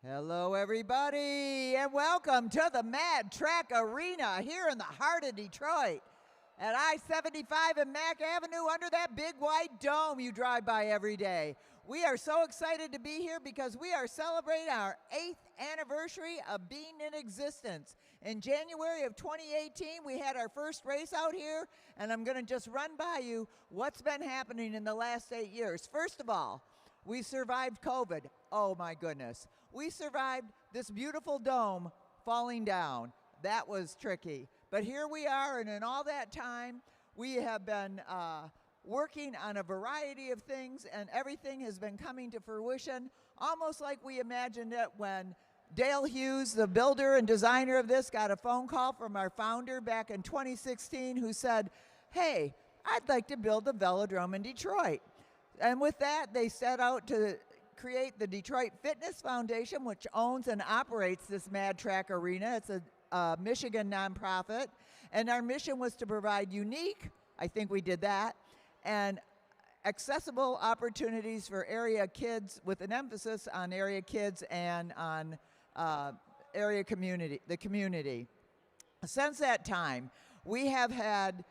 Hello, everybody, and welcome to the Mad Track Arena here in the heart of Detroit at I-75 and Mack Avenue under that big white dome you drive by every day. We are so excited to be here because we are celebrating our 8th anniversary of being in existence. In January of 2018, we had our first race out here, and I'm going to just run by you what's been happening in the last 8 years. First of all, we survived COVID. Oh my goodness. We survived this beautiful dome falling down. That was tricky. But here we are, and in all that time, we have been working on a variety of things, and everything has been coming to fruition, almost like we imagined it when Dale Hughes, the builder and designer of this, got a phone call from our founder back in 2016 who said, hey, I'd like to build a velodrome in Detroit. And with that, they set out to create the Detroit Fitness Foundation, which owns and operates this Mad Track Arena. It's a Michigan nonprofit. And our mission was to provide unique, I think we did that, and accessible opportunities for area kids with an emphasis on area kids and on area community, the community. Since that time, we have had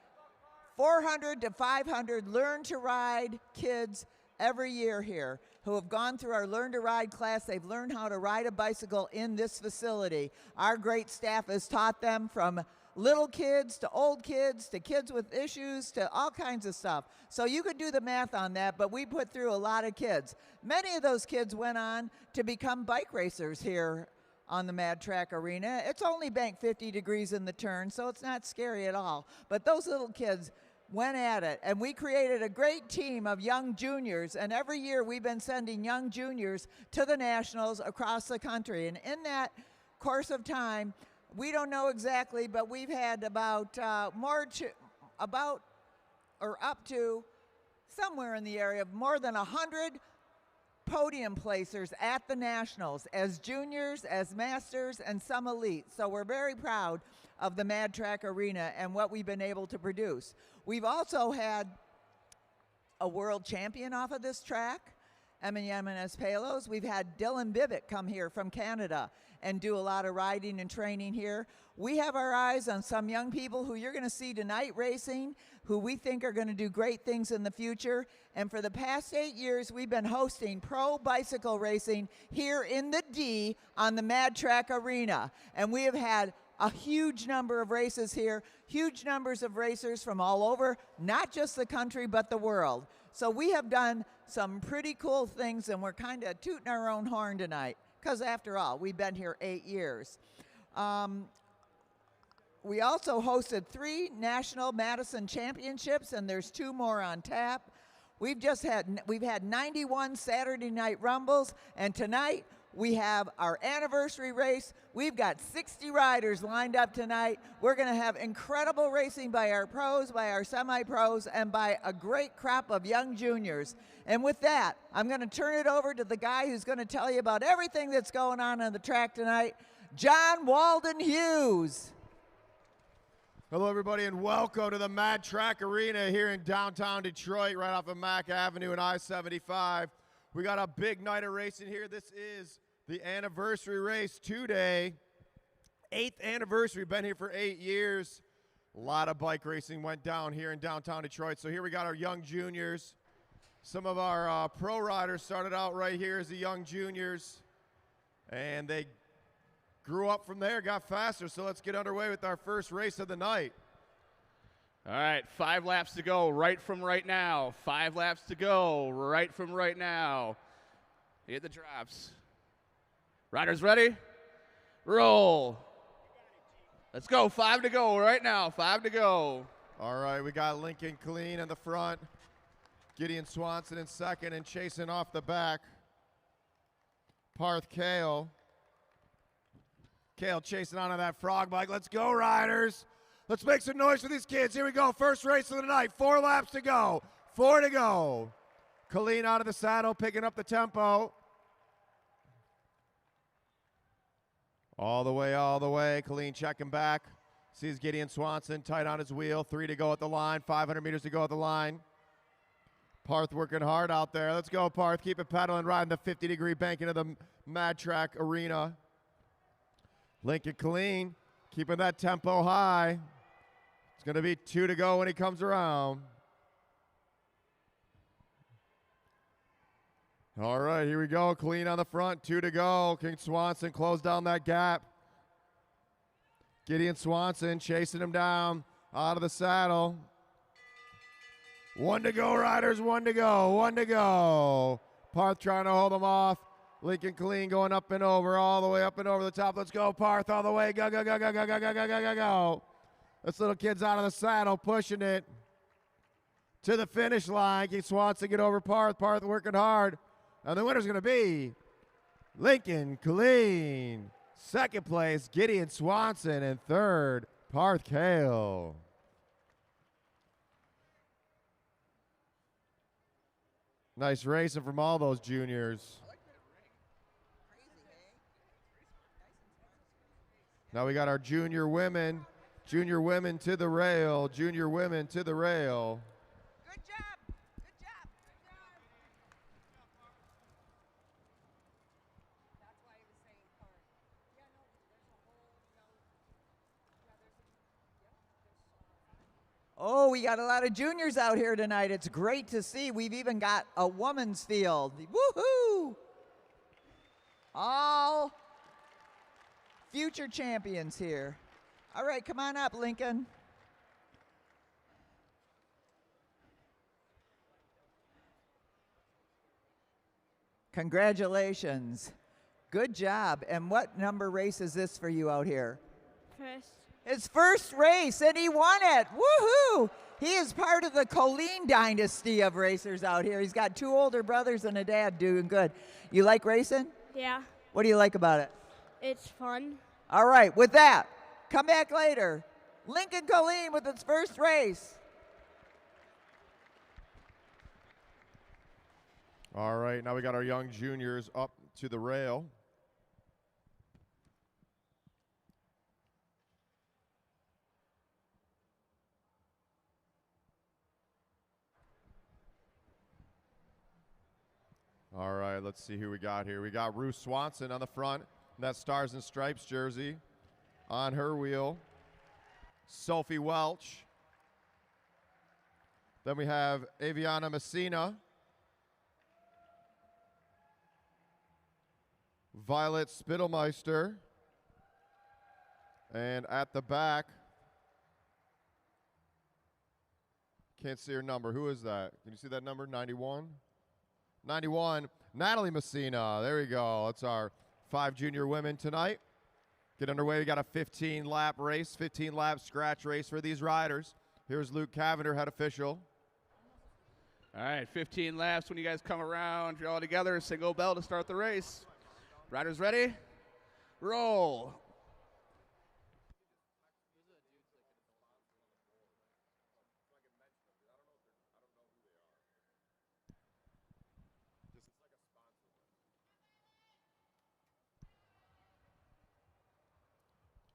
400 to 500 Learn to Ride kids every year here who have gone through our Learn to Ride class. They've learned how to ride a bicycle in this facility. Our great staff has taught them from little kids to old kids to kids with issues to all kinds of stuff. So you could do the math on that, but we put through a lot of kids. Many of those kids went on to become bike racers here on the Mad Track Arena. It's only banked 50 degrees in the turn, so it's not scary at all. But those little kids went at it, and we created a great team of young juniors, and every year we've been sending young juniors to the nationals across the country. And in that course of time, we don't know exactly, but we've had about up to somewhere in the area of more than 100 podium placers at the nationals as juniors, as masters, and some elite. So we're very proud of the Mad Track Arena and what we've been able to produce. We've also had a world champion off of this track, Emiyemenes Palos. We've had Dylan Bivick come here from Canada and do a lot of riding and training here. We have our eyes on some young people who you're going to see tonight racing, who we think are going to do great things in the future. And for the past 8 years, we've been hosting pro bicycle racing here in the D on the Mad Track Arena. And we have had a huge number of races here, huge numbers of racers from all over, not just the country, but the world. So we have done some pretty cool things, and we're kind of tooting our own horn tonight, because after all, we've been here 8 years. We also hosted 3 national Madison championships, and there's 2 more on tap. We've had 91 Saturday night rumbles, and tonight we have our anniversary race. We've got 60 riders lined up tonight. We're going to have incredible racing by our pros, by our semi-pros, and by a great crop of young juniors. And with that, I'm going to turn it over to the guy who's going to tell you about everything that's going on the track tonight, John Walden Hughes. Hello, everybody, and welcome to the Mad Track Arena here in downtown Detroit, right off of Mack Avenue and I-75. We got a big night of racing here. This is the anniversary race today. 8th anniversary, been here for 8 years. A lot of bike racing went down here in downtown Detroit. So here we got our young juniors. Some of our pro riders started out right here as the young juniors, and they grew up from there, got faster. So let's get underway with our first race of the night. All right, 5 laps to go right from right now. 5 laps to go right from right now. Hit the drops. Riders ready? Roll. Let's go. 5 to go right now. 5 to go. All right, we got Lincoln Clean in the front. Gideon Swanson in second, and chasing off the back, Parth Kale. Kale chasing onto that frog bike. Let's go, riders. Let's make some noise for these kids. Here we go. First race of the night. 4 laps to go. 4 to go. Colleen out of the saddle, picking up the tempo. All the way. Colleen checking back. Sees Gideon Swanson tight on his wheel. 3 to go at the line. 500 meters to go at the line. Parth working hard out there. Let's go, Parth. Keep it pedaling, riding the 50-degree bank into the Mad Track Arena. Lincoln clean, keeping that tempo high. It's going to be 2 to go when he comes around. All right, here we go. Clean on the front, 2 to go. King Swanson closed down that gap. Gideon Swanson chasing him down out of the saddle. 1 to go, riders, 1 to go, 1 to go. Parth trying to hold him off. Lincoln clean going up and over, all the way up and over the top. Let's go, Parth, all the way. Go, go, go, go, go, go, go, go, go, go, go. This little kid's out of the saddle, pushing it to the finish line. King Swanson get over Parth. Parth working hard. And the winner's going to be Lincoln Clean. Second place, Gideon Swanson. And third, Parth Kale. Nice racing from all those juniors. Now we got our junior women. Junior women to the rail. Junior women to the rail. Good job. Good job. Good job. That's why he was saying part. Yeah, no, there's a whole, Oh, we got a lot of juniors out here tonight. It's great to see. We've even got a woman's field. Woohoo! All future champions here. All right, come on up, Lincoln. Congratulations. Good job. And what number race is this for you out here? First. His first race, and he won it. Woohoo! He is part of the Colleen dynasty of racers out here. He's got 2 older brothers and a dad doing good. You like racing? Yeah. What do you like about it? It's fun. All right, with that, come back later. Lincoln Colleen with its first race. All right, now we got our young juniors up to the rail. All right, let's see who we got here. We got Ruth Swanson on the front, that Stars and Stripes jersey on her wheel. Sophie Welch. Then we have Aviana Messina. Violet Spittelmeister. And at the back, can't see her number. Who is that? Can you see that number? 91? 91, Natalie Messina. There we go. That's our 5 junior women tonight. Get underway. We got a 15-lap race, 15-lap scratch race for these riders. Here's Luke Cavender, head official. All right, 15 laps. When you guys come around, you're all together. Single bell to start the race. Riders ready? Roll.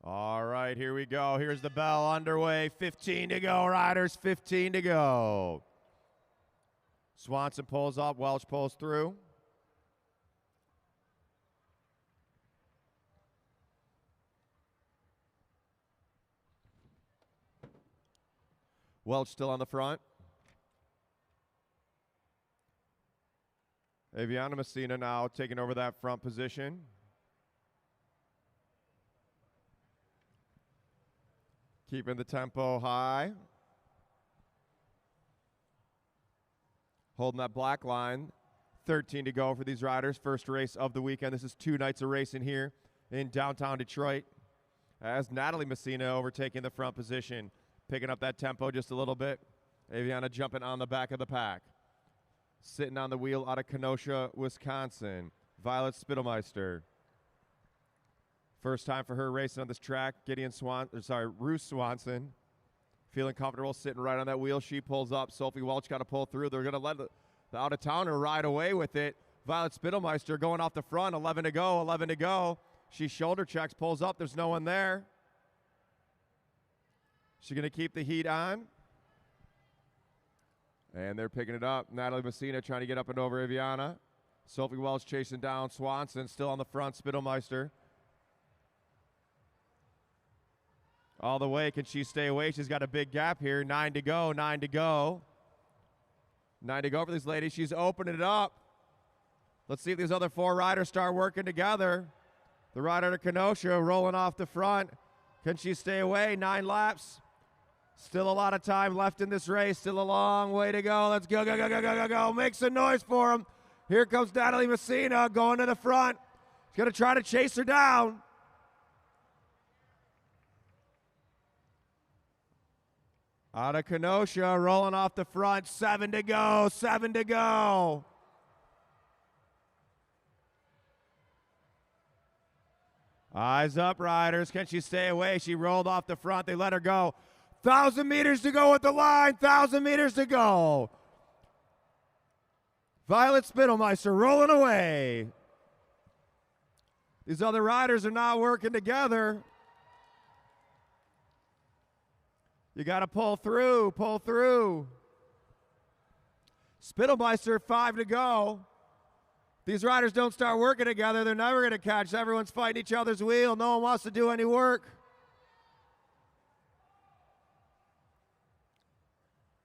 All right, here we go. Here's the bell underway. 15 to go, riders. 15 to go. Swanson pulls up. Welch pulls through. Welch still on the front. Aviana Messina now taking over that front position. Keeping the tempo high. Holding that black line. 13 to go for these riders. First race of the weekend. This is 2 nights of racing here in downtown Detroit. As Natalie Messina overtaking the front position. Picking up that tempo just a little bit. Aviana jumping on the back of the pack. Sitting on the wheel out of Kenosha, Wisconsin. Violet Spittelmeister. First time for her racing on this track. Ruth Swanson. Feeling comfortable sitting right on that wheel. She pulls up. Sophie Welch got to pull through. They're going to let the out-of-towner ride away with it. Violet Spittelmeister going off the front. 11 to go, 11 to go. She shoulder checks, pulls up. There's no one there. She's going to keep the heat on. And they're picking it up. Natalie Messina trying to get up and over Aviana. Sophie Welch chasing down Swanson, still on the front. Spittelmeister. All the way. Can she stay away? She's got a big gap here. 9 to go. 9 to go. 9 to go for this lady. She's opening it up. Let's see if these other 4 riders start working together. The rider to Kenosha rolling off the front. Can she stay away? 9 laps. Still a lot of time left in this race. Still a long way to go. Let's go, go, go, go, go, go, go. Make some noise for him. Here comes Natalie Messina going to the front. She's going to try to chase her down. Out of Kenosha, rolling off the front. 7 to go, 7 to go. Eyes up, riders. Can she stay away? She rolled off the front. They let her go. 1,000 meters to go at the line. 1,000 meters to go. Violet Spittelmeister rolling away. These other riders are not working together. You got to pull through, pull through. Spittelmeister, 5 to go. These riders don't start working together, they're never going to catch. Everyone's fighting each other's wheel. No one wants to do any work.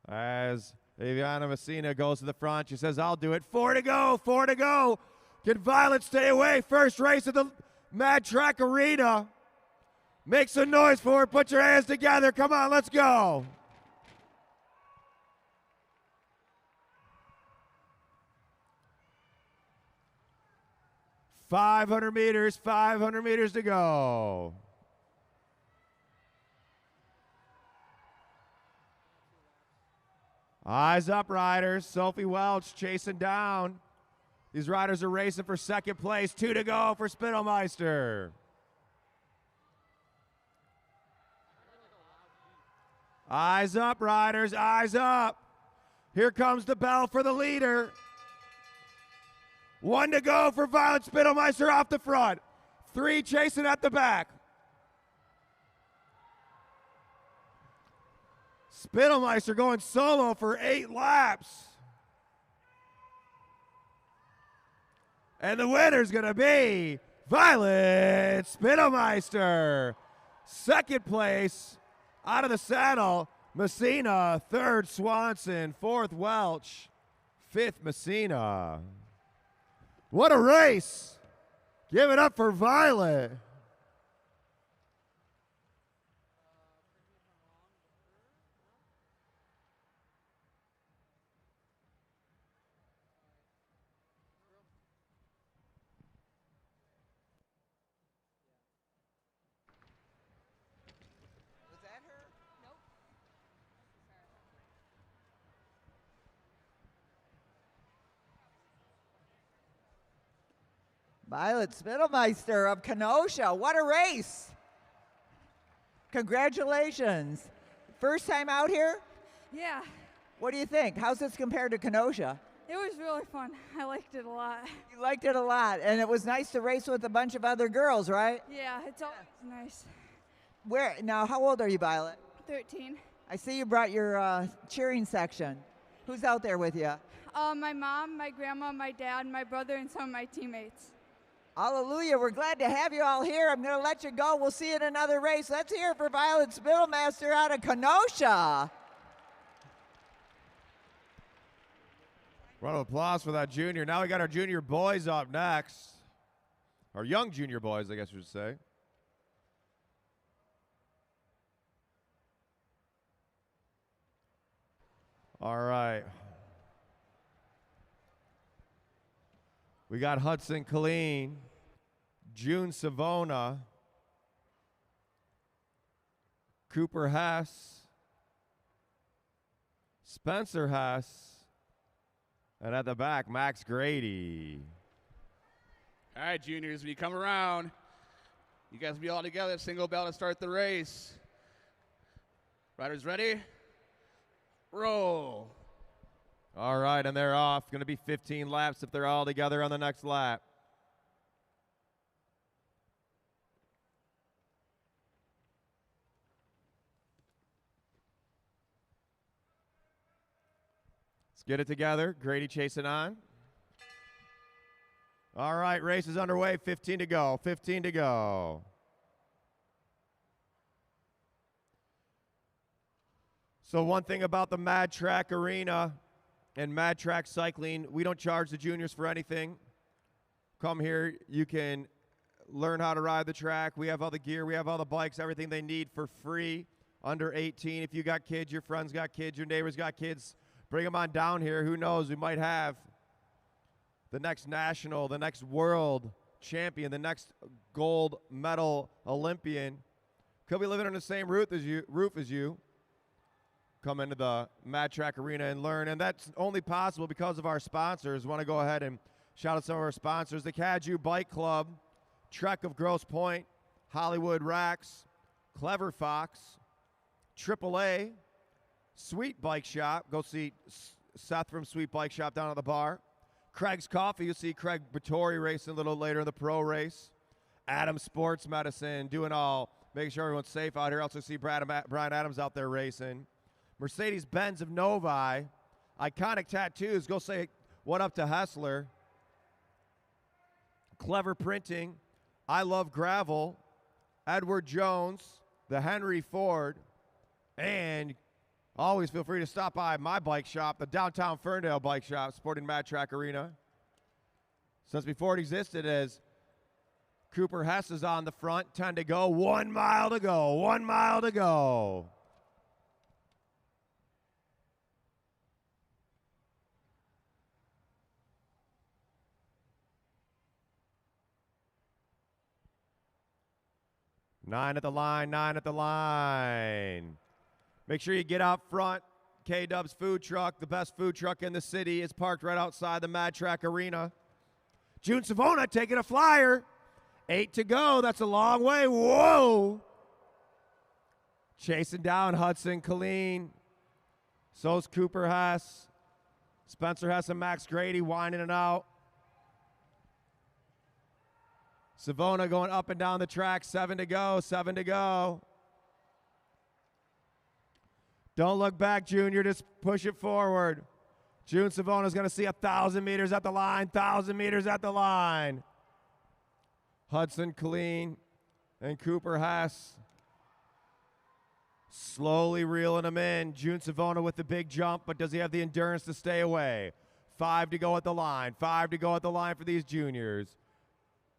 As Aviana Messina goes to the front, she says, I'll do it. 4 to go, 4 to go. Can Violet stay away? First race of the Mad Track Arena. Make some noise for her. Put your hands together. Come on, let's go. $500 meters to go. Eyes up, riders. Sophie Welch chasing down. These riders are racing for second place. 2 to go for Spittelmeister. Eyes up, riders. Eyes up. Here comes the bell for the leader. 1 to go for Violet Spittelmeister off the front. 3 chasing at the back. Spittelmeister going solo for 8 laps. And the winner's going to be Violet Spittelmeister. Second place out of the saddle, Messina. 3rd, Swanson. 4th, Welch. 5th, Messina. What a race. Give it up for Violet. Violet Spittelmeister of Kenosha. What a race. Congratulations. First time out here? Yeah, What do you think? How's this compared to Kenosha? it was really fun. I liked it a lot. You liked it a lot, and it was nice to race with a bunch of other girls, right? Yeah, it's always nice. Where now? How old are you, Violet? 13. I see you brought your cheering section. Who's out there with you? My mom, my grandma, my dad, my brother, and some of my teammates. Hallelujah. We're glad to have you all here. I'm going to let you go. We'll see you in another race. Let's hear it for Violet Spittelmeister out of Kenosha. Round of applause for that junior. Now we got our junior boys up next. Our young junior boys, I guess we should say. All right. We got Hudson Killeen, June Savona, Cooper Hess, Spencer Hess, and at the back, Max Grady. All right, juniors, when you come around, you guys be all together, single bell to start the race. Riders ready? Roll. All right, and they're off. Going to be 15 laps if they're all together on the next lap. Let's get it together. Grady chasing on. All right, race is underway. 15 to go. 15 to go. So one thing about the Mad Track Arena and Mad Track Cycling, we don't charge the juniors for anything. Come here, you can learn how to ride the track. We have all the gear, we have all the bikes, everything they need for free. Under 18, if you got kids, your friends got kids, your neighbors got kids, bring them on down here. Who knows, we might have the next national, the next world champion, the next gold medal Olympian. Could be living on the same roof as you. Come into the Mad Track Arena and learn. And that's only possible because of our sponsors. Want to go ahead and shout out some of our sponsors. The Caju Bike Club, Trek of Grosse Pointe, Hollywood Racks, Clever Fox, AAA, Sweet Bike Shop. Go see Seth from Sweet Bike Shop down at the bar. Craig's Coffee. You'll see Craig Battori racing a little later in the pro race. Adam Sports Medicine, doing all, making sure everyone's safe out here. Also see Brian Adams out there racing. Mercedes-Benz of Novi, iconic tattoos. Go say what up to Hessler. Clever Printing, I Love Gravel, Edward Jones, the Henry Ford, and always feel free to stop by my bike shop, the Downtown Ferndale Bike Shop, supporting Mad Track Arena. Since before it existed, as Cooper Hess is on the front, 10 to go, 1 mile to go, 1 mile to go. Nine at the line, 9 at the line. Make sure you get out front. K-Dub's food truck, the best food truck in the city, is parked right outside the Mad Track Arena. June Savona taking a flyer. 8 to go. That's a long way. Whoa. Chasing down Hudson Colleen. So's Cooper Hess. Spencer Hess and Max Grady winding it out. Savona going up and down the track. 7 to go. 7 to go. Don't look back, Junior. Just push it forward. June Savona's going to see 1,000 meters at the line. 1,000 meters at the line. Hudson Colleen and Cooper Hess slowly reeling him in. June Savona with the big jump, but does he have the endurance to stay away? 5 to go at the line. 5 to go at the line for these juniors.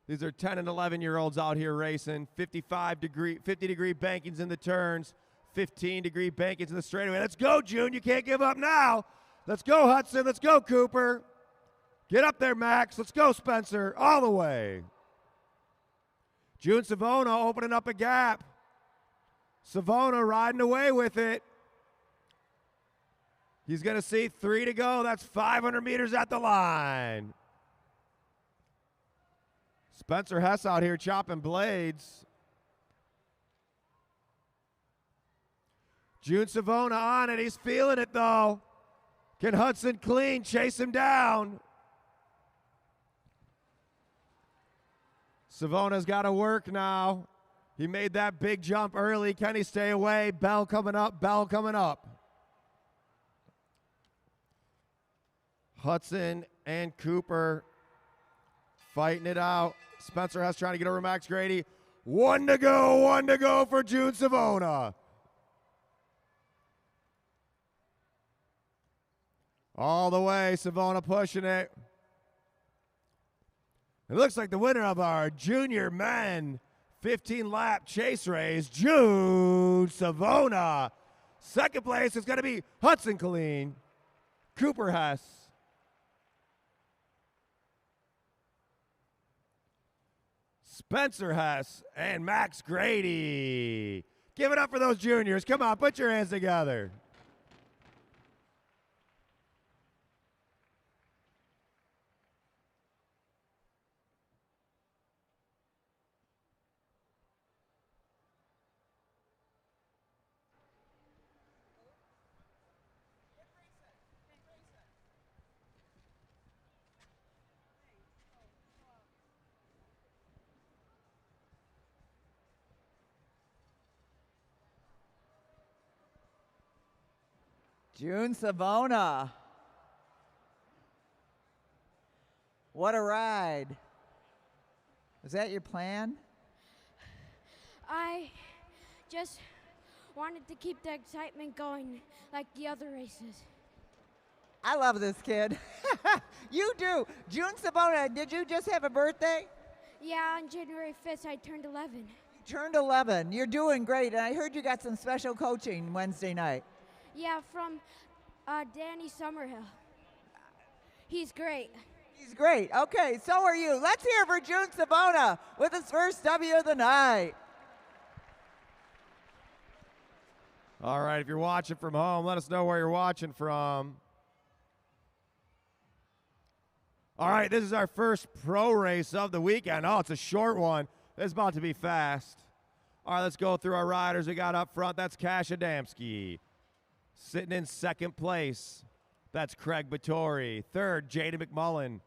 These are 10 and 11-year-olds out here racing. 50 degree bankings in the turns. 15-degree bankings in the straightaway. Let's go, June. You can't give up now. Let's go, Hudson. Let's go, Cooper. Get up there, Max. Let's go, Spencer. All the way. June Savona opening up a gap. Savona riding away with it. He's going to see 3 to go. That's 500 meters at the line. Spencer Hess out here chopping blades. June Savona on it. He's feeling it, though. Can Hudson Colleen chase him down? Savona's got to work now. He made that big jump early. Can he stay away? Bell coming up. Bell coming up. Hudson and Cooper fighting it out. Spencer Hess trying to get over Max Grady. 1 to go. 1 to go for June Savona. All the way, Savona pushing it. It looks like the winner of our junior men 15-lap chase race, June Savona. Second place is going to be Hudson Colleen, Cooper Hess. Spencer Hess and Max Grady. Give it up for those juniors. Come on, put your hands together. June Savona What a ride. Was that your plan? I just wanted to keep the excitement going like the other races. I love this kid. You do. June Savona, did you just have a birthday? Yeah, on January 5th, I turned 11. You turned 11. You're doing great. And I heard you got some special coaching Wednesday night. Yeah, from Danny Summerhill. He's great. He's great. Okay, so are you. Let's hear for June Savona with his first W of the night. All right, if you're watching from home, let us know where you're watching from. All right, this is our first pro race of the weekend. Oh, it's a short one. It's about to be fast. All right, let's go through our riders we got up front. That's Cash Adamski. Sitting in second place, that's Craig Battori. Third, Jaden McMullen.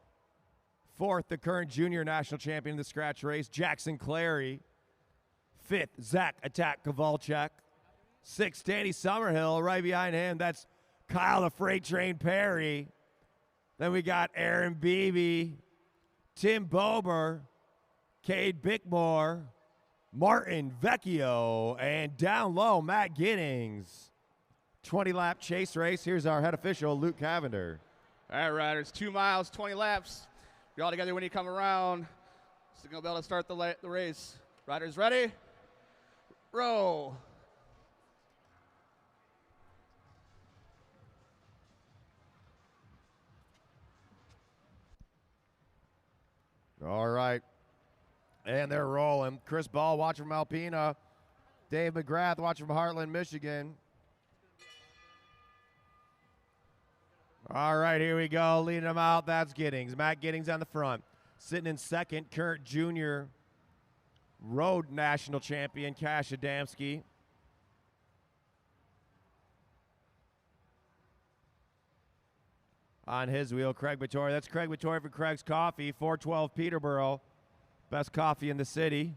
Fourth, the current junior national champion in the scratch race, Jackson Clary. Fifth, Zach Attack Kovalchuk. Sixth, Danny Summerhill. Right behind him, that's Kyle the Freight Train Perry. Then we got Aaron Beebe, Tim Bober, Cade Bickmore, Martin Vecchio, and down low, Matt Giddings. 20-lap chase race. Here's our head official, Luke Cavender. All right, riders, 2 miles, 20 laps. You're all together when you come around. Signal bell to start the race. Riders ready? Roll. All right. And they're rolling. Chris Ball watching from Alpena. Dave McGrath watching from Heartland, Michigan. All right, here we go. Leading them out, that's Giddings. Matt Giddings on the front. Sitting in second, current junior road national champion, Cash Adamski. On his wheel, Craig Battori. That's Craig Battori for Craig's Coffee, 412 Peterborough. Best coffee in the city.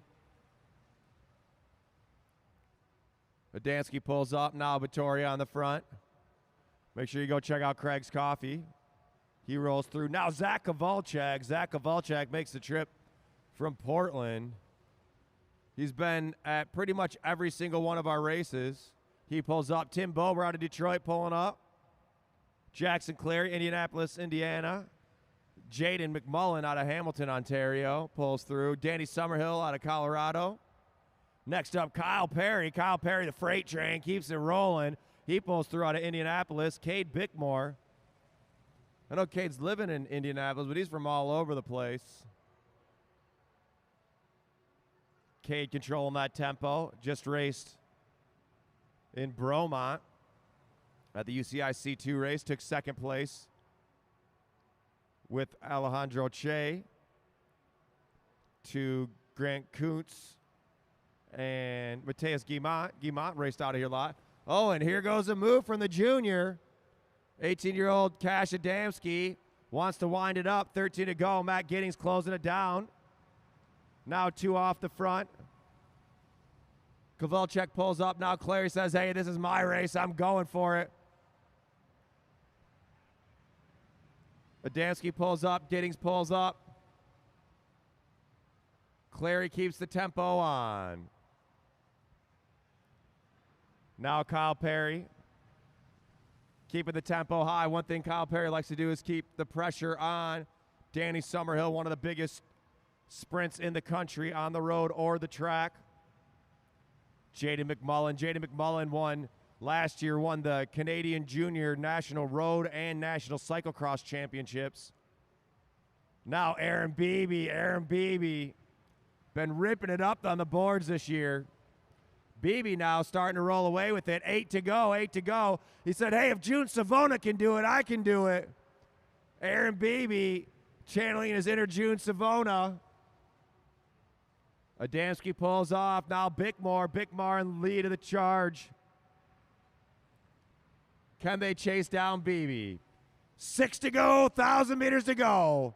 Adamski pulls up, now Battori on the front. Make sure you go check out Craig's Coffee. He rolls through. Now Zach Kovalchuk. Zach Kovalchuk makes the trip from Portland. He's been at pretty much every single one of our races. He pulls up. Tim Bober out of Detroit pulling up. Jackson Clary, Indianapolis, Indiana. Jaden McMullen out of Hamilton, Ontario, pulls through. Danny Summerhill out of Colorado. Next up, Kyle Perry. Kyle Perry, the freight train, keeps it rolling. He pulls through out of Indianapolis. Cade Bickmore. I know Cade's living in Indianapolis, but he's from all over the place. Cade controlling that tempo. Just raced in Bromont at the UCI C2 race. Took second place with Alejandro Che to Grant Kuntz and Mateus Guimont. Guimont raced out of here a lot. Oh, and here goes a move from the junior. 18-year-old Cash Adamski wants to wind it up. 13 to go. Matt Giddings closing it down. Now 2 off the front. Kovalchuk pulls up. Now Clary says, hey, this is my race. I'm going for it. Adamski pulls up. Giddings pulls up. Clary keeps the tempo on. Now Kyle Perry keeping the tempo high. One thing Kyle Perry likes to do is keep the pressure on Danny Summerhill, one of the biggest sprints in the country on the road or the track. Jaden McMullen. Jaden McMullen won the Canadian Junior National Road and National Cyclocross Championships. Now Aaron Beebe. Aaron Beebe been ripping it up on the boards this year. Beebe now starting to roll away with it. 8 to go, 8 to go. He said, hey, if June Savona can do it, I can do it. Aaron Beebe channeling his inner June Savona. Adamski pulls off. Now Bickmore. Bickmore in the lead of the charge. Can they chase down Beebe? 6 to go, 1,000 meters to go.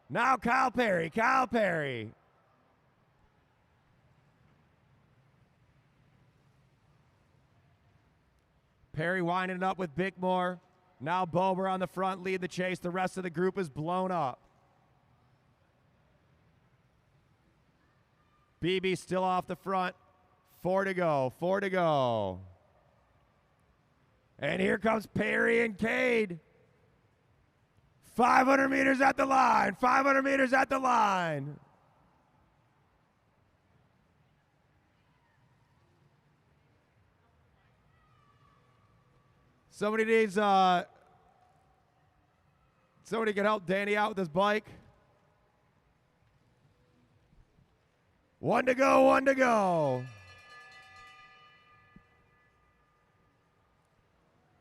Now Kyle Perry. Kyle Perry. Perry winding it up with Bickmore. Now Bober on the front, lead the chase. The rest of the group is blown up. BB still off the front. 4 to go, 4 to go. And here comes Perry and Cade. 500 meters at the line, 500 meters at the line. Somebody needs, somebody can help Danny out with his bike. 1 to go, 1 to go.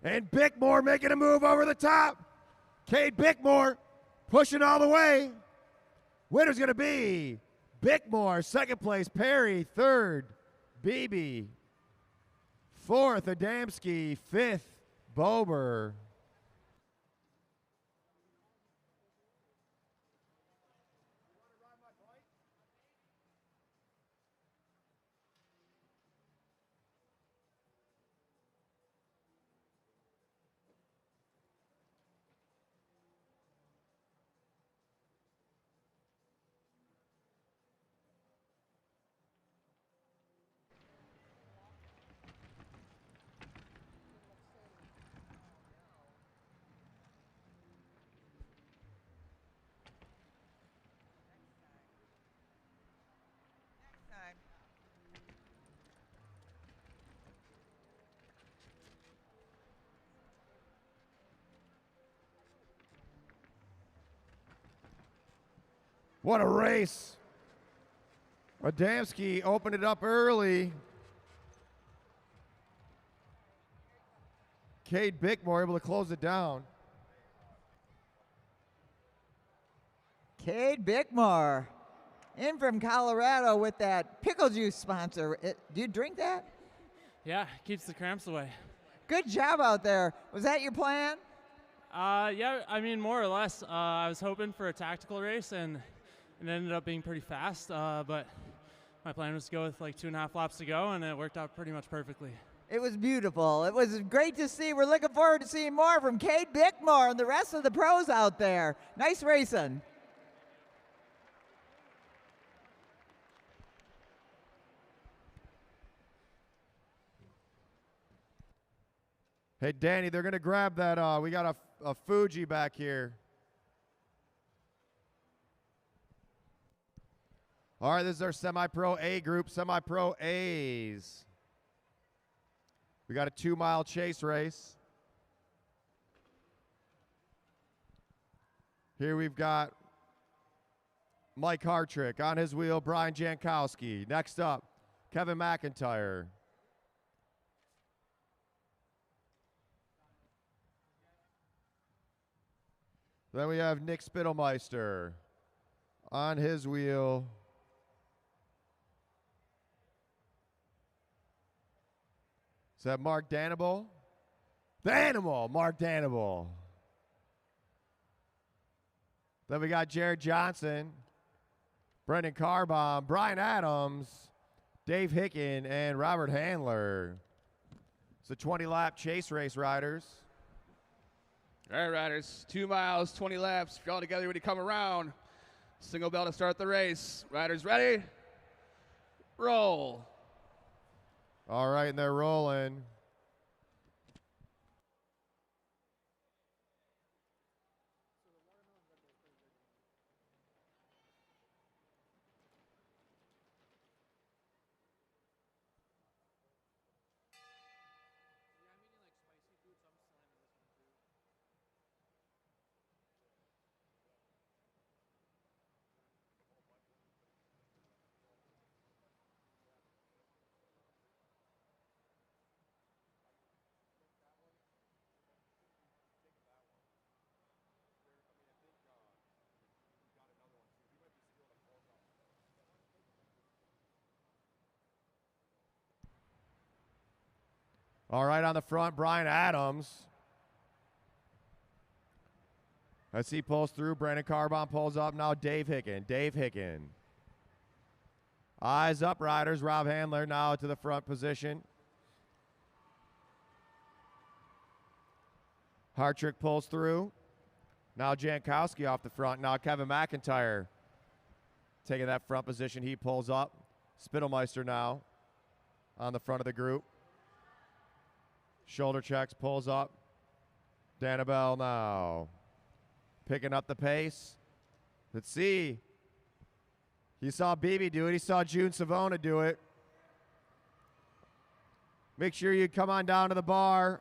And Bickmore making a move over the top. Cade Bickmore pushing all the way. Winner's going to be Bickmore. Second place, Perry. Third, Beebe. Fourth, Adamski. Fifth, Bober. What a race. Adamski opened it up early. Cade Bickmore able to close it down. Cade Bickmore in from Colorado with that pickle juice sponsor. Do you drink that? Yeah, keeps the cramps away. Good job out there. Was that your plan? Yeah, I mean, more or less. I was hoping for a tactical race, and it ended up being pretty fast, but my plan was to go with like 2.5 laps to go, and it worked out pretty much perfectly. It was beautiful. It was great to see. We're looking forward to seeing more from Cade Bickmore and the rest of the pros out there. Nice racing. Hey, Danny, they're going to grab that. We got a Fuji back here. All right, this is our semi-pro A group, semi-pro A's. We got a 2-mile chase race. Here we've got Mike Hartrick on his wheel, Brian Jankowski. Next up, Kevin McIntyre. Then we have Nick Spittelmeister on his wheel. Is that Mark Danable? The Animal, Mark Danable. Then we got Jared Johnson, Brendan Carbon, Brian Adams, Dave Hicken, and Robert Handler. It's a 20-lap chase race, riders. All right, riders, 2 miles, 20 laps. If you're all together when you come around, single bell to start the race. Riders ready? Roll. All right, and they're rolling. All right, on the front, Brian Adams. As he pulls through, Brandon Carbon pulls up. Now Dave Hicken. Dave Hicken. Eyes up, riders. Rob Handler now to the front position. Hartrick pulls through. Now Jankowski off the front. Now Kevin McIntyre taking that front position. He pulls up. Spittelmeister now on the front of the group. Shoulder checks, pulls up. Danabel now picking up the pace. Let's see. He saw BB do it. He saw June Savona do it. Make sure you come on down to the bar.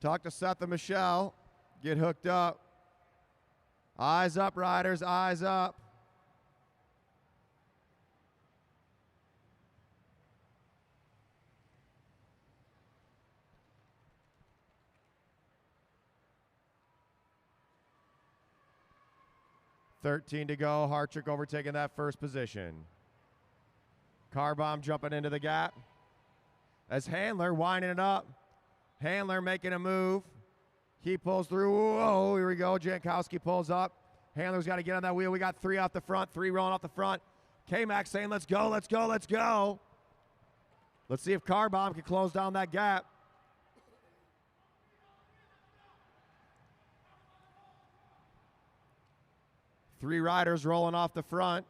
Talk to Seth and Michelle. Get hooked up. Eyes up, riders. Eyes up. $13 to go. Hartrick overtaking that first position. Car bomb jumping into the gap. As Handler winding it up. Handler making a move. He pulls through. Whoa, here we go. Jankowski pulls up. Handler's got to get on that wheel. We got 3 off the front, 3 rolling off the front. K-Mac saying, let's go, let's go, let's go. Let's see if Car Bomb can close down that gap. Three riders rolling off the front.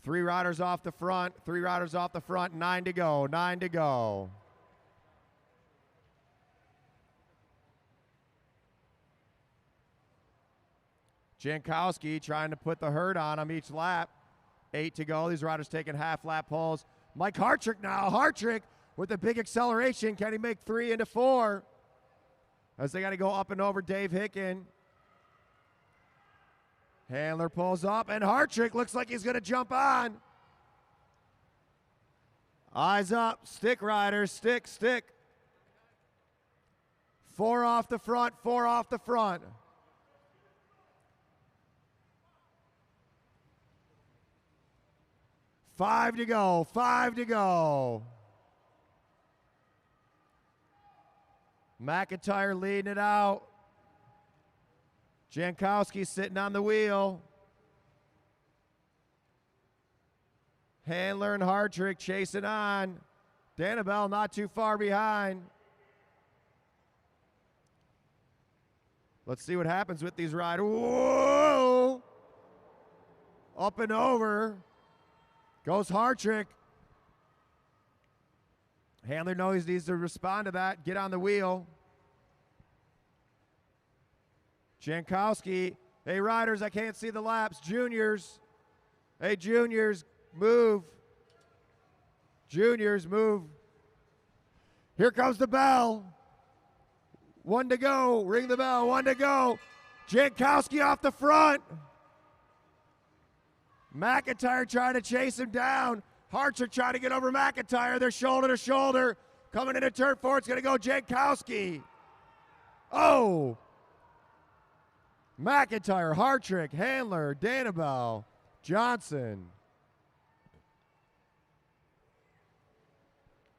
Three riders off the front, 9 to go, 9 to go. Jankowski trying to put the hurt on him each lap. 8 to go. These riders taking half lap pulls. Mike Hartrick now. Hartrick with a big acceleration. Can he make 3 into 4? As they got to go up and over Dave Hicken. Handler pulls up, and Hartrick looks like he's going to jump on. Eyes up. Stick, riders. Stick, stick. 4 off the front, 4 off the front. Five to go, 5 to go. McIntyre leading it out. Jankowski sitting on the wheel. Handler and Hartrick chasing on. Danabel not too far behind. Let's see what happens with these riders. Whoa! Up and over. Goes Hartrick. Handler knows he needs to respond to that. Get on the wheel. Jankowski. Hey, riders, I can't see the laps. Juniors. Hey, juniors, move. Juniors, move. Here comes the bell. 1 to go. Ring the bell. 1 to go. Jankowski off the front. McIntyre trying to chase him down. Hartrick trying to get over McIntyre. They're shoulder to shoulder. Coming into turn 4. It's going to go Jankowski. Oh. McIntyre, Hartrick, Handler, Danabel, Johnson.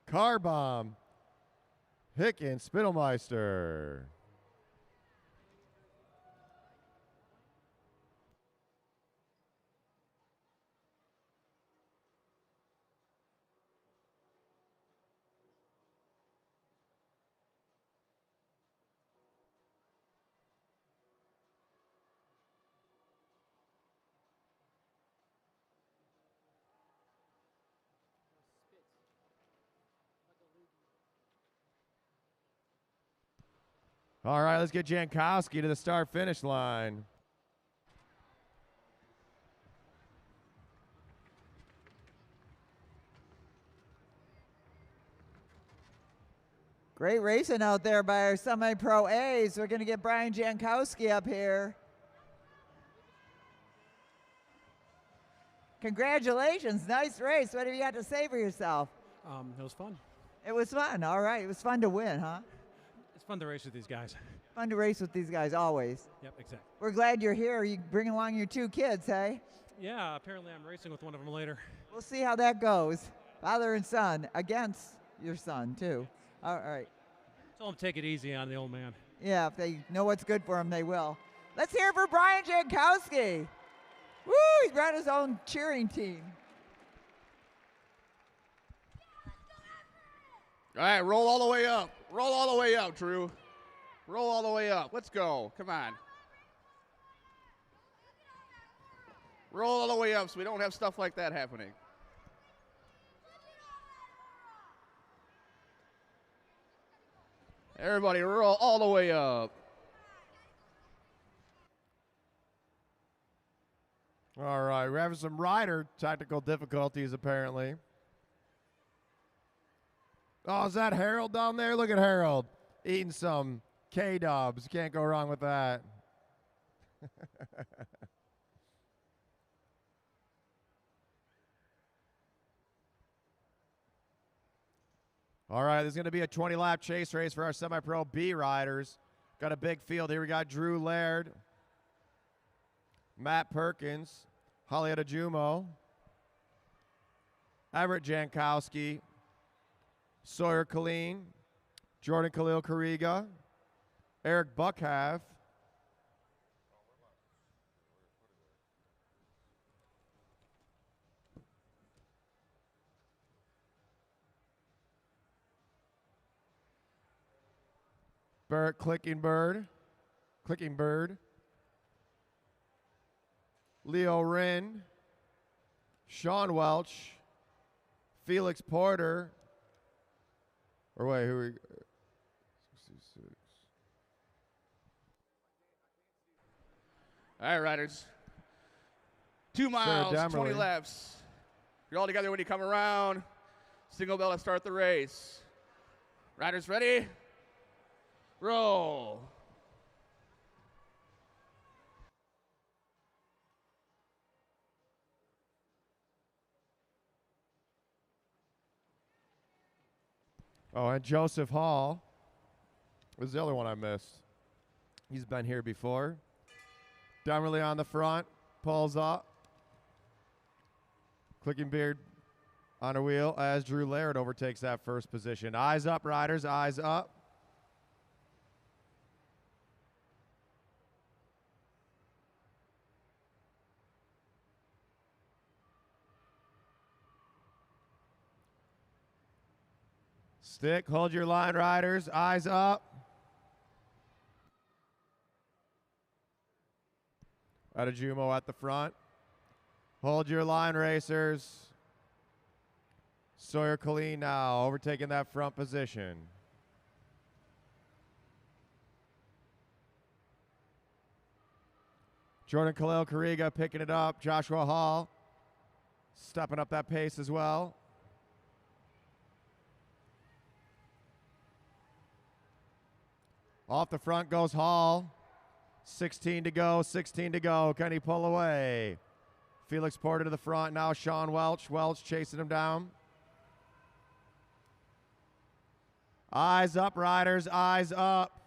Car bomb. Hicken, Spittelmeister. All right, let's get Jankowski to the start-finish line. Great racing out there by our semi-pro A's. We're going to get Brian Jankowski up here. Congratulations, nice race. What have you got to say for yourself? It was fun. It was fun, all right. It was fun to win, huh? It's fun to race with these guys. Fun to race with these guys, always. Yep, exactly. We're glad you're here. You bring along your 2 kids, hey? Yeah, apparently I'm racing with one of them later. We'll see how that goes. Father and son against your son, too. All right. Tell him to take it easy on the old man. Yeah, if they know what's good for him, they will. Let's hear it for Brian Jankowski. Woo, he's brought his own cheering team. All right, roll all the way up. Roll all the way up, Drew. Roll all the way up. Let's go. Come on. Roll all the way up so we don't have stuff like that happening. Everybody roll all the way up. All right, we're having some rider technical difficulties apparently. Oh, is that Harold down there? Look at Harold eating some K-Dubs. Can't go wrong with that. All right, there's going to be a 20-lap chase race for our semi-pro B riders. Got a big field here. We got Drew Laird, Matt Perkins, Holly Jumo, Everett Jankowski, Sawyer Colleen, Jordan Khalil Kariga, Eric Buckhav, Barrett Clicking Bird, Leo Wren, Sean Welch, Felix Porter, or wait, who are we? 66. All right, riders. 2 miles, 20 laps. You're all together when you come around. Single bell to start the race. Riders ready? Roll. Oh, and Joseph Hall was the other one I missed. He's been here before. Demerly on the front, pulls up. Clicking Beard on a wheel as Drew Laird overtakes that first position. Eyes up, riders, eyes up. Stick, hold your line, riders. Eyes up. Jumo at the front. Hold your line, racers. Sawyer Colleen now overtaking that front position. Jordan Khalil Kariga picking it up. Joshua Hall stepping up that pace as well. Off the front goes Hall. 16 to go, 16 to go. Can he pull away? Felix Porter to the front. Now Sean Welch. Welch chasing him down. Eyes up, riders. Eyes up.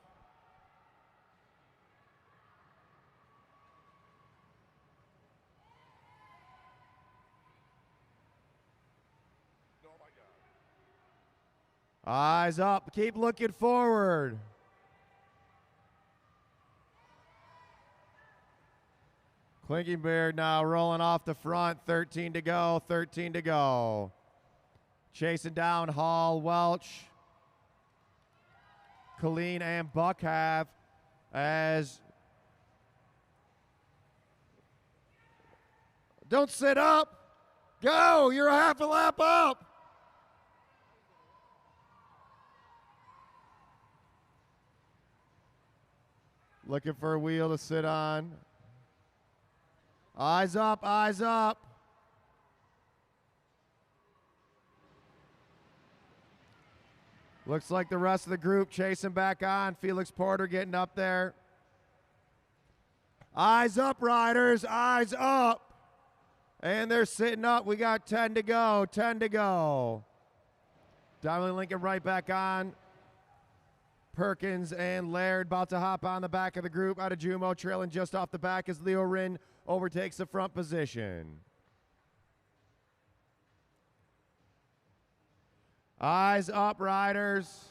Eyes up. Keep looking forward. Clinking Beard now rolling off the front. 13 to go, 13 to go. Chasing down Hall, Welch, Colleen, and Buckhav as... Don't sit up. Go. You're a half a lap up. Looking for a wheel to sit on. Eyes up, eyes up. Looks like the rest of the group chasing back on. Felix Porter getting up there. Eyes up, riders, eyes up. And they're sitting up. We got 10 to go, 10 to go. Diamond Lincoln right back on. Perkins and Laird about to hop on the back of the group. Jumo trailing just off the back as Leo Wren overtakes the front position. Eyes up, riders.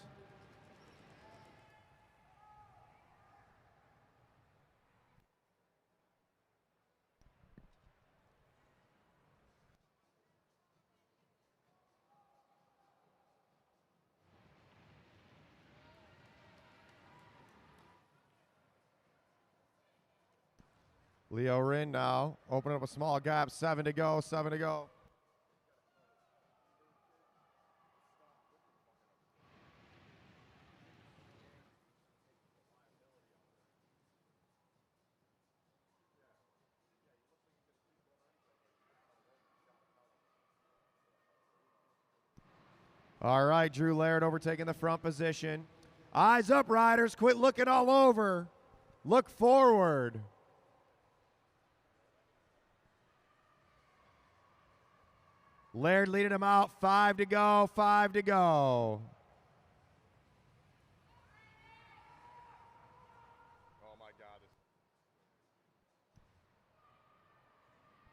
Leo Rin now, opening up a small gap, 7 to go, 7 to go. All right, Drew Laird overtaking the front position. Eyes up, riders. Quit looking all over. Look forward. Laird leading him out. 5 to go, 5 to go. Oh, my God.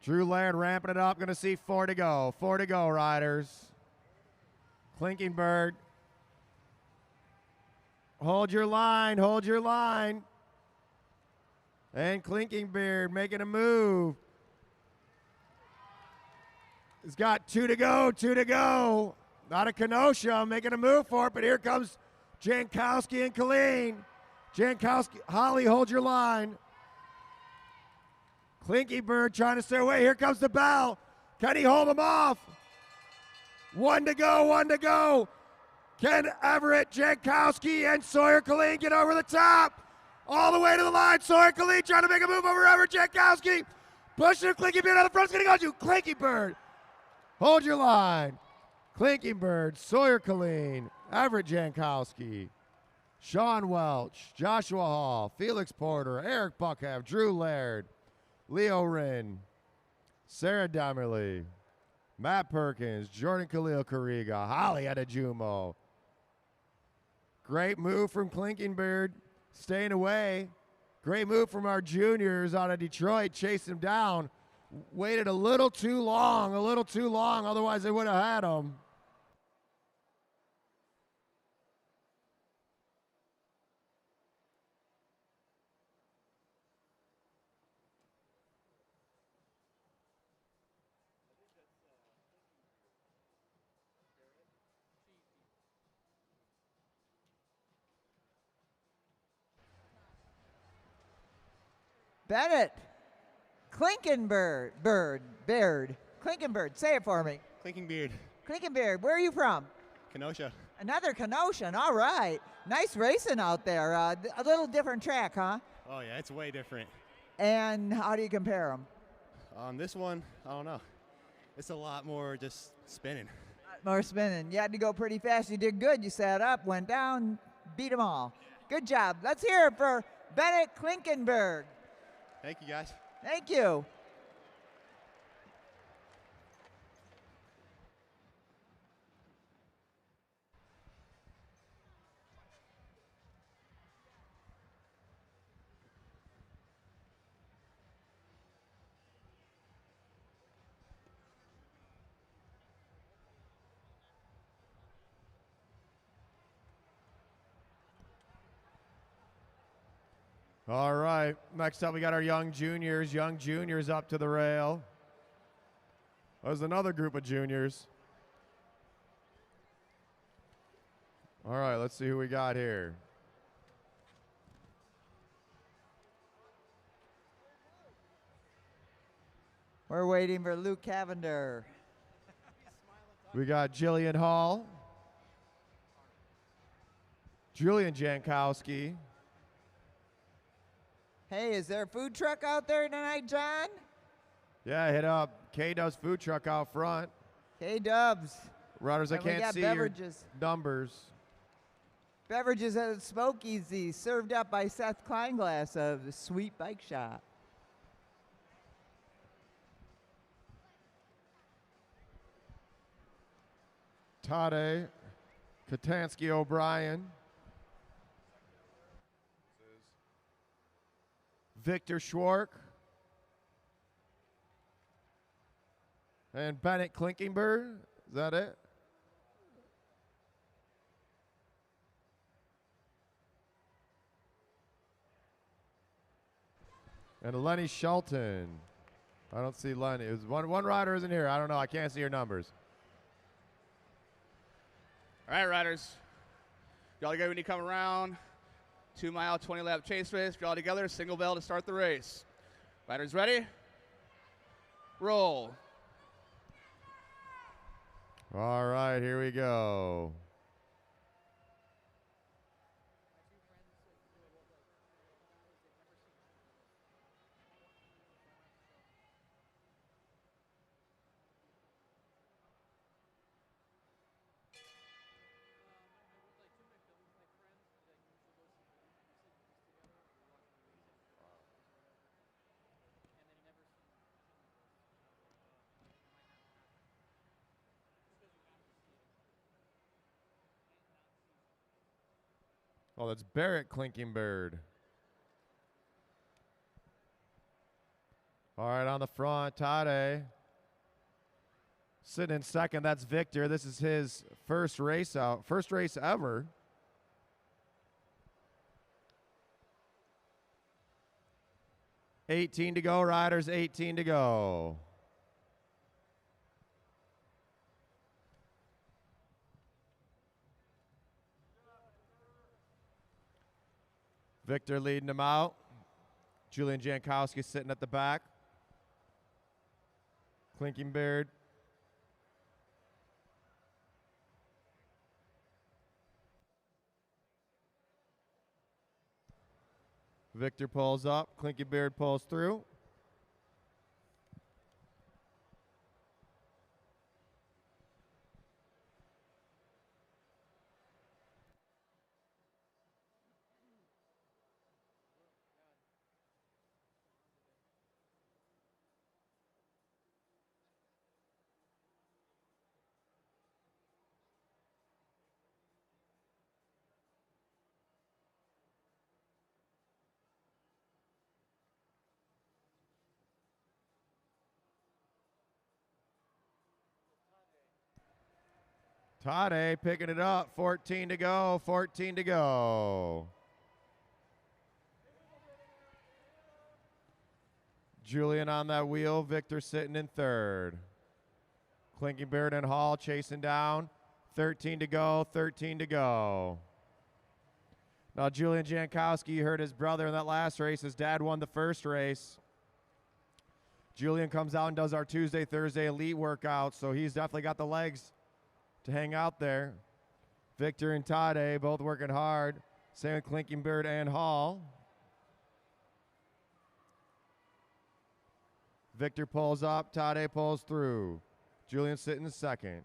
Drew Laird ramping it up. Going to see 4 to go. 4 to go, riders. Clinking Bird. Hold your line, hold your line. And Clinking Beard making a move. He's got 2 to go, 2 to go. Not a Kenosha making a move for it, but here comes Jankowski and Colleen. Jankowski, Holly, hold your line. Clinking Bird trying to stay away. Here comes the bell. Can he hold him off? 1 to go, 1 to go. Can Everett, Jankowski, and Sawyer Colleen get over the top? All the way to the line. Sawyer Colleen trying to make a move over Everett, Jankowski. Pushing Clinking Bird on the front. It's going to go to Clinking Bird. Hold your line. Clinking Bird, Sawyer Colleen, Everett Jankowski, Sean Welch, Joshua Hall, Felix Porter, Eric Buckhav, Drew Laird, Leo Rin, Sarah Demerly, Matt Perkins, Jordan Khalil Kariga, Holly Adejumo. Great move from Clinking Beard, staying away. Great move from our juniors out of Detroit, chased him down. Waited a little too long, otherwise they would have had him. Bennett. Clinkenberg, Baird. Clinkenberg, say it for me. Clinking Beard. Clinkenberg, where are you from? Kenosha. Another Kenoshan, all right. Nice racing out there. A little different track, huh? Oh, yeah, it's way different. And how do you compare them? This one, I don't know. It's a lot more just spinning. More spinning. You had to go pretty fast. You did good. You sat up, went down, beat them all. Good job. Let's hear it for Bennett Clinkenberg. Thank you, guys. Thank you. All right, next up we got our young juniors up to the rail. There's another group of juniors. All right, let's see who we got here. We're waiting for Luke Cavender. We got Jillian Hall, Julian Jankowski. Hey, is there a food truck out there tonight, John? Yeah, hit up K-Dub's food truck out front. K-Dubs. Runners, I And we can't got see beverages. your numbers. Beverages at Smokeasy, served up by Seth Kleinglass of the Sweet Bike Shop. Tade Katansky O'Brien. Victor Schwark. And Bennett Klinkingberg. Is that it? And Lenny Shelton. I don't see Lenny. It was one rider isn't here. I don't know. I can't see your numbers. All right, riders. Y'all together when you come around. 2 mile, 20 lap chase race. Draw together, single bell to start the race. Riders ready? Roll. All right, here we go. Oh, that's Barrett Clinking Bird. All right, on the front, Tade. Sitting in second, that's Victor. This is his first race ever. $18 to go, riders, $18 to go. Victor leading him out. Julian Jankowski sitting at the back. Clinking Beard. Victor pulls up. Clinking Beard pulls through. Tade picking it up. 14 to go. 14 to go. Julian on that wheel. Victor sitting in third. Clinking Beard and Hall chasing down. 13 to go. 13 to go. Now Julian Jankowski hurt his brother in that last race. His dad won the first race. Julian comes out and does our Tuesday, Thursday elite workout, so he's definitely got the legs to hang out there. Victor and Tade both working hard. Same with Clinking Bird and Hall. Victor pulls up, Tade pulls through. Julian sitting in second.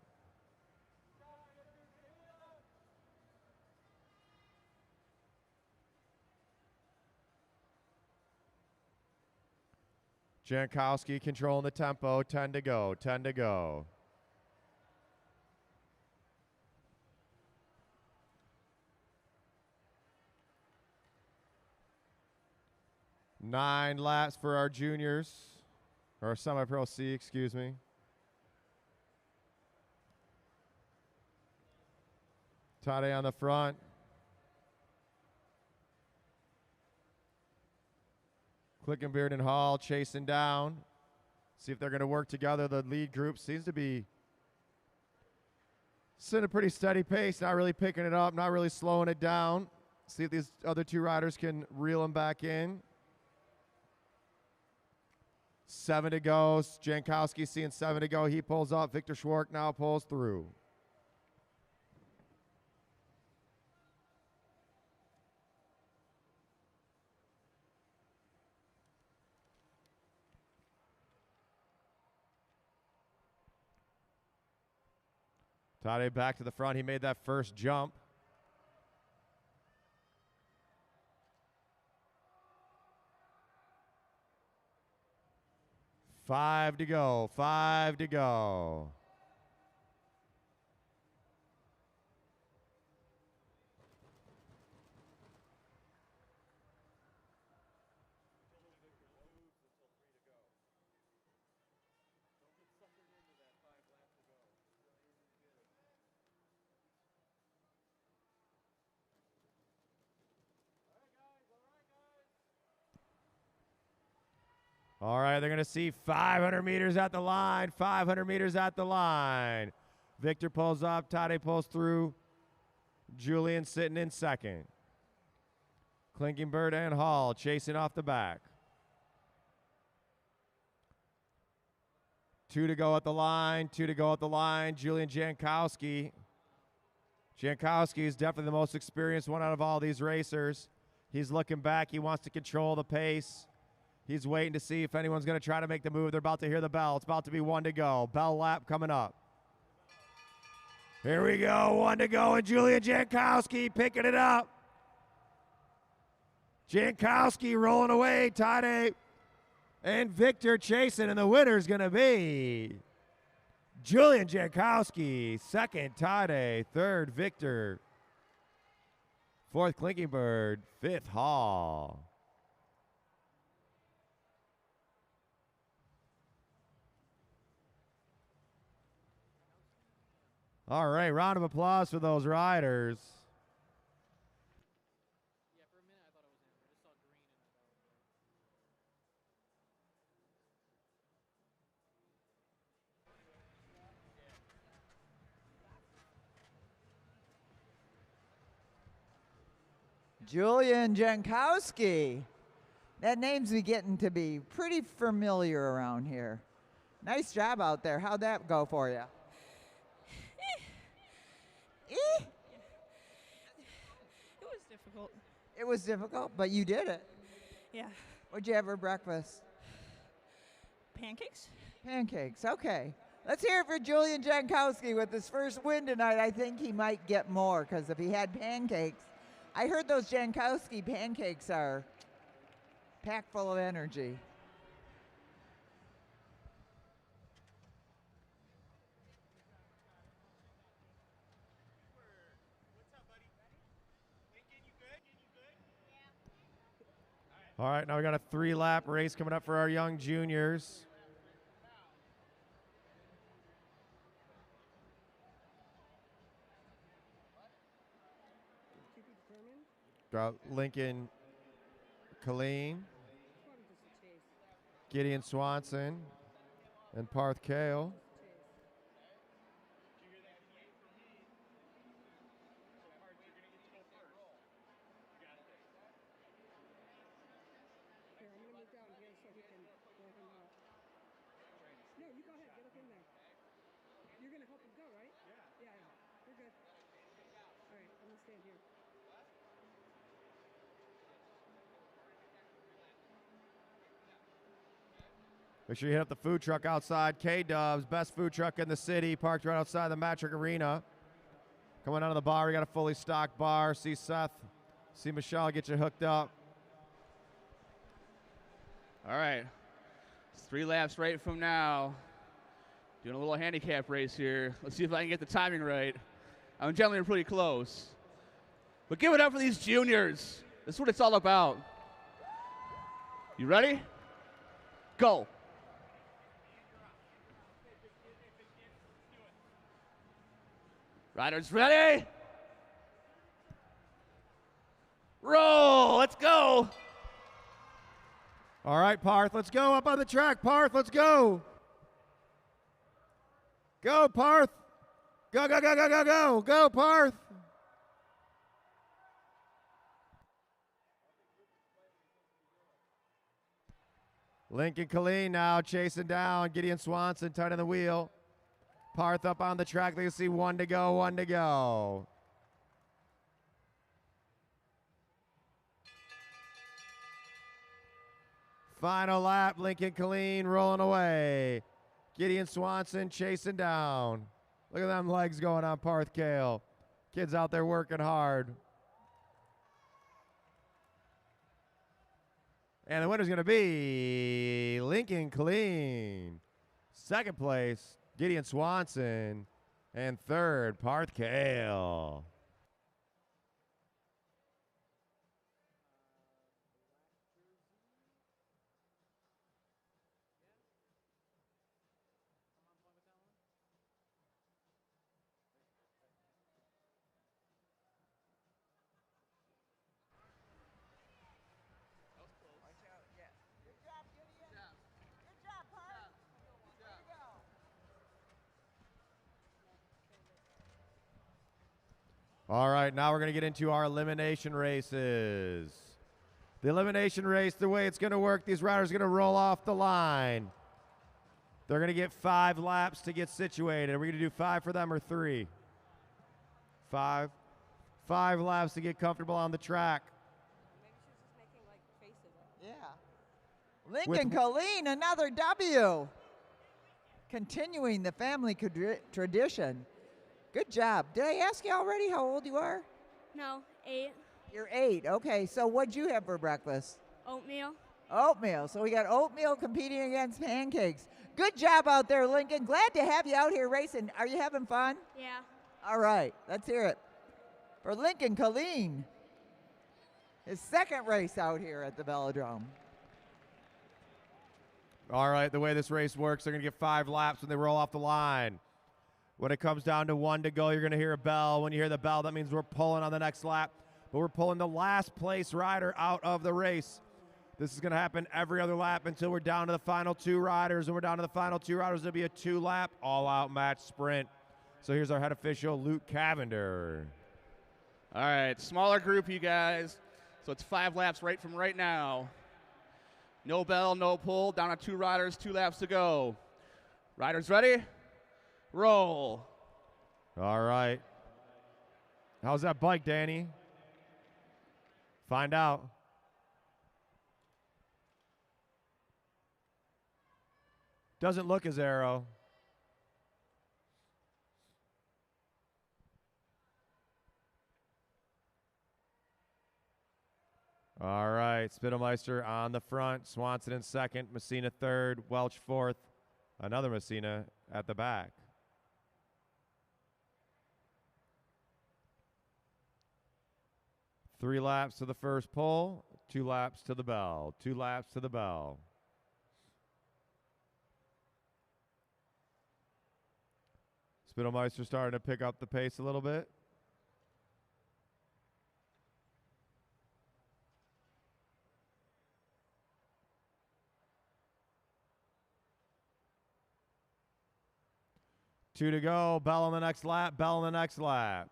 Jankowski controlling the tempo. 10 to go, 10 to go. Nine laps for our juniors, or semi-pro C, excuse me. Tade on the front. Clickenbeard and Hall chasing down. See if they're going to work together. The lead group seems to be sitting a pretty steady pace, not really picking it up, not really slowing it down. See if these other two riders can reel them back in. 7 to go. Jankowski seeing 7 to go. He pulls up. Victor Schwark now pulls through. Tade back to the front. He made that first jump. Five to go. 5 to go. All right, they're going to see 500 meters at the line, 500 meters at the line. Victor pulls up, Tade pulls through. Julian sitting in second. Clinking Bird and Hall chasing off the back. 2 to go at the line, 2 to go at the line. Julian Jankowski. Jankowski is definitely the most experienced one out of all these racers. He's looking back. He wants to control the pace. He's waiting to see if anyone's going to try to make the move. They're about to hear the bell. It's about to be 1 to go. Bell lap coming up. Here we go. 1 to go, and Julian Jankowski picking it up. Jankowski rolling away. Tade and Victor chasing, and the winner's going to be Julian Jankowski. Second, Tade. Third, Victor. Fourth, Klinkenberg. Fifth, Hall. All right, round of applause for those riders. Julian Jankowski. That name's getting to be pretty familiar around here. Nice job out there. How'd that go for you? It was difficult. It was difficult, but you did it. Yeah. What'd you have for breakfast? Pancakes? Pancakes, okay. Let's hear it for Julian Jankowski with his first win tonight. I think he might get more, because if he had pancakes, I heard those Jankowski pancakes are packed full of energy. All right, now we got a 3-lap race coming up for our young juniors. Got Lincoln Killeen, Gideon Swanson, and Parth Kale. Make sure you hit up the food truck outside. K-Dubs, best food truck in the city, parked right outside the Matrick Arena. Coming out of the bar, we got a fully stocked bar. See Seth, see Michelle, get you hooked up. All right, it's 3 laps right from now. Doing a little handicap race here. Let's see if I can get the timing right. I'm generally pretty close. But give it up for these juniors. This is what it's all about. You ready? Go. Riders ready? Roll, let's go. All right, Parth, let's go up on the track. Parth, let's go. Go, Parth. Go, go, go, go, go, go. Go, Parth. Lincoln Killeen now chasing down Gideon Swanson, turning the wheel. Parth up on the track. They see 1 to go, 1 to go. Final lap, Lincoln Killeen rolling away. Gideon Swanson chasing down. Look at them legs going on Parth Kale. Kids out there working hard. And the winner's going to be Lincoln Killeen. Second place, Gideon Swanson. And third, Parth Kale. All right, now we're going to get into our elimination races. The elimination race, the way it's going to work, these riders are going to roll off the line. They're going to get 5 laps to get situated. Are we going to do 5 for them or 3? 5. 5 laps to get comfortable on the track. Yeah. Lincoln Colleen, another W. Continuing the family tradition. Good job. Did I ask you already how old you are? No, 8. You're 8. Okay, so what'd you have for breakfast? Oatmeal. Oatmeal. So we got oatmeal competing against pancakes. Good job out there, Lincoln. Glad to have you out here racing. Are you having fun? Yeah. All right, let's hear it. For Lincoln Colleen, his second race out here at the Velodrome. All right, the way this race works, they're going to get 5 laps when they roll off the line. When it comes down to 1 to go, you're going to hear a bell. When you hear the bell, that means we're pulling on the next lap. But we're pulling the last place rider out of the race. This is going to happen every other lap until we're down to the final 2 riders. And we're down to the final 2 riders. It'll be a 2-lap all-out match sprint. So here's our head official, Luke Cavender. All right, smaller group, you guys. So it's 5 laps right from right now. No bell, no pull. Down to 2 riders, 2 laps to go. Riders ready? Roll. All right. How's that bike, Danny? Find out. Doesn't look as aero. All right, Spittelmeister on the front, Swanson in second, Messina third, Welch fourth, another Messina at the back. Three laps to the first pole, 2 laps to the bell, 2 laps to the bell. Spittelmeister starting to pick up the pace a little bit. Two to go, bell on the next lap, bell on the next lap.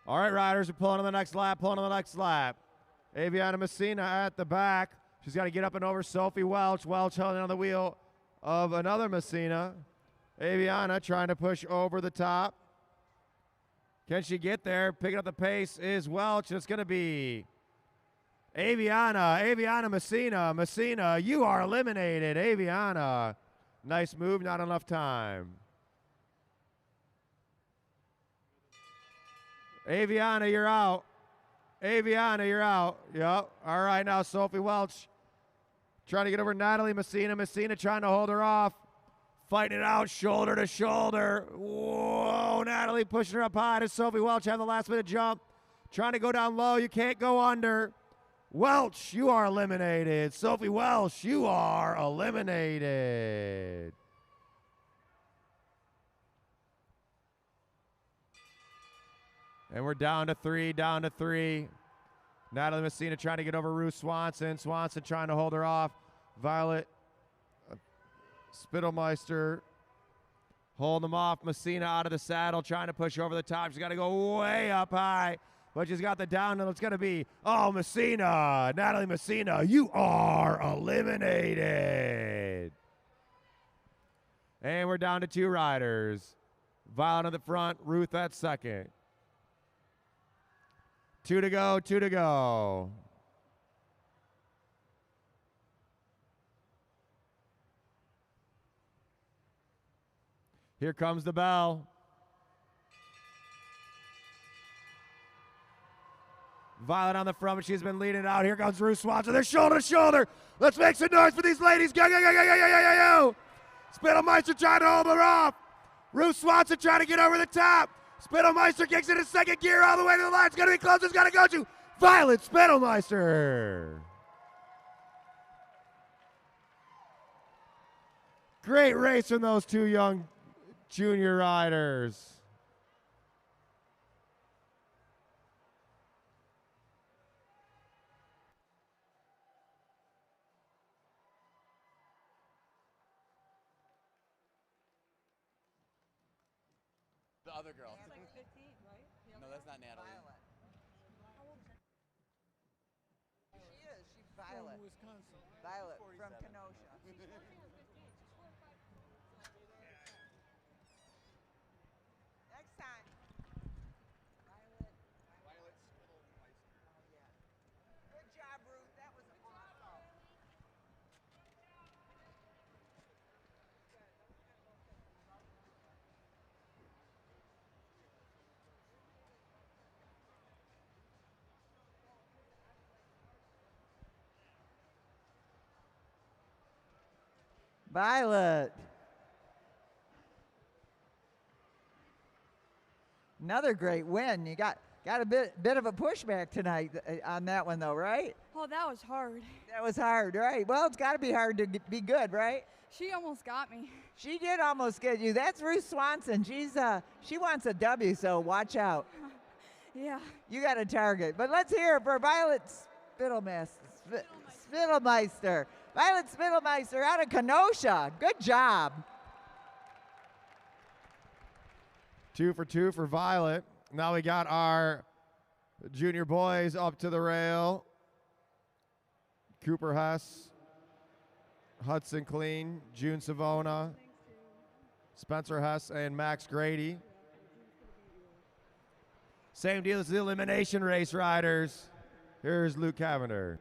All right, riders are pulling on the next lap, pulling on the next lap. Aviana Messina at the back. She's got to get up and over Sophie Welch. Welch holding on the wheel of another Messina. Aviana trying to push over the top. Can she get there? Picking up the pace is Welch, and it's going to be Aviana Messina. Messina, you are eliminated. Aviana, nice move, not enough time. Aviana, you're out. Aviana, you're out. Yep. All right, now Sophie Welch trying to get over Natalie Messina. Messina trying to hold her off. Fighting it out, shoulder to shoulder. Whoa, Natalie pushing her up high. Does Sophie Welch have the last minute jump? Trying to go down low. You can't go under. Welch, you are eliminated. Sophie Welch, you are eliminated. And we're down to 3, down to 3. Natalie Messina trying to get over Ruth Swanson. Swanson trying to hold her off. Violet Spittelmeister holding them off. Messina out of the saddle, trying to push over the top. She's got to go way up high, but she's got the downhill. It's going to be, Messina, Natalie Messina, you are eliminated. And we're down to 2 riders. Violet at the front, Ruth at second. 2 to go, 2 to go. Here comes the bell. Violet on the front, but she's been leading it out. Here comes Ruth Swanson. They're shoulder to shoulder. Let's make some noise for these ladies. Go, go, go, go, go, go, go, go. Spittelmeister trying to hold her off. Ruth Swanson trying to get over the top. Spittelmeister kicks it in second gear all the way to the line. It's going to be close. It's going to go to Violet Spittelmeister. Great race from those 2 young junior riders. The other girl. It's like 15, right? Yeah. No, that's not Natalie. Violet. She is. She's Violet. From Wisconsin. Violet from Kenosha. Next time. Violet. Violet Spittlmeister. Oh, yeah. Good job, Ruth. That was awesome. Violet. Another great win. You got a bit of a pushback tonight on that one, though, right? Oh, that was hard. That was hard, right? Well, it's got to be hard to be good, right? She almost got me. She did almost get you. That's Ruth Swanson. She wants a W, so watch out. Yeah. You got a target. But let's hear it for Violet Spittlmeister. Violet Spittlmeister out of Kenosha. Good job. 2 for 2 for Violet. Now we got our junior boys up to the rail. Cooper Hess, Hudson Clean, June Savona, Spencer Hess, and Max Grady. Same deal as the elimination race riders. Here's Luke Cavender.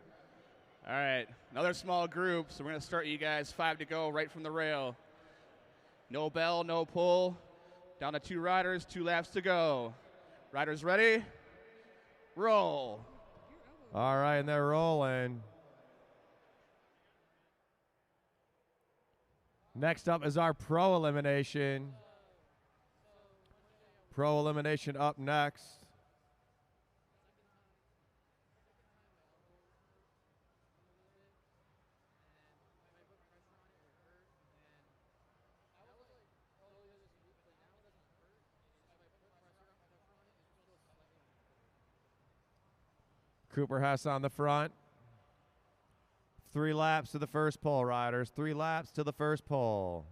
All right, another small group, so we're going to start you guys 5 to go right from the rail. No bell, no pull. Down to 2 riders, 2 laps to go. Riders ready? Roll. All right, and they're rolling. Next up is our pro elimination. Pro elimination up next. Cooper Hess on the front. 3 laps to the first pole, riders. 3 laps to the first pole.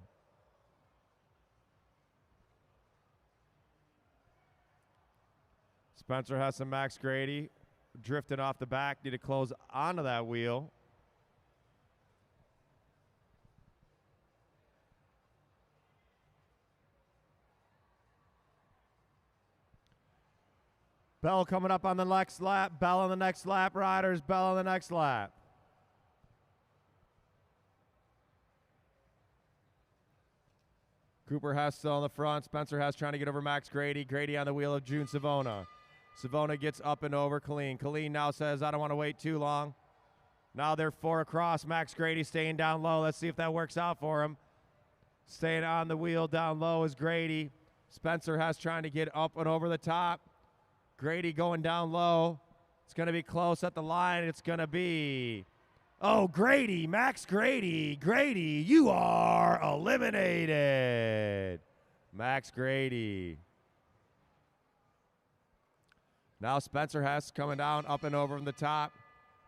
Spencer Hess and Max Grady drifting off the back. Need to close onto that wheel. Bell coming up on the next lap. Bell on the next lap, riders. Bell on the next lap. Cooper Hess still on the front. Spencer Hess trying to get over Max Grady. Grady on the wheel of June Savona. Savona gets up and over Colleen. Colleen now says, I don't want to wait too long. Now they're 4 across. Max Grady staying down low. Let's see if that works out for him. Staying on the wheel down low is Grady. Spencer Hess trying to get up and over the top. Grady going down low. It's going to be close at the line. It's going to be, oh, Grady, Max Grady. Grady, you are eliminated. Max Grady. Now Spencer Hess coming down up and over from the top.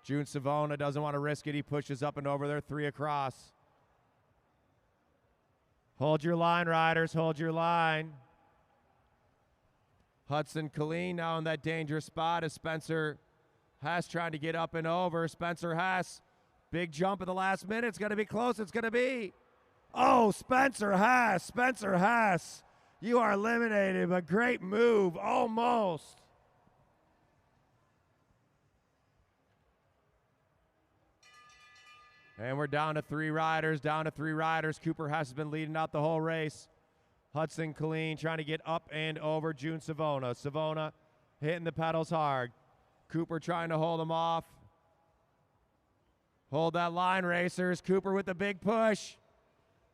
June Savona doesn't want to risk it. He pushes up and over there, 3 across. Hold your line, riders. Hold your line. Hudson Colleen now in that dangerous spot as Spencer Hess trying to get up and over. Spencer Hess, big jump at the last minute. It's going to be close. It's going to be, oh, Spencer Hess. Spencer Hess, you are eliminated, but great move, almost. And we're down to 3 riders, Cooper Hess has been leading out the whole race. Hudson Colleen trying to get up and over June Savona. Savona hitting the pedals hard. Cooper trying to hold him off. Hold that line, racers. Cooper with the big push.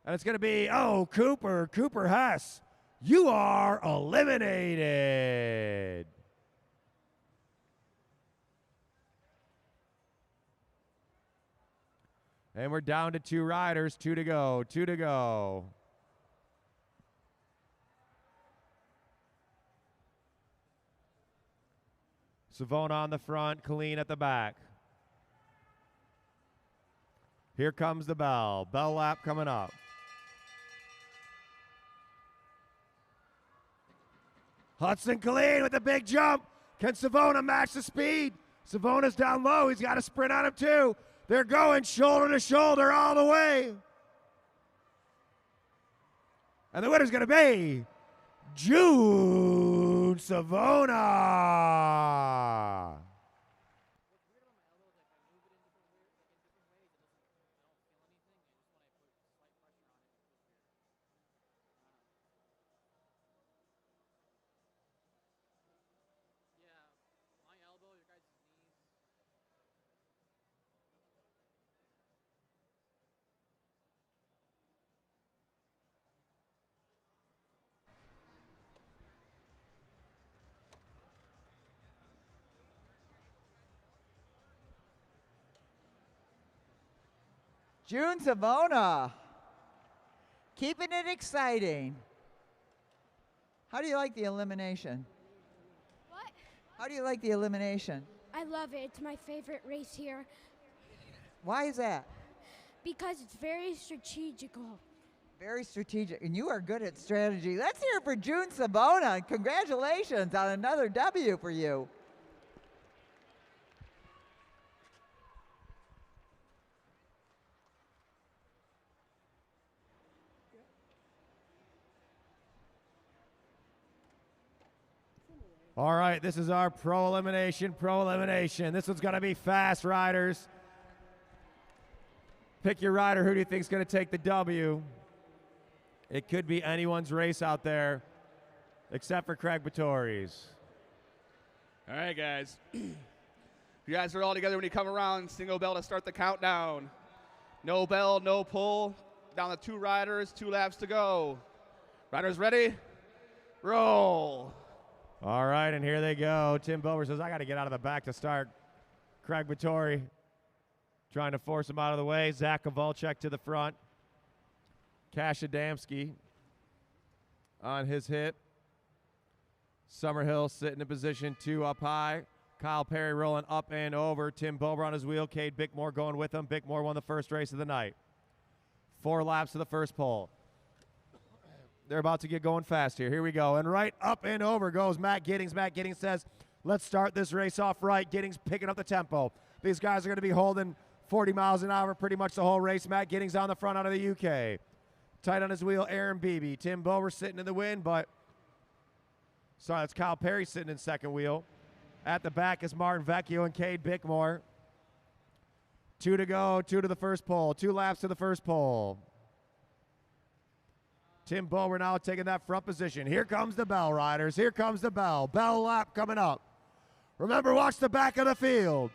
And it's going to be, oh, Cooper Hess, you are eliminated. And we're down to 2 riders, 2 to go, 2 to go. Savona on the front, Colleen at the back. Here comes the bell. Bell lap coming up. Hudson Colleen with a big jump. Can Savona match the speed? Savona's down low. He's got a sprint on him too. They're going shoulder to shoulder all the way. And the winner's going to be June Savona. June Savona, keeping it exciting. How do you like the elimination? What? How do you like the elimination? I love it. It's my favorite race here Why is that? because it's very strategical. Very strategic, and you are good at strategy. Let's hear it for June Savona. Congratulations on another W for you. All right, this is our pro elimination. This one's going to be fast, riders. Pick your rider. Who do you think is going to take the W? It could be anyone's race out there, except for Craig Batory's. All right, guys. You guys are all together when you come around. Single bell to start the countdown. No bell, no pull. Down to 2 riders, 2 laps to go. Riders ready? Roll. All right, and here they go. Tim Bober says, I got to get out of the back to start. Craig Batory trying to force him out of the way. Zach Kowalczyk to the front. Cash Adamski on his hit. Summerhill sitting in position 2 up high. Kyle Perry rolling up and over. Tim Bober on his wheel. Cade Bickmore going with him. Bickmore won the first race of the night. 4 laps to the first pole. They're about to get going fast here. Here we go. And right up and over goes Matt Giddings. Matt Giddings says, let's start this race off right. Giddings picking up the tempo. These guys are going to be holding 40 miles an hour pretty much the whole race. Matt Giddings on the front out of the UK. Tight on his wheel, Aaron Beebe. Tim Bober sitting in the wind, but sorry, that's Kyle Perry sitting in second wheel. At the back is Martin Vecchio and Cade Bickmore. 2 to go, 2 to the first pole. 2 laps to the first pole. Tim Bober now taking that front position. Here comes the bell, riders. Here comes the bell. Bell lap coming up. Remember, watch the back of the field.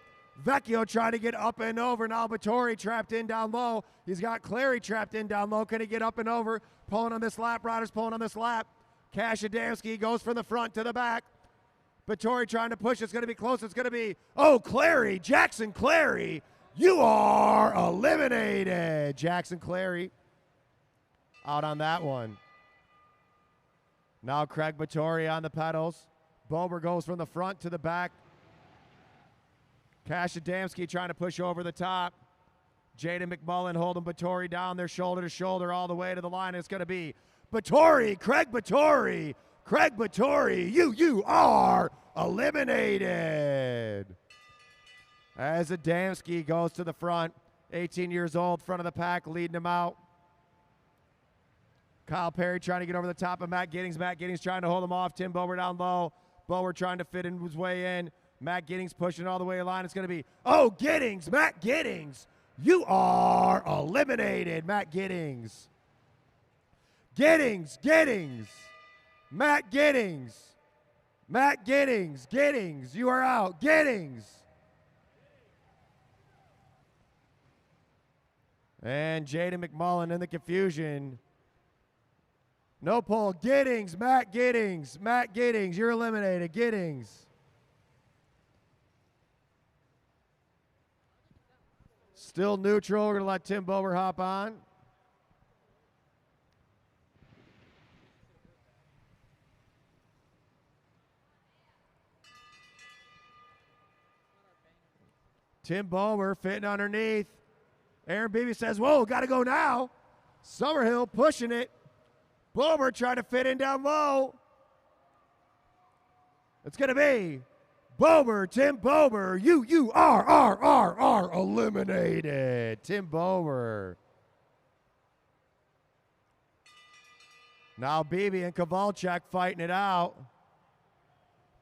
Vecchio trying to get up and over. Now Batory trapped in down low. He's got Clary trapped in down low. Can he get up and over? Pulling on this lap, riders pulling on this lap. Cash Adamski goes from the front to the back. Batory trying to push. It's going to be close. It's going to be, oh, Clary, Jackson Clary. You are eliminated. Jackson Clary out on that one. Now Craig Batory on the pedals. Bober goes from the front to the back. Cash Adamski trying to push over the top. Jaden McMullen holding Batory down there shoulder to shoulder all the way to the line. It's going to be Batory, Craig Batory. Craig Batory, you are eliminated. As Adamski goes to the front, 18 years old, front of the pack, leading him out. Kyle Perry trying to get over the top of Matt Giddings. Matt Giddings trying to hold him off. Tim Bober down low. Bober trying to fit in his way in. Matt Giddings pushing all the way in line. It's going to be, oh, Giddings, Matt Giddings. You are eliminated, Matt Giddings. Giddings. Matt Giddings. Matt Giddings, you are out. Giddings. And Jaden McMullen in the confusion. No pole. Giddings, Matt Giddings, you're eliminated. Giddings. Still neutral. We're going to let Tim Bober hop on. Tim Bober fitting underneath. Aaron Beebe says, whoa, got to go now. Summerhill pushing it. Bober trying to fit in down low. It's going to be Bober, Tim Bober. You are eliminated. Tim Bober. Now Beebe and Kowalczyk fighting it out.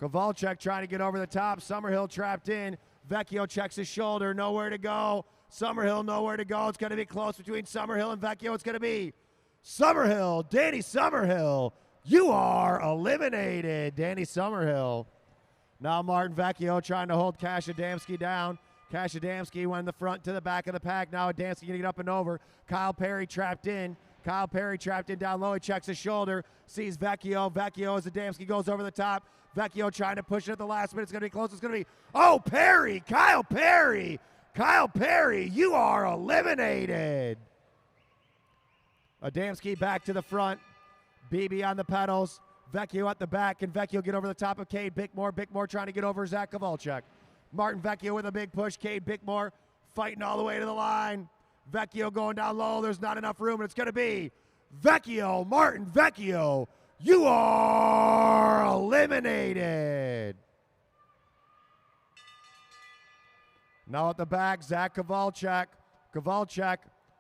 Kowalczyk trying to get over the top. Summerhill trapped in. Vecchio checks his shoulder. Nowhere to go. Summerhill nowhere to go. It's going to be close between Summerhill and Vecchio. It's going to be Summerhill. Danny Summerhill. You are eliminated. Danny Summerhill. Now Martin Vecchio trying to hold Cash Adamski down. Cash Adamski went in the front to the back of the pack. Now Adamski going to get up and over. Kyle Perry trapped in. Kyle Perry trapped in down low. He checks his shoulder. Sees Vecchio. Vecchio as Adamski goes over the top. Vecchio trying to push it at the last minute. It's going to be close. It's going to be, oh, Perry. Kyle Perry. Kyle Perry, you are eliminated. Adamski back to the front. Beebe on the pedals. Vecchio at the back. Can Vecchio get over the top of Cade Bickmore? Bickmore trying to get over Zach Kowalczyk. Martin Vecchio with a big push. Cade Bickmore fighting all the way to the line. Vecchio going down low. There's not enough room, and it's going to be Vecchio, Martin Vecchio. You are eliminated. Now at the back, Zach Kowalczyk. Kowalczyk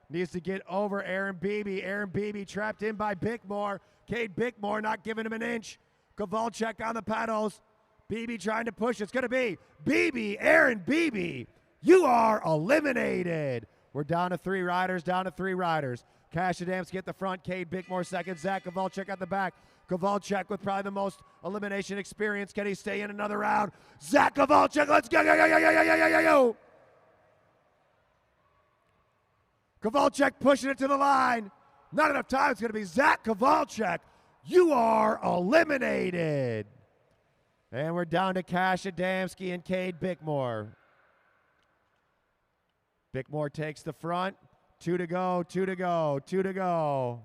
needs to get over Aaron Beebe. Aaron Beebe trapped in by Bickmore. Cade Bickmore not giving him an inch. Kowalczyk on the pedals. Beebe trying to push. It's going to be Beebe, Aaron Beebe. You are eliminated. We're down to 3 riders, Cash Adamski at the front, Cade Bickmore second, Zach Kowalczyk at the back. Kowalczyk with probably the most elimination experience. Can he stay in another round? Zach Kowalczyk, let's go. Kowalczyk pushing it to the line. Not enough time. It's going to be Zach Kowalczyk. You are eliminated. And we're down to Cash Adamski and Cade Bickmore. Bickmore takes the front. 2 to go, 2 to go, 2 to go.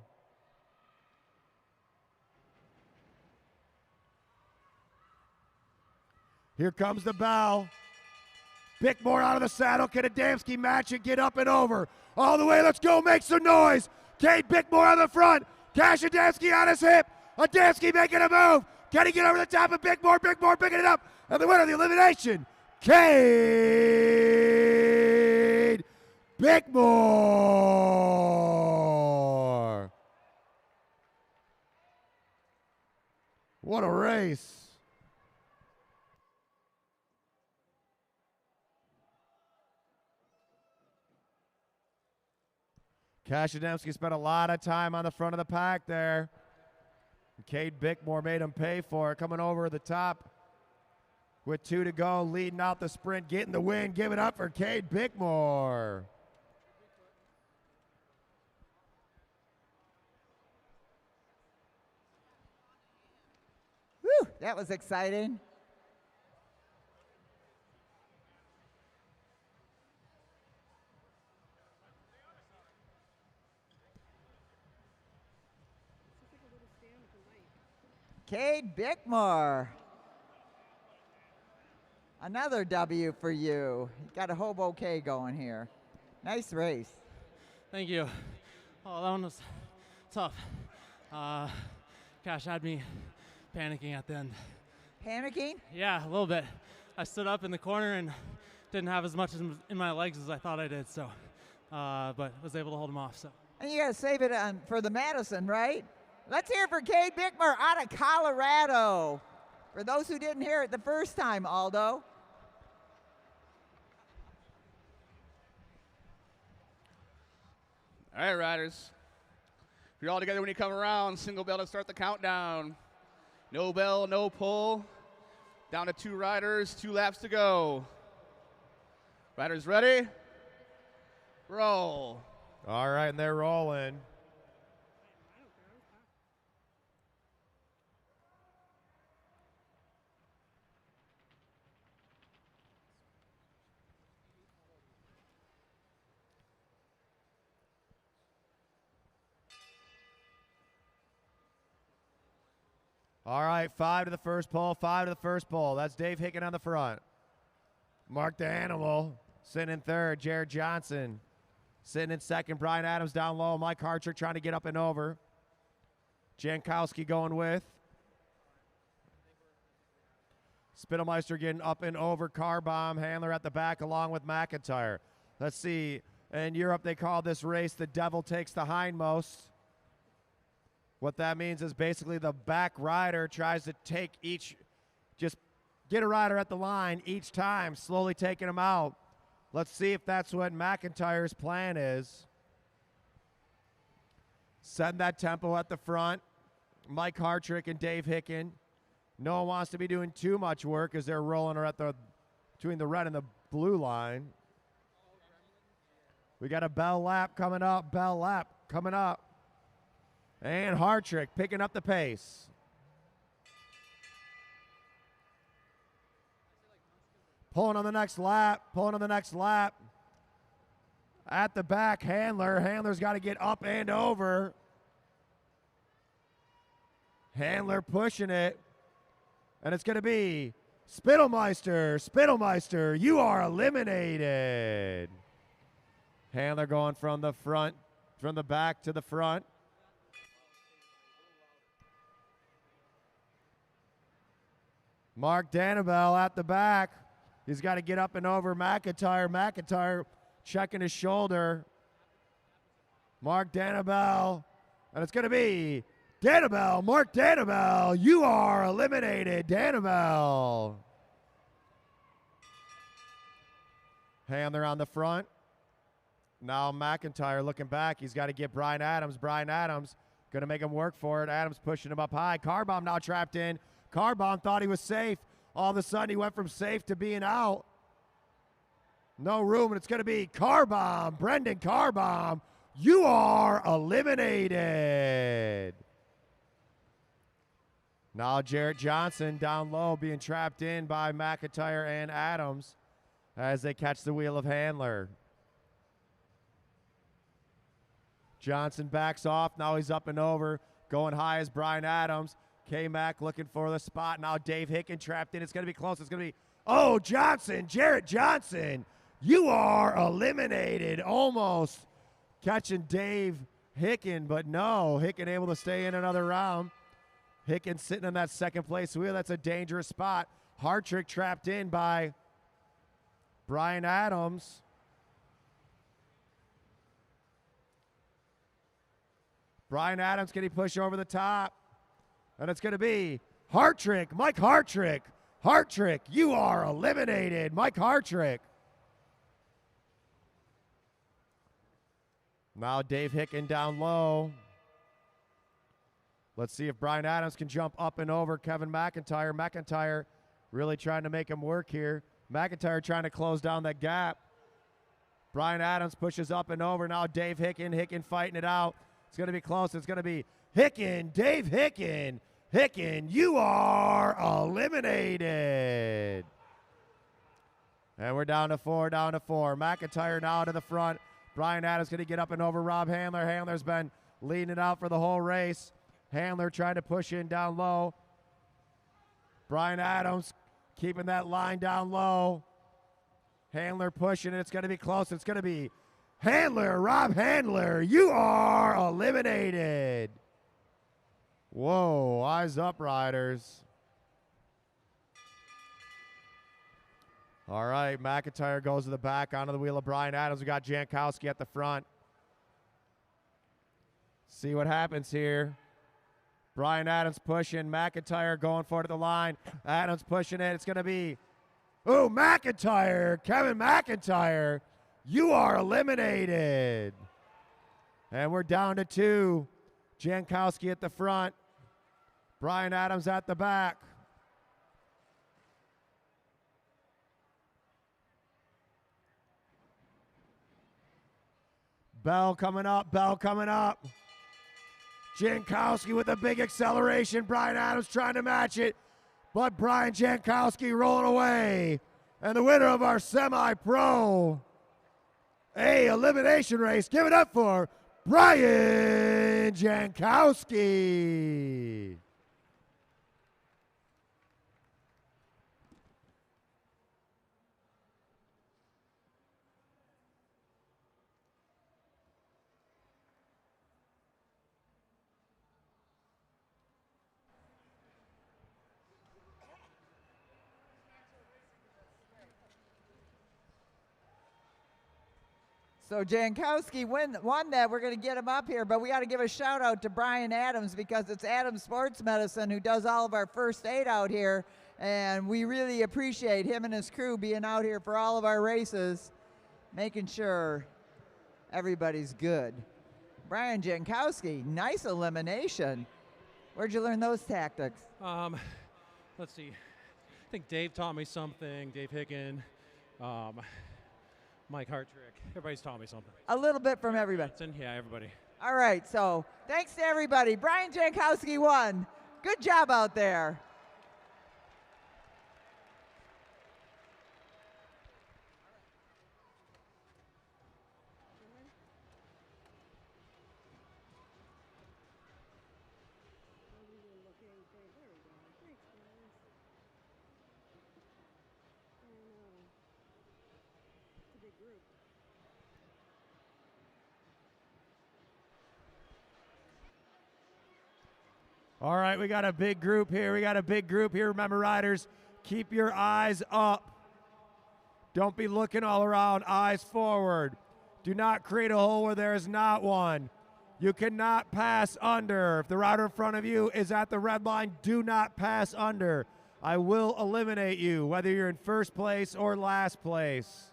Here comes the bell. Bickmore out of the saddle. Can Adamski match and get up and over? All the way, let's go, make some noise. Cade Bickmore on the front. Cash Adamski on his hip. Adamski making a move. Can he get over the top of Bickmore? Bickmore picking it up. And the winner of the elimination, Cade Bickmore. What a race. Cash Adamski spent a lot of time on the front of the pack there. Cade Bickmore made him pay for it, coming over the top with 2 to go, leading out the sprint, getting the win. Give it up for Cade Bickmore. Whew, that was exciting. Cade Bickmore. Another W for you. You got a hobo K going here. Nice race. Thank you. Oh, that one was tough. Cash had me panicking at the end. Panicking? Yeah, a little bit. I stood up in the corner and didn't have as much in my legs as I thought I did, so, but was able to hold him off. So. And you got to save it for the Madison, right? Let's hear it for Cade Bickmore out of Colorado. For those who didn't hear it the first time, Aldo. All right, riders. If you're all together when you come around, single bell to start the countdown. No bell, no pull. Down to 2 riders, 2 laps to go. Riders ready? Roll. All right, and they're rolling. All right, 5 to the first pole, 5 to the first pole. That's Dave Hicken on the front. Mark the Animal sitting in third. Jared Johnson sitting in second. Brian Adams down low. Mike Hartrick trying to get up and over. Jankowski going with. Spittelmeister getting up and over. Car bomb. Handler at the back along with McIntyre. Let's see. In Europe, they call this race the devil takes the hindmost. What that means is basically the back rider tries to take just get a rider at the line each time, slowly taking him out. Let's see if that's what McIntyre's plan is. Setting that tempo at the front. Mike Hartrick and Dave Hicken. No one wants to be doing too much work as they're rolling her between the red and the blue line. We got a bell lap coming up. Bell lap coming up. And Hartrick picking up the pace. Pulling on the next lap. Pulling on the next lap. At the back, Handler. Handler's got to get up and over. Handler pushing it. And it's going to be Spittelmeister. Spittelmeister, you are eliminated. Handler going from the front, from the back to the front. Mark Danabel at the back. He's got to get up and over McIntyre. McIntyre checking his shoulder. Mark Danabel. And it's going to be Danabel. Mark Danabel, you are eliminated. Danabel. Handler on the front. Now McIntyre looking back. He's got to get Brian Adams. Brian Adams going to make him work for it. Adams pushing him up high. Carbomb now trapped in. Carbomb thought he was safe. All of a sudden he went from safe to being out. No room, and it's going to be Carbomb. Brendan Carbomb, you are eliminated. Now Jarrett Johnson down low being trapped in by McIntyre and Adams as they catch the wheel of Handler. Johnson backs off. Now he's up and over. Going high as Brian Adams. K-Mac looking for the spot. Now Dave Hicken trapped in. It's going to be close. It's going to be, oh, Johnson, Jarrett Johnson. You are eliminated. Almost catching Dave Hicken, but no. Hicken able to stay in another round. Hicken sitting in that second place wheel. That's a dangerous spot. Hartrick trapped in by Brian Adams. Brian Adams, can he push over the top? And it's going to be Hartrick, Mike Hartrick. Hartrick, you are eliminated. Mike Hartrick. Now Dave Hicken down low. Let's see if Brian Adams can jump up and over Kevin McIntyre. McIntyre really trying to make him work here. McIntyre trying to close down that gap. Brian Adams pushes up and over. Now Dave Hicken. Hicken fighting it out. It's going to be close. It's going to be Hicken, Dave Hicken. Hicken, you are eliminated. And we're down to four, down to four. McIntyre now to the front. Brian Adams going to get up and over Rob Handler. Handler's been leading it out for the whole race. Handler trying to push in down low. Brian Adams keeping that line down low. Handler pushing it. It's going to be close. It's going to be Handler, Rob Handler. You are eliminated. Whoa, eyes up, riders. All right, McIntyre goes to the back onto the wheel of Brian Adams. We got Jankowski at the front. See what happens here. Brian Adams pushing. McIntyre going for it at the line. Adams pushing it. It's going to be, oh, McIntyre. Kevin McIntyre. You are eliminated. And we're down to two. Jankowski at the front. Brian Adams at the back. Bell coming up. Bell coming up. Jankowski with a big acceleration. Brian Adams trying to match it. But Brian Jankowski rolling away. And the winner of our semi-pro elimination race. Give it up for Brian Jankowski. So Jankowski won that. We're going to get him up here, but we got to give a shout out to Brian Adams because it's Adams Sports Medicine who does all of our first aid out here, and we really appreciate him and his crew being out here for all of our races, making sure everybody's good. Brian Jankowski, nice elimination. Where'd you learn those tactics? Let's see. I think Dave taught me something. Dave Hicken, Mike Hartrick. Everybody's taught me something. A little bit from everybody. Yeah, everybody. All right, so thanks to everybody. Brian Jankowski won. Good job out there. All right, we got a big group here. Remember, riders, keep your eyes up. Don't be looking all around. Eyes forward. Do not create a hole where there is not one. You cannot pass under. If the rider in front of you is at the red line, do not pass under. I will eliminate you, whether you're in first place or last place.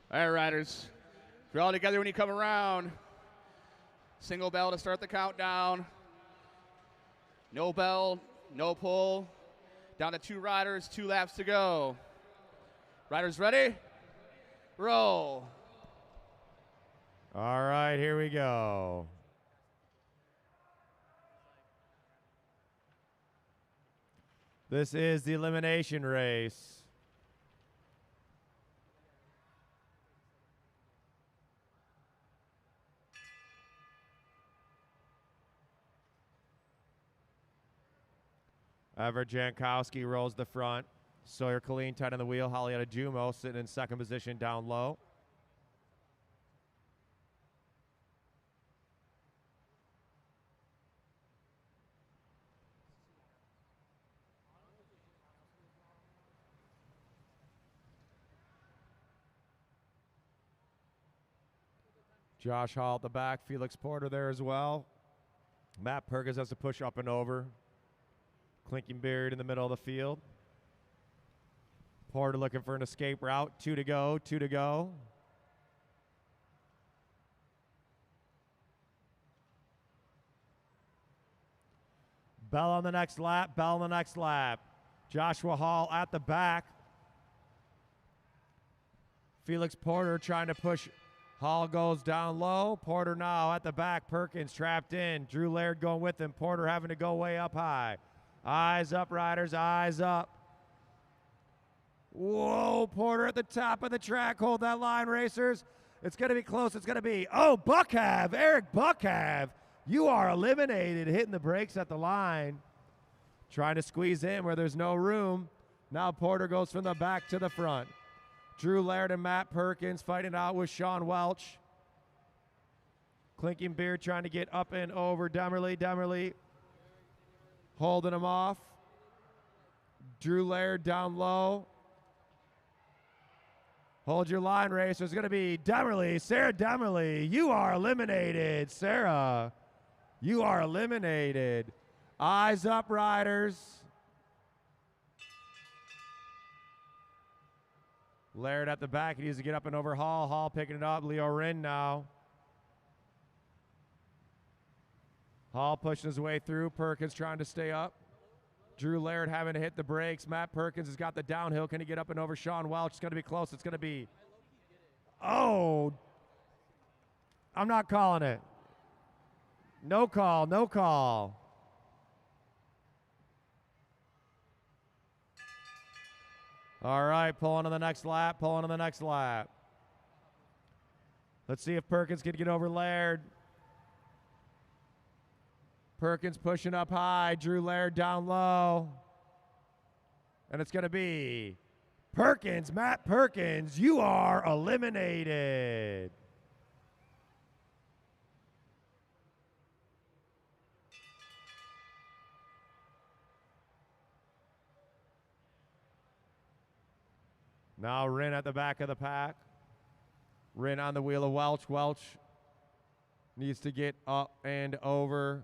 All right, riders. You're all together when you come around. Single bell to start the countdown. No bell, no pull. Down to 2 riders, 2 laps to go. Riders ready? Roll. All right, here we go. This is the elimination race. Ever Jankowski rolls the front. Sawyer Colleen tight on the wheel. Hollyetta Jumo sitting in second position down low. Josh Hall at the back. Felix Porter there as well. Matt Perkins has to push up and over. Clinking Beard in the middle of the field. Porter looking for an escape route. 2 to go, 2 to go. Bell on the next lap, Bell on the next lap. Joshua Hall at the back. Felix Porter trying to push. Hall goes down low. Porter now at the back. Perkins trapped in. Drew Laird going with him. Porter having to go way up high. Eyes up, riders, eyes up. Whoa, Porter at the top of the track. Hold that line, racers. It's going to be close. It's going to be, oh, Buckhav, Eric Buckhav. You are eliminated, hitting the brakes at the line. Trying to squeeze in where there's no room. Now Porter goes from the back to the front. Drew Laird and Matt Perkins fighting out with Sean Welch. Clinking Beard trying to get up and over Demerly holding him off. Drew Laird down low. Hold your line, race. It's going to be Demerly, Sarah Demerly. You are eliminated, Sarah. You are eliminated. Eyes up, riders. Laird at the back. He needs to get up and over Hall. Hall picking it up. Leo Rinn now. Hall pushing his way through. Perkins trying to stay up. Drew Laird having to hit the brakes. Matt Perkins has got the downhill. Can he get up and over Sean Welch? It's going to be close. It's going to be. Oh. I'm not calling it. No call. No call. All right, pulling on the next lap, pulling on the next lap. Let's see if Perkins can get over Laird. Perkins pushing up high, Drew Laird down low. And it's going to be Perkins, Matt Perkins, you are eliminated. Now Rinn at the back of the pack. Rin on the wheel of Welch. Welch needs to get up and over.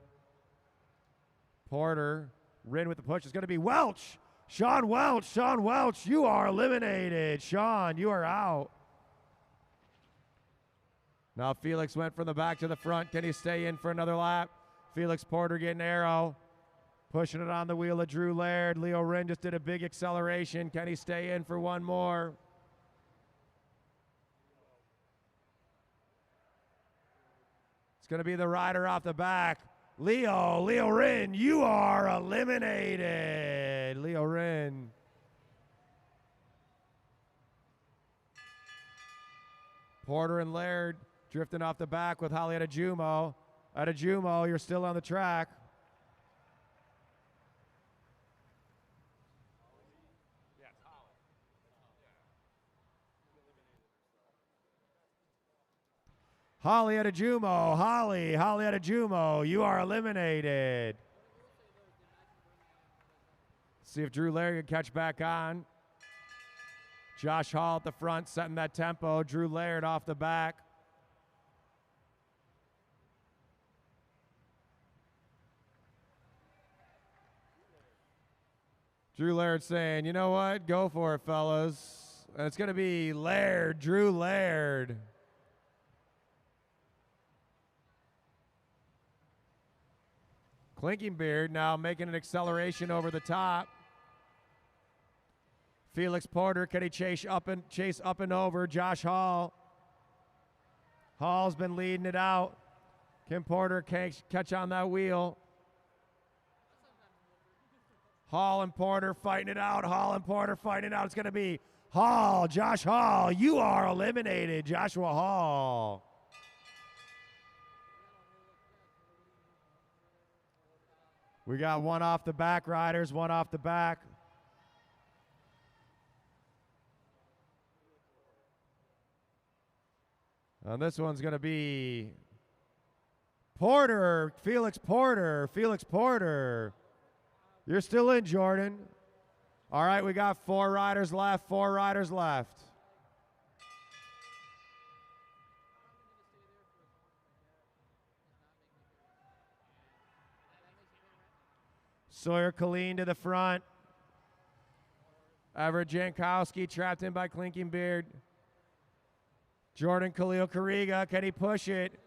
Porter. Rin with the push. It's going to be Welch. Sean Welch. Sean Welch, you are eliminated. Sean, you are out. Now Felix went from the back to the front. Can he stay in for another lap? Felix Porter getting arrow. Pushing it on the wheel of Drew Laird. Leo Rin just did a big acceleration. Can he stay in for one more? It's going to be the rider off the back. Leo Rin, you are eliminated. Leo Rin. Porter and Laird drifting off the back with Holly Adejumo. Adejumo, you're still on the track. Holly Adejumo, Holly Adejumo, you are eliminated. See if Drew Laird can catch back on. Josh Hall at the front, setting that tempo. Drew Laird off the back. Drew Laird saying, you know what, go for it, fellas. And it's going to be Laird, Drew Laird. Clinking Beard now making an acceleration over the top. Felix Porter, can he chase up and over? Josh Hall. Hall's been leading it out. Can Porter catch on that wheel? Hall and Porter fighting it out. Hall and Porter fighting it out. It's going to be Hall, Josh Hall. You are eliminated, Joshua Hall. We got one off the back, riders, one off the back. And this one's going to be Porter, Felix Porter. Felix Porter. You're still in, Jordan. All right, we got 4 riders left, 4 riders left. Sawyer Colleen to the front. Everett Jankowski trapped in by Clinking Beard. Jordan Khalil Kariga, can he push it?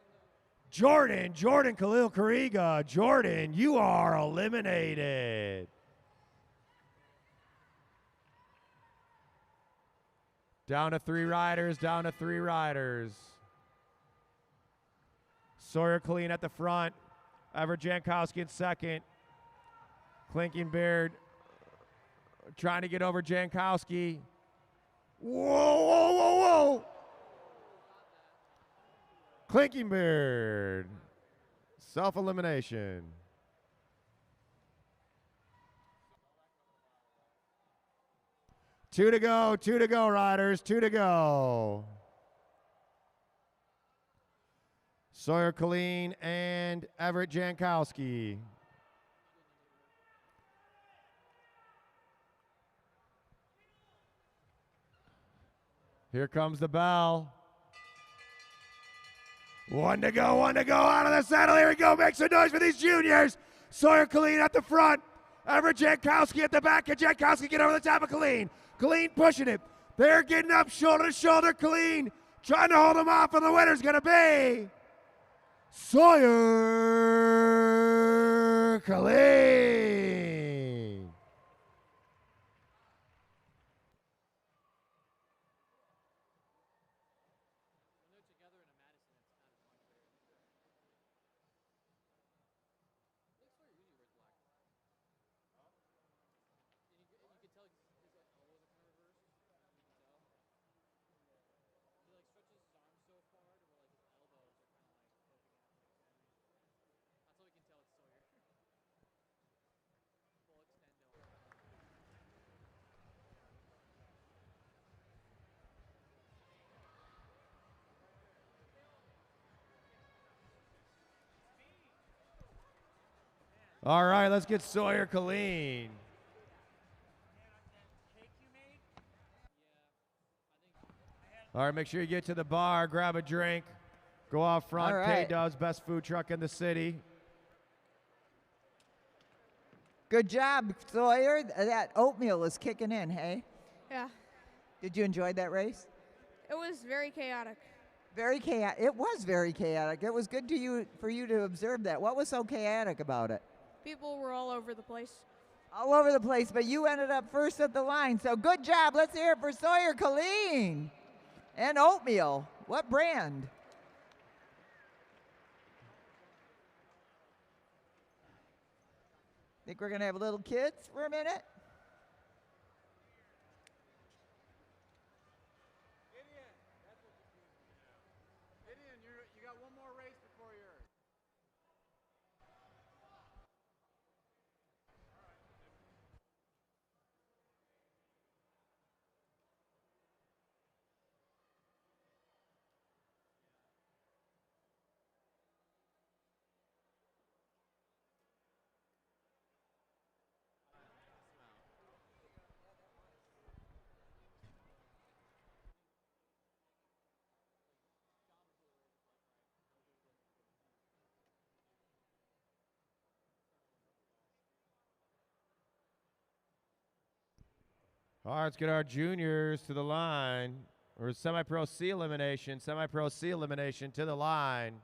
Jordan Khalil Kariga. Jordan, you are eliminated. Down to 3 riders, down to 3 riders. Sawyer Colleen at the front. Everett Jankowski in second. Clinking Beard trying to get over Jankowski. Whoa. Clinking Beard. Self-elimination. Two to go, riders, 2 to go. Sawyer Colleen and Everett Jankowski. Here comes the bell. 1 to go, out of the saddle. Here we go, make some noise for these juniors. Sawyer Colleen at the front. Everett Jankowski at the back. Can Jankowski get over the top of Colleen? Colleen pushing it. They're getting up shoulder to shoulder. Colleen trying to hold them off, and the winner's going to be Sawyer Colleen. All right, let's get Sawyer Colleen. All right, make sure you get to the bar, grab a drink, go out front. All right. K-Dub's best food truck in the city. Good job, Sawyer. That oatmeal is kicking in, hey? Yeah. Did you enjoy that race? It was very chaotic. Very chaotic. It was very chaotic. It was good for you to observe that. What was so chaotic about it? People were all over the place. All over the place, but you ended up first at the line. So good job. Let's hear it for Sawyer Colleen. And oatmeal. What brand? Think we're going to have little kids for a minute? You got one more race before yours. All right, let's get our juniors to the line. Or semi-pro C elimination to the line.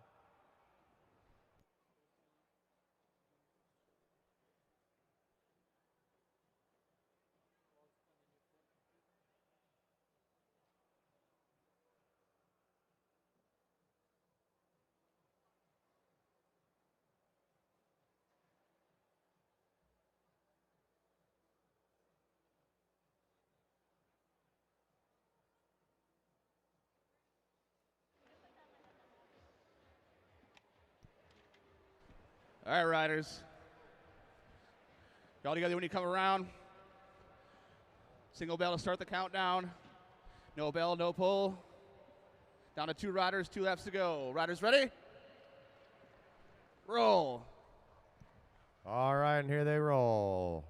All right, riders. Y'all together when you come around. Single bell to start the countdown. No bell, no pull. Down to 2 riders, 2 laps to go. Riders ready? Roll. All right, and here they roll.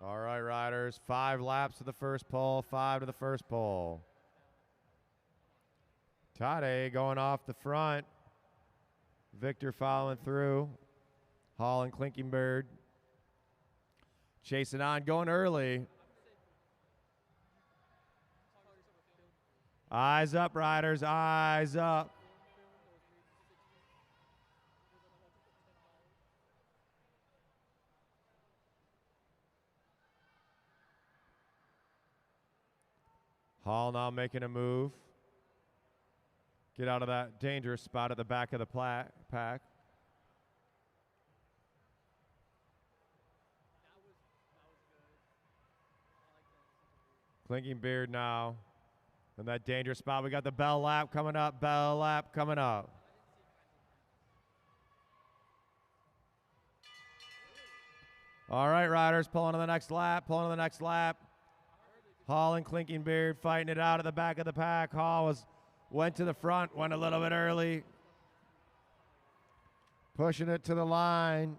All right, riders, 5 laps to the first pole, 5 to the first pole. Tade going off the front. Victor following through. Hall and Klinkenberg chasing on, going early. Eyes up, riders, eyes up. Hall now making a move. Get out of that dangerous spot at the back of the pack. Clinking Beard now in that dangerous spot. We got the bell lap coming up. Bell lap coming up. All right, riders, pulling to the next lap. Pulling to the next lap. Hall and Clinking Beard fighting it out at the back of the pack. Hall went to the front, went a little bit early. Pushing it to the line.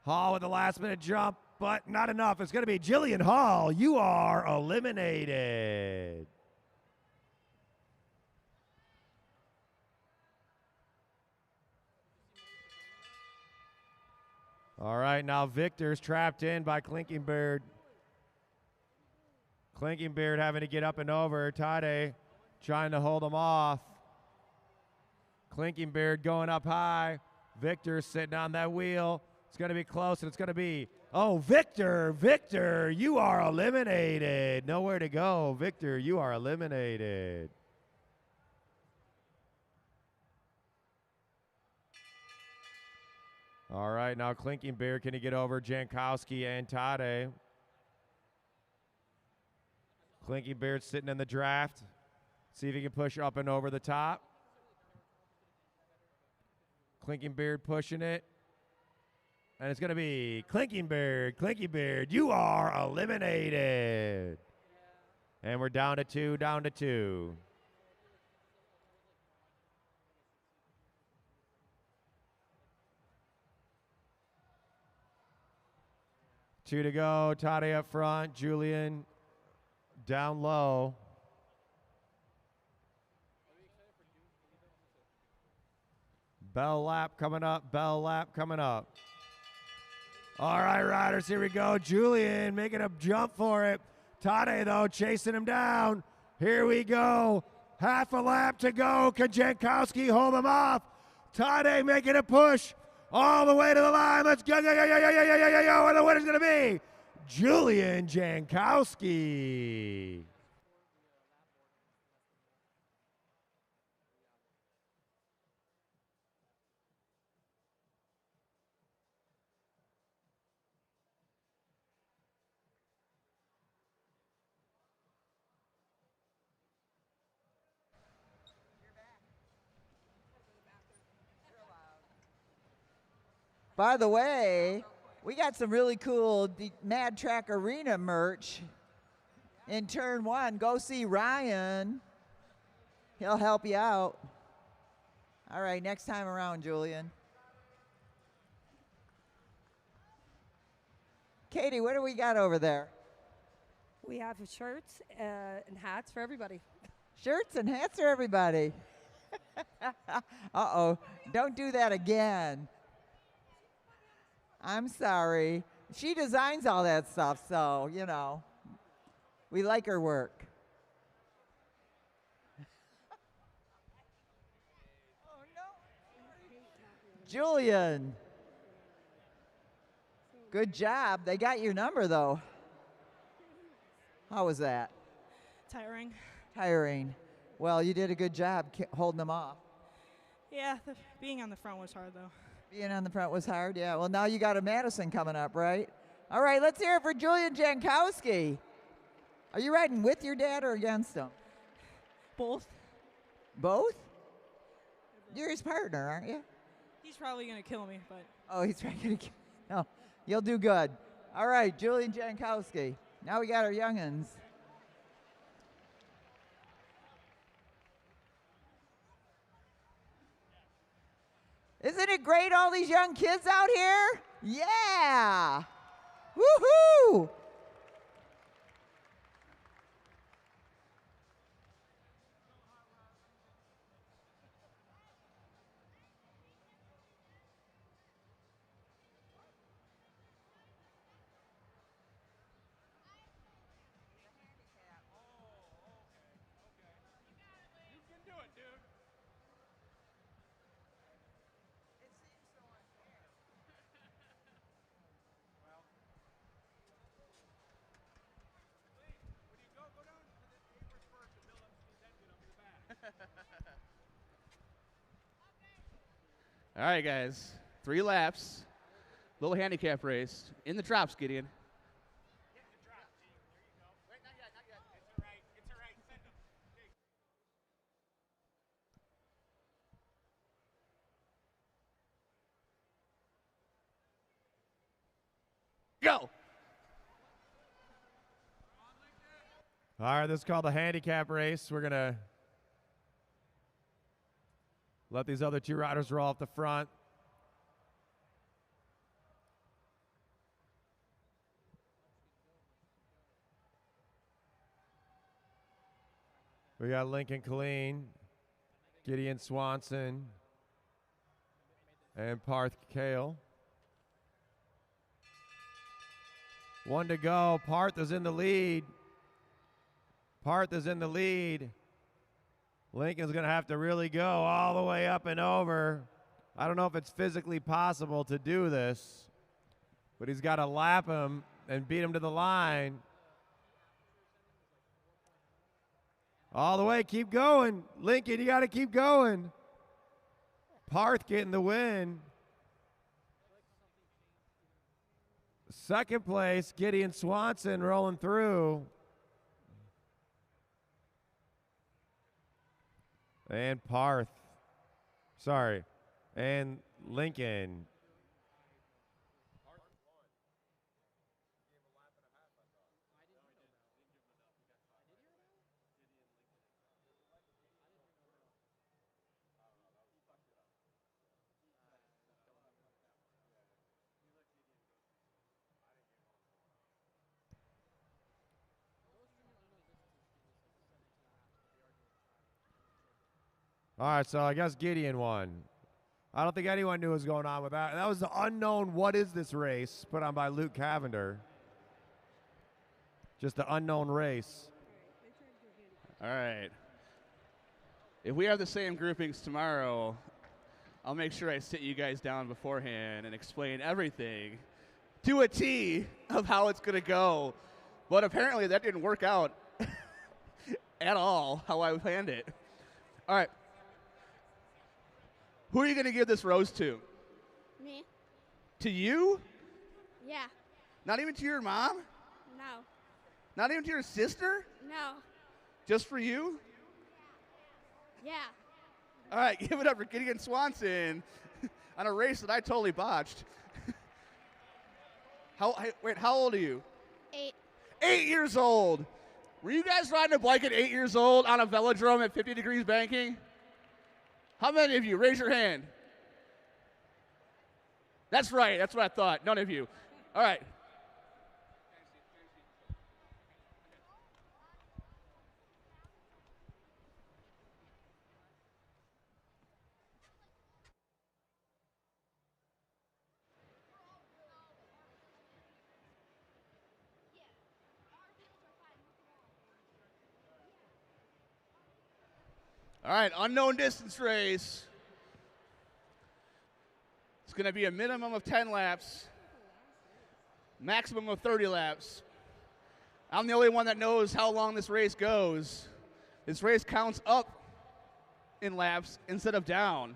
Hall with the last minute jump, but not enough. It's going to be Jillian Hall. You are eliminated. All right, now Victor's trapped in by Clinking Beard. Clinking Beard having to get up and over. Tade trying to hold him off. Clinking Beard going up high. Victor sitting on that wheel. It's going to be close, and it's going to be, oh, Victor, you are eliminated. Nowhere to go. Victor, you are eliminated. All right, now Clinking Beard, can he get over Jankowski and Tade? Clinking Beard sitting in the draft. See if he can push up and over the top. Clinking Beard pushing it. And it's going to be Clinking Beard, you are eliminated. And we're down to two, down to two. Two to go. Tade up front. Julian down low. Bell lap coming up. Bell lap coming up. All right, riders, here we go. Julian making a jump for it. Tade, though, chasing him down. Here we go. Half a lap to go. Can Jankowski hold him off? Tade making a push all the way to the line. Let's go. And the winner's going to be Julian Jankowski. By the way, we got some really cool Mad Track Arena merch in turn one. Go see Ryan. He'll help you out. All right, next time around, Julian. Katie, what do we got over there? We have shirts and hats for everybody. Shirts and hats for everybody. Uh-oh, don't do that again. I'm sorry. She designs all that stuff, so, you know, we like her work. Oh, no. Julian. Good job. They got your number, though. How was that? Tiring. Tiring. Well, you did a good job holding them off. Yeah, being on the front was hard, though. Being on the front was hard, yeah. Well, now you got a Madison coming up, right? All right, let's hear it for Julian Jankowski. Are you riding with your dad or against him? Both. Both? You're his partner, aren't you? He's probably going to kill me, but... Oh, he's probably going to kill No, you'll do good. All right, Julian Jankowski. Now we got our youngins. Isn't it great, all these young kids out here? Yeah! Woohoo! All right, guys. 3 laps. Little handicap race. In the drops, Gideon. Go! All right, this is called the handicap race. We're going to let these other 2 riders roll off the front. We got Lincoln Killeen, Gideon Swanson, and Parth Kale. 1 to go. Parth is in the lead. Parth is in the lead. Lincoln's going to have to really go all the way up and over. I don't know if it's physically possible to do this, but he's got to lap him and beat him to the line. All the way, keep going. Lincoln, you got to keep going. Parth getting the win. Second place, Gideon Swanson rolling through. And Parth. Sorry. And Lincoln. All right, so I guess Gideon won. I don't think anyone knew what was going on with that. That was the unknown what is this race put on by Luke Cavender. Just the unknown race. All right. If we have the same groupings tomorrow, I'll make sure I sit you guys down beforehand and explain everything to a T of how it's going to go. But apparently that didn't work out at all how I planned it. All right. Who are you going to give this rose to? Me? To you? Yeah. Not even to your mom? No. Not even to your sister? No. Just for you? Yeah. All right, give it up for Gideon Swanson on a race that I totally botched. How old are you? 8. 8 years old. Were you guys riding a bike at 8 years old on a velodrome at 50 degrees banking? How many of you? Raise your hand. That's right. That's what I thought. None of you. All right. All right, unknown distance race. It's going to be a minimum of 10 laps, maximum of 30 laps. I'm the only one that knows how long this race goes. This race counts up in laps instead of down.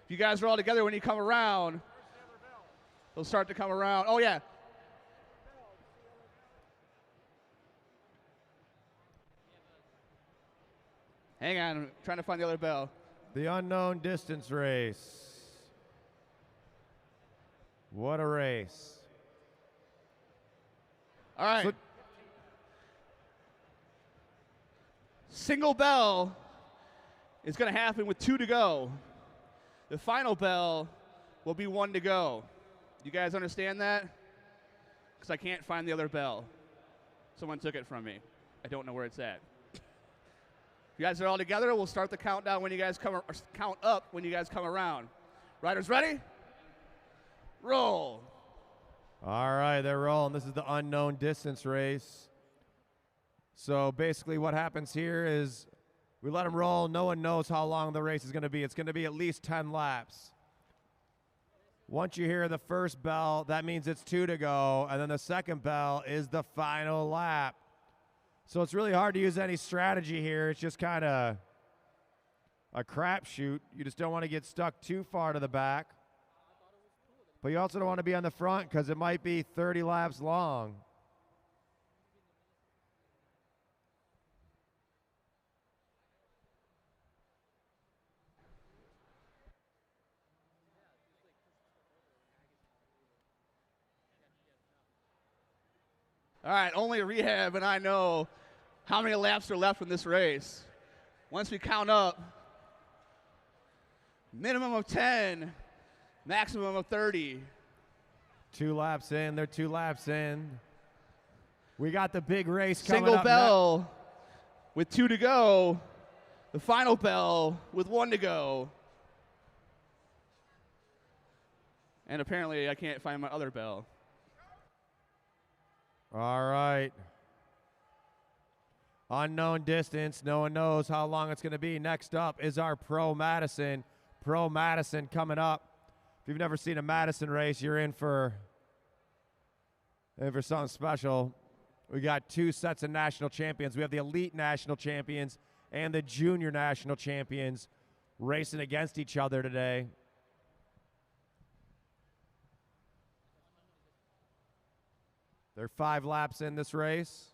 If you guys are all together when you come around, they'll start to come around. Oh, yeah. Hang on, I'm trying to find the other bell. The unknown distance race. What a race. All right. Single bell is going to happen with 2 to go. The final bell will be 1 to go. You guys understand that? Because I can't find the other bell. Someone took it from me. I don't know where it's at. You guys are all together. We'll start the countdown when you guys come, or count up when you guys come around. Riders ready? Roll. All right, they're rolling. This is the unknown distance race. So basically what happens here is we let them roll. No one knows how long the race is going to be. It's going to be at least 10 laps. Once you hear the first bell, that means it's 2 to go, and then the second bell is the final lap. So it's really hard to use any strategy here. It's just kind of a crapshoot. You just don't want to get stuck too far to the back. But you also don't want to be on the front because it might be 30 laps long. All right, only Rehab and I know how many laps are left in this race. Once we count up, minimum of 10, maximum of 30. 2 laps in. They're 2 laps in. We got the big race coming up. Single bell with 2 to go. The final bell with 1 to go. And apparently I can't find my other bell. All right. Unknown distance. No one knows how long it's going to be. Next up is our Pro Madison. Pro Madison coming up. If you've never seen a Madison race, you're in for something special. We got 2 sets of national champions. We have the elite national champions and the junior national champions racing against each other today. They're 5 laps in this race.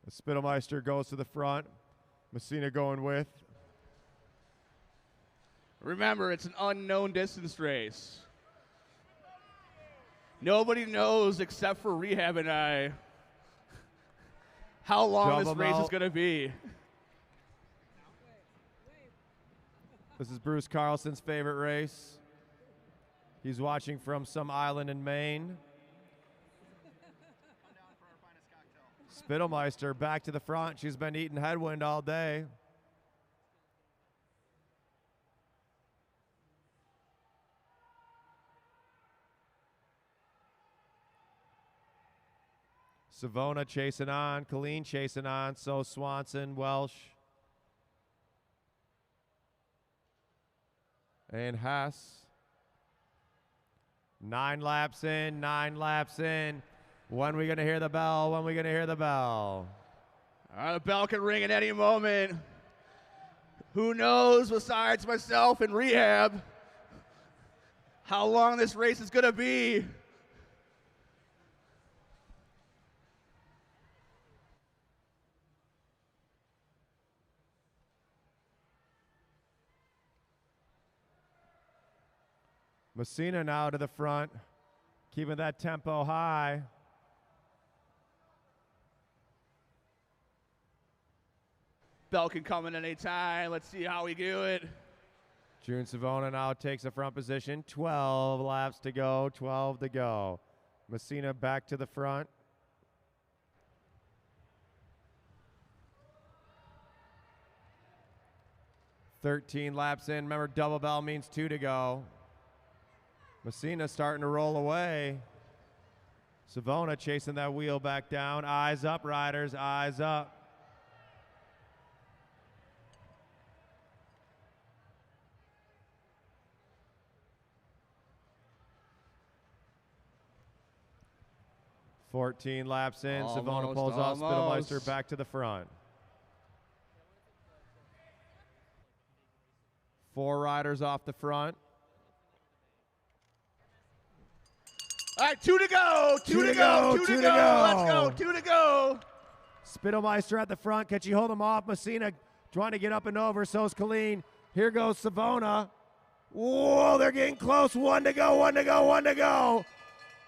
The Spittelmeister goes to the front. Messina going with. Remember, it's an unknown distance race. Nobody knows except for Rehab and I how long this race is going to be. This is Bruce Carlson's favorite race. He's watching from some island in Maine. Spittelmeister back to the front. She's been eating headwind all day. Savona chasing on, Colleen chasing on, so Swanson, Welsh, and Hess. 9 laps in, 9 laps in. When we gonna hear the bell? When we gonna hear the bell? The bell can ring at any moment. Who knows, besides myself and rehab, how long this race is gonna be. Messina now to the front, keeping that tempo high. Bell can come in any time. Let's see how we do it. June Savona now takes the front position. 12 laps to go, 12 to go. Messina back to the front. "13 laps in. Remember, double bell means 2 to go. Messina starting to roll away. Savona chasing that wheel back down. Eyes up, riders, eyes up. "14 laps in. Savona Almost, pulls off. almost. Spittelmeister back to the front. 4 riders off the front. All right, 2 to go. 2 to go. 2 to go. Let's go. 2 to go. Spittelmeister at the front. Can she hold him off? Messina trying to get up and over. So is Colleen. Here goes Savona. Whoa, they're getting close. 1 to go, 1 to go, 1 to go.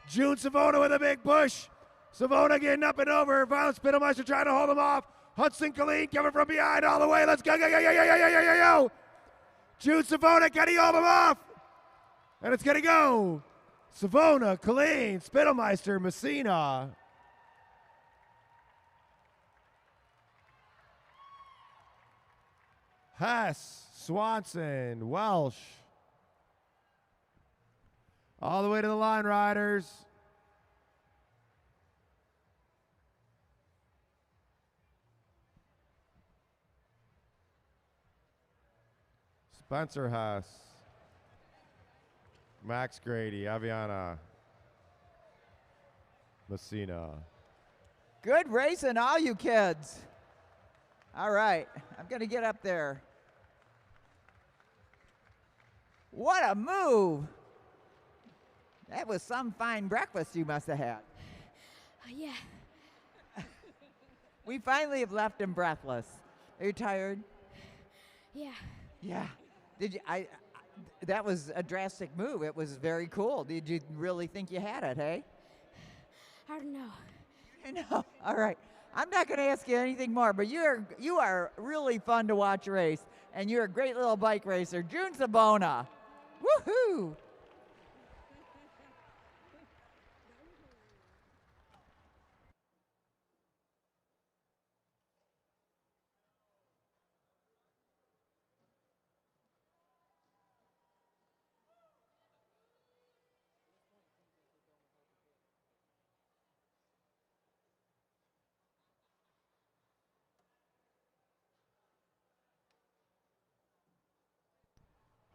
June Savona with a big push. Savona getting up and over. Violet Spittelmeister trying to hold him off. Hudson Colleen coming from behind all the way. Let's go, go, go, go, go, go, go, go, go. June Savona, can he hold him off? And it's going to go. Savona, Colleen, Spittelmeister, Messina. Hess, Swanson, Welsh. All the way to the line, riders. Spencer Hess. Max Grady, Aviana. Messina. Good racing, all you kids. All right, I'm going to get up there. What a move. That was some fine breakfast you must have had. Yeah. We finally have left him breathless. Are you tired? Yeah. Yeah. Did you? That was a drastic move. It was very cool. Did you really think you had it, hey? I don't know. I know. All right. I'm not going to ask you anything more, but you are really fun to watch race, and you're a great little bike racer. June Savona. Woohoo!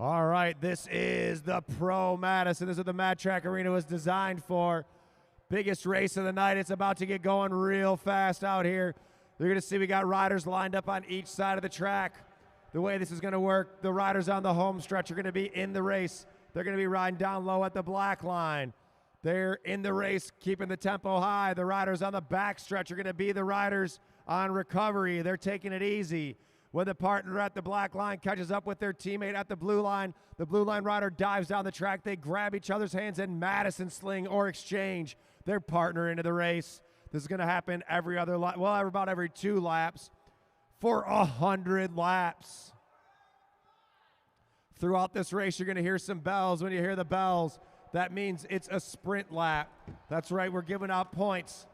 All right, this is the Pro Madison. This is what the Mad Track Arena was designed for. Biggest race of the night. It's about to get going real fast out here. You're going to see we got riders lined up on each side of the track. The way this is going to work, the riders on the home stretch are going to be in the race. They're going to be riding down low at the black line. They're in the race, keeping the tempo high. The riders on the back stretch are going to be the riders on recovery. They're taking it easy. When the partner at the black line catches up with their teammate at the blue line, the blue line rider dives down the track. They grab each other's hands and Madison sling or exchange their partner into the race. This is going to happen every other lap, well, about every 2 laps for 100 laps. Throughout this race, you're going to hear some bells. When you hear the bells, that means it's a sprint lap. That's right, we're giving out points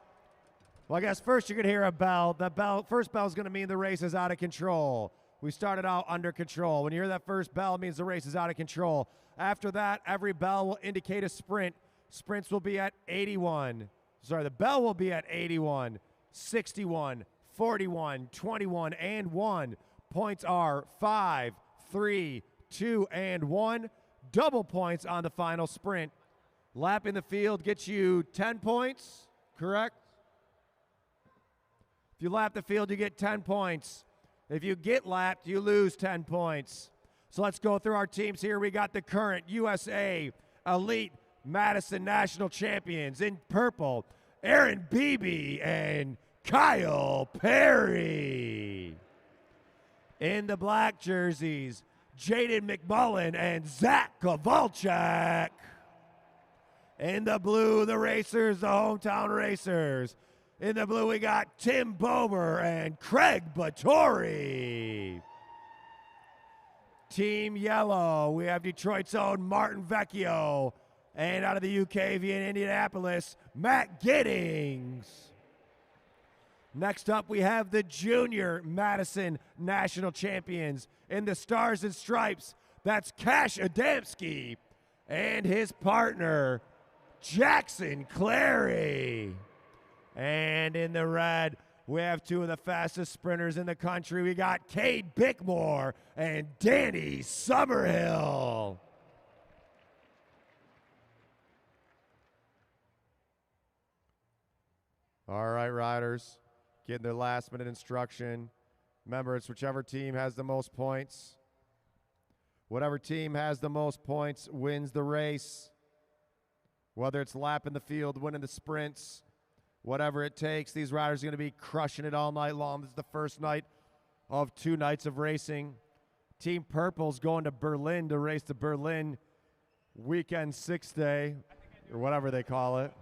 Well, I guess first you're going to hear a bell. First bell is going to mean the race is out of control. We started out under control. When you hear that first bell, it means the race is out of control. After that, every bell will indicate a sprint. Sprints will be at 81. Sorry, the bell will be at 81, 61, 41, 21, and 1. Points are 5, 3, 2, and 1. Double points on the final sprint. Lap in the field gets you 10 points, correct? If you lap the field, you get 10 points. If you get lapped, you lose 10 points. So let's go through our teams here. We got the current USA Elite Madison National Champions in purple, Aaron Beebe and Kyle Perry. In the black jerseys, Jaden McMullen and Zach Kowalczyk. In the blue, the racers, the hometown racers. In the blue, we got Tim Bomer and Craig Battori. Team yellow, we have Detroit's own Martin Vecchio. And out of the UK via Indianapolis, Matt Giddings. Next up, we have the Junior Madison National Champions. In the Stars and Stripes, that's Cash Adamski and his partner, Jackson Clary. And in the red, we have two of the fastest sprinters in the country. We got Cade Bickmore and Danny Summerhill. All right, riders, getting their last minute instruction. Remember, it's whichever team has the most points. Whatever team has the most points wins the race. Whether it's lapping the field, winning the sprints, whatever it takes, these riders are going to be crushing it all night long. This is the first night of 2 nights of racing. Team Purple's going to Berlin to race the Berlin Weekend 6 Day, or whatever they call it.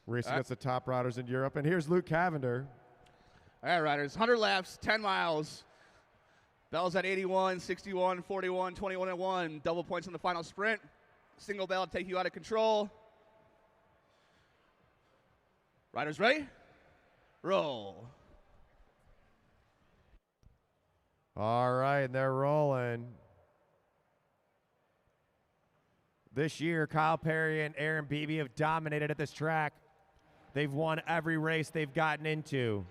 Racing against the top riders in Europe. And here's Luke Cavender. All right, riders, 100 laps, 10 miles. Bell's at 81, 61, 41, 21, and 1. Double points on the final sprint. Single bell to take you out of control. Riders ready? Roll. All right, they're rolling. This year, Kyle Perry and Aaron Beebe have dominated at this track. They've won every race they've gotten into.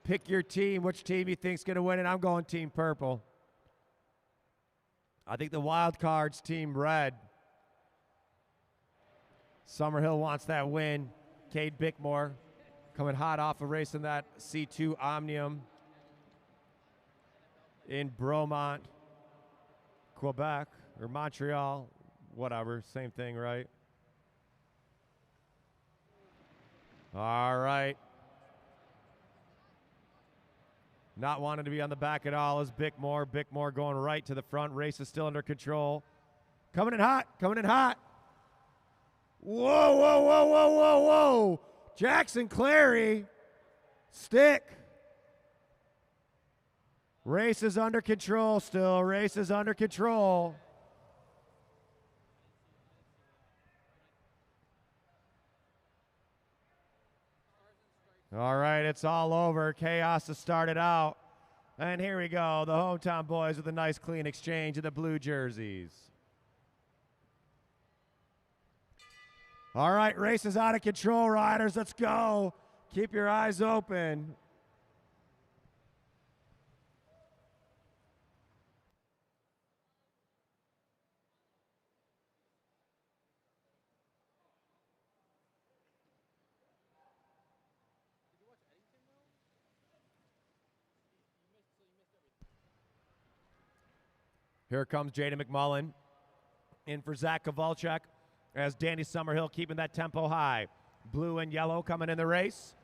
Pick your team, which team you think's going to win, and I'm going Team Purple. I think the wild card's Team Red. Summerhill wants that win. Cade Bickmore coming hot off of racing that C2 Omnium in Bromont, Quebec, or Montreal, whatever, same thing, right? All right. Not wanting to be on the back at all is Bickmore. Bickmore going right to the front. Race is still under control. Coming in hot, coming in hot. Whoa, whoa, whoa, whoa, whoa, whoa. Jackson Clary, stick. Race is under control still. Race is under control. All right, it's all over. Chaos has started out. And here we go, the hometown boys with a nice clean exchange of the blue jerseys. All right, race is out of control, riders. Let's go. Keep your eyes open. Here comes Jaden McMullen in for Zach Kowalczyk as Danny Summerhill keeping that tempo high. Blue and yellow coming in the race.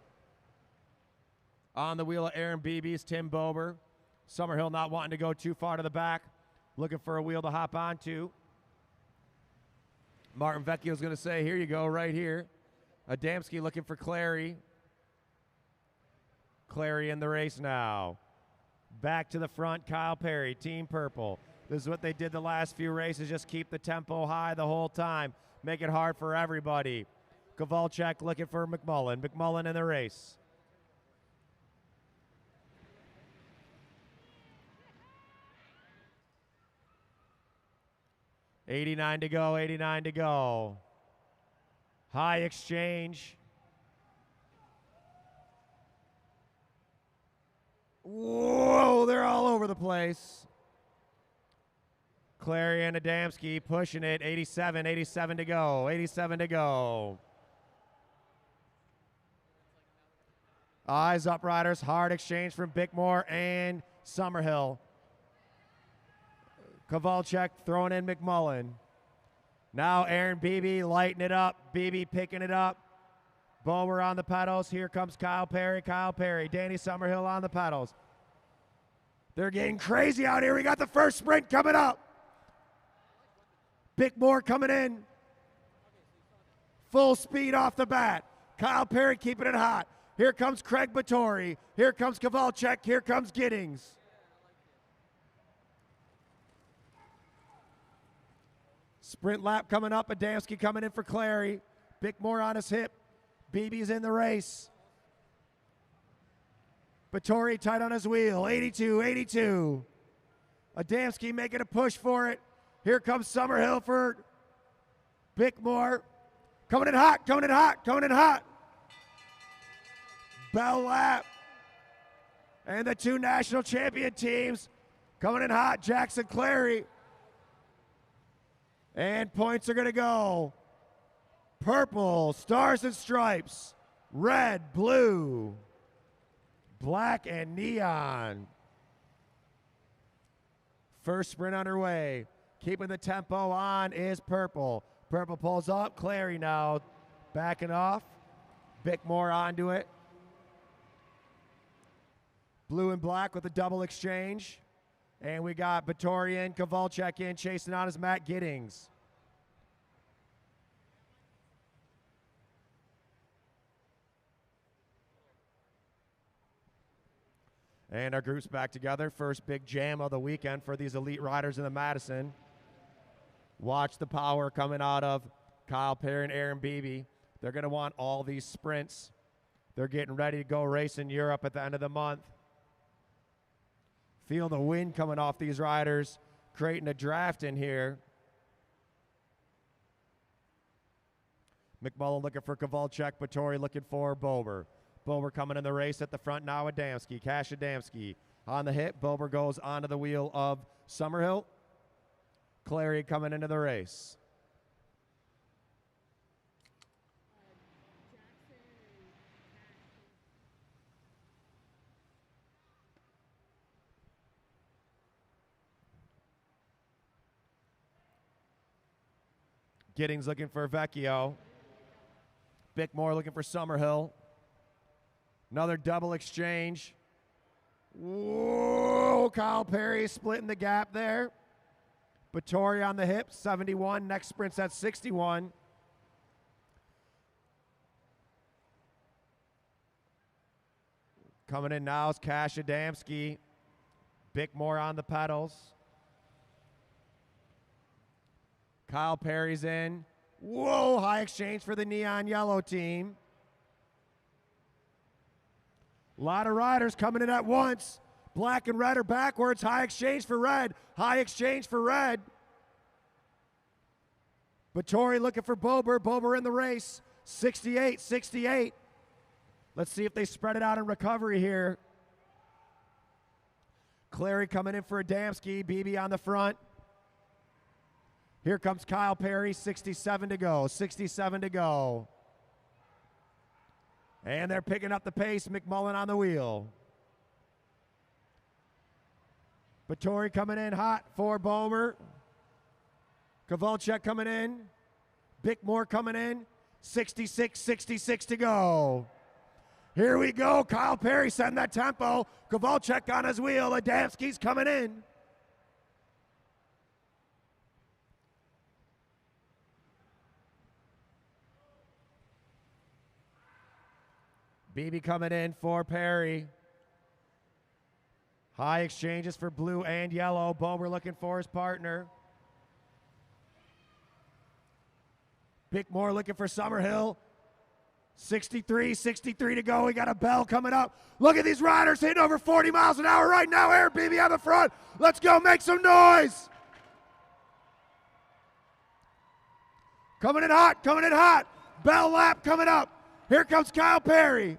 On the wheel of Aaron Beebe's Tim Bober. Summerhill not wanting to go too far to the back, looking for a wheel to hop onto. Martin Vecchio's going to say, here you go, right here. Adamski looking for Clary. Clary in the race now. Back to the front, Kyle Perry, Team Purple. This is what they did the last few races, just keep the tempo high the whole time. Make it hard for everybody. Kowalczyk looking for McMullen. McMullen in the race. $89 to go, $89 to go. High exchange. Whoa, they're all over the place. Clary and Adamski pushing it. 87 to go, 87 to go. Eyes up, riders. Hard exchange from Bickmore and Summerhill. Kowalczyk throwing in McMullen. Now Aaron Beebe lighting it up. Beebe picking it up. Bower on the pedals. Here comes Kyle Perry. Kyle Perry. Danny Summerhill on the pedals. They're getting crazy out here. We got the first sprint coming up. Bickmore coming in. Full speed off the bat. Kyle Perry keeping it hot. Here comes Craig Battori. Here comes Kowalczyk. Here comes Giddings. Sprint lap coming up. Adamski coming in for Clary. Bickmore on his hip. Beebe's in the race. Battori tight on his wheel. 82. Adamski making a push for it. Here comes Summerhill for Bickmore. Coming in hot. Bell lap. And the two national champion teams coming in hot. Jackson Clary. And points are going to go. Purple, stars and stripes. Red, blue, black, and neon. First sprint underway. Keeping the tempo on is Purple. Purple pulls up. Clary now backing off. Bickmore onto it. Blue and black with a double exchange. And we got Battori in, Kowalczyk in, chasing on is Matt Giddings. And our group's back together. First big jam of the weekend for these elite riders in the Madison. Watch the power coming out of Kyle Perry and Aaron Beebe. They're going to want all these sprints. They're getting ready to go race in Europe at the end of the month. Feel the wind coming off these riders, creating a draft in here. McMullen looking for Kowalczyk, Battori looking for Bober. Bober coming in the race at the front now. Adamski, Cash Adamski on the hit. Bober goes onto the wheel of Summerhill. Clary coming into the race. Giddings looking for Vecchio. Bickmore looking for Summerhill. Another double exchange. Whoa, Kyle Perry splitting the gap there. Battori on the hip, 71. Next sprint's at 61. Coming in now is Cash Adamski. Bickmore on the pedals. Kyle Perry's in. Whoa, high exchange for the neon yellow team. A lot of riders coming in at once. Black and red are backwards. High exchange for red. High exchange for red. Battori looking for Bober. Bober in the race. 68. Let's see if they spread it out in recovery here. Clary coming in for Adamski. Beebe on the front. Here comes Kyle Perry, 67 to go. And they're picking up the pace. McMullen on the wheel. Battori coming in hot for Bober. Kowalczyk coming in. Bickmore coming in. 66 to go. Here we go. Kyle Perry setting that tempo. Kowalczyk on his wheel. Adamski's coming in. Beebe coming in for Perry. High exchanges for blue and yellow. Bober looking for his partner. Bickmore looking for Summerhill. 63 to go. We got a bell coming up. Look at these riders hitting over 40 miles an hour right now. Aaron Beebe on the front. Let's go, make some noise. Coming in hot, coming in hot. Bell lap coming up. Here comes Kyle Perry.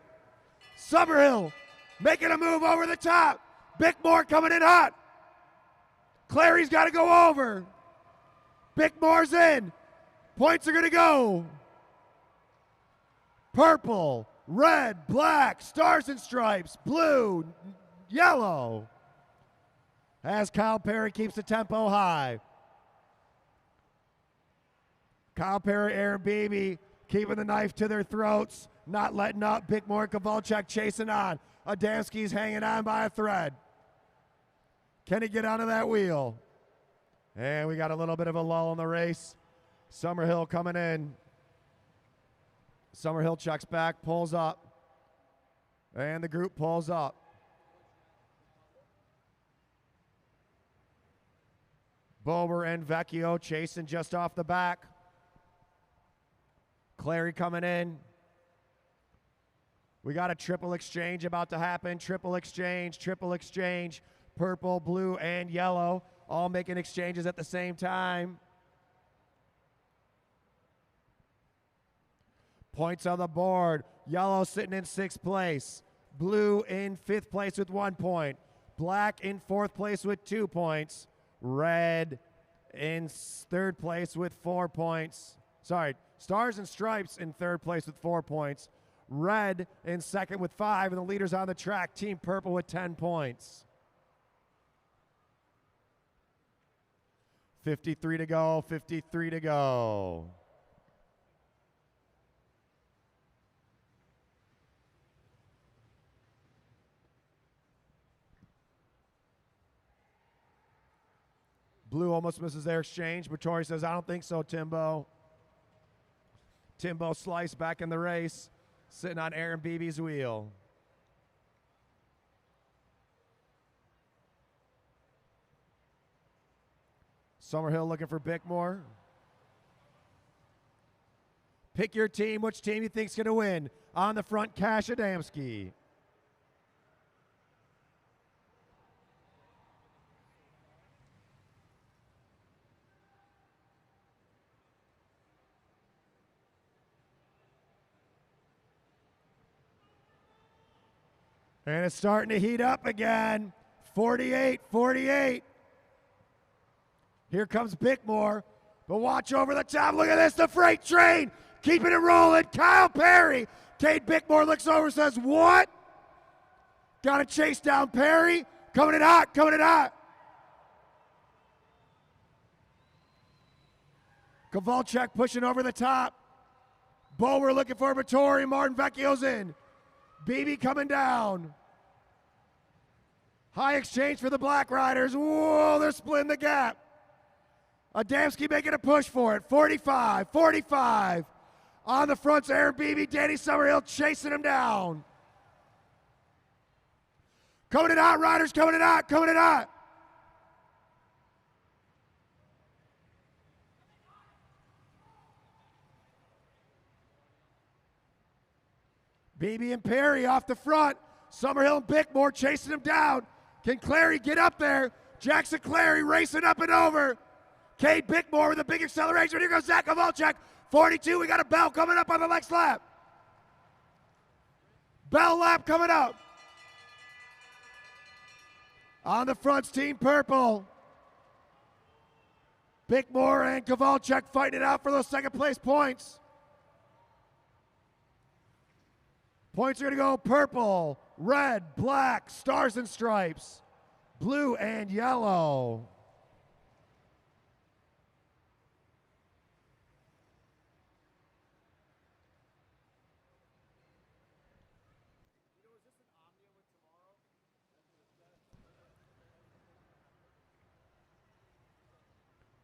Summerhill making a move over the top. Bickmore coming in hot. Clary's got to go over. Bickmore's in. Points are going to go. Purple, red, black, stars and stripes, blue, yellow. As Kyle Perry keeps the tempo high. Kyle Perry, Aaron Beebe keeping the knife to their throats, not letting up. Bickmore and Kowalczyk chasing on. Adamski's hanging on by a thread. Can he get onto that wheel? And we got a little bit of a lull in the race. Summerhill coming in. Summerhill checks back, pulls up, and the group pulls up. Bober and Vecchio chasing just off the back. Clary coming in. We got a triple exchange about to happen. Triple exchange, purple, blue, and yellow, all making exchanges at the same time. Points on the board. Yellow sitting in 6th place. Blue in 5th place with 1 point. Black in 4th place with 2 points. Red in 3rd place with 4 points. Sorry, Stars and Stripes in 3rd place with 4 points. Red in 2nd with 5, and the leaders on the track, Team Purple with 10 points. 53 to go, 53 to go. Blue almost misses their exchange, but Tori says, I don't think so, Timbo. Timbo sliced back in the race, sitting on Aaron Beebe's wheel. Summerhill looking for Bickmore. Pick your team, which team you think's gonna win. On the front, Cash Adamski. And it's starting to heat up again. 48. Here comes Bickmore. But watch over the top. Look at this, the freight train. Keeping it rolling. Kyle Perry. Cade Bickmore looks over, says, what? Got to chase down Perry. Coming in hot. Kowalczyk pushing over the top. Bower looking for Vittori. Martin Vecchio's in. Beebe coming down. High exchange for the Black Riders. Whoa, they're splitting the gap. Adamski making a push for it. 45. On the front's Aaron Beebe. Danny Summerhill chasing him down. Coming in hot, Riders, coming in hot. Beebe and Perry off the front. Summerhill and Bickmore chasing him down. Can Clary get up there? Jackson Clary racing up and over. Cade Bickmore with a big acceleration. Here goes Zach Kowalczyk. 42, we got a bell coming up on the next lap. Bell lap coming up. On the front's Team Purple. Bickmore and Kowalczyk fighting it out for those second place points. Points are going to go purple, red, black, stars and stripes, blue and yellow.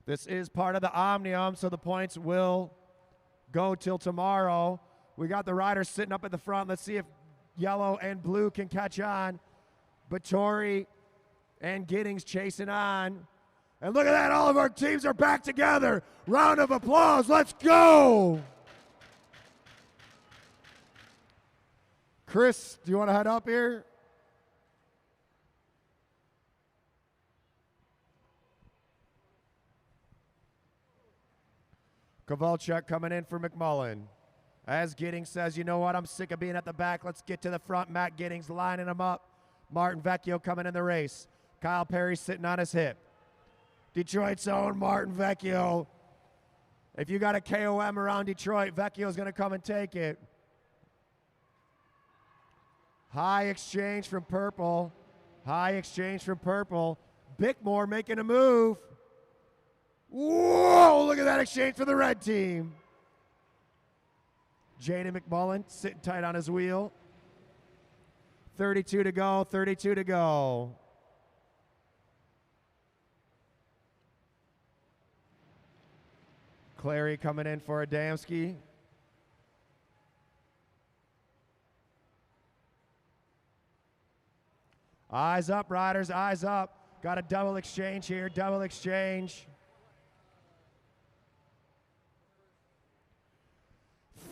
This is part of the Omnium, so the points will go till tomorrow. We got the riders sitting up at the front. Let's see if yellow and blue can catch on. Vittori and Giddings chasing on. And look at that, all of our teams are back together. Round of applause, let's go. Chris, do you want to head up here? Kovalchuk coming in for McMullen. As Giddings says, you know what, I'm sick of being at the back. Let's get to the front. Matt Giddings lining him up. Martin Vecchio coming in the race. Kyle Perry sitting on his hip. Detroit's own Martin Vecchio. If you got a KOM around Detroit, Vecchio's going to come and take it. High exchange from Purple. High exchange from Purple. Bickmore making a move. Whoa, look at that exchange for the red team. Jaden McMullen sitting tight on his wheel. 32 to go, 32 to go. Clary coming in for Adamski. Eyes up, riders, eyes up. Got a double exchange here, double exchange.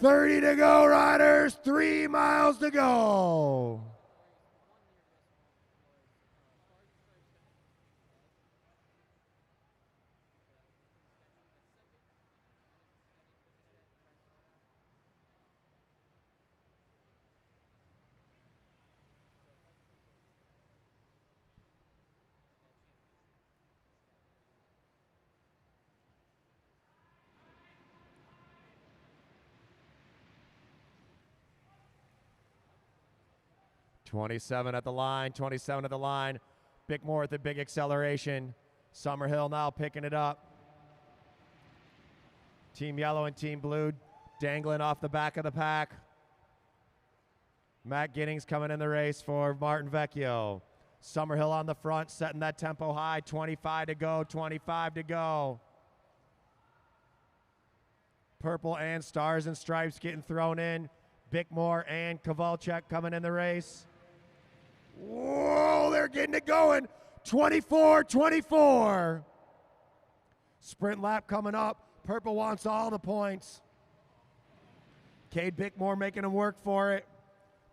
30 to go, riders. 3 miles to go. .27 at the line, 27 at the line. Bickmore with the big acceleration. Summerhill now picking it up. Team Yellow and Team Blue dangling off the back of the pack. Matt Giddings coming in the race for Martin Vecchio. Summerhill on the front, setting that tempo high. 25 to go, 25 to go. Purple and Stars and Stripes getting thrown in. Bickmore and Kovalchuk coming in the race. Whoa, they're getting it going. 24-24. Sprint lap coming up. Purple wants all the points. Cade Bickmore making him work for it.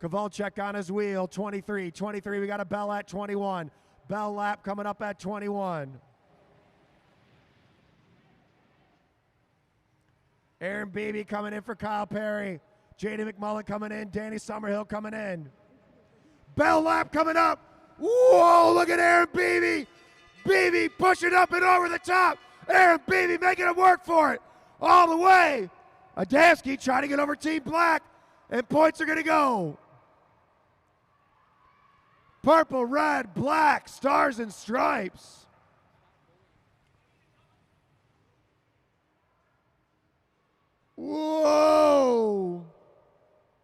Kovalchuk on his wheel. 23. We got a bell at 21. Bell lap coming up at 21. Aaron Beebe coming in for Kyle Perry. Jaden McMullen coming in. Danny Summerhill coming in. Bell lap coming up. Whoa, look at Aaron Beebe. Beebe pushing up and over the top. Aaron Beebe making him work for it. All the way. Adamski trying to get over Team Black. And points are going to go. Purple, red, black, Stars and Stripes. Whoa.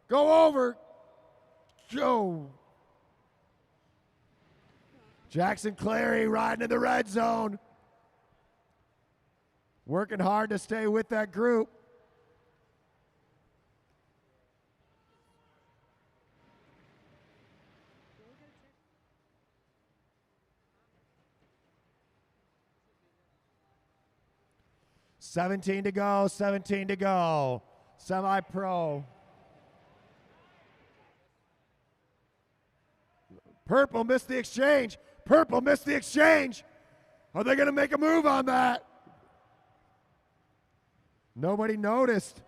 Go over. Joe. Jackson Clary riding in the red zone. Working hard to stay with that group. $17 to go, 17 to go. Semi-pro. Purple missed the exchange. Purple missed the exchange. Are they going to make a move on that? Nobody noticed.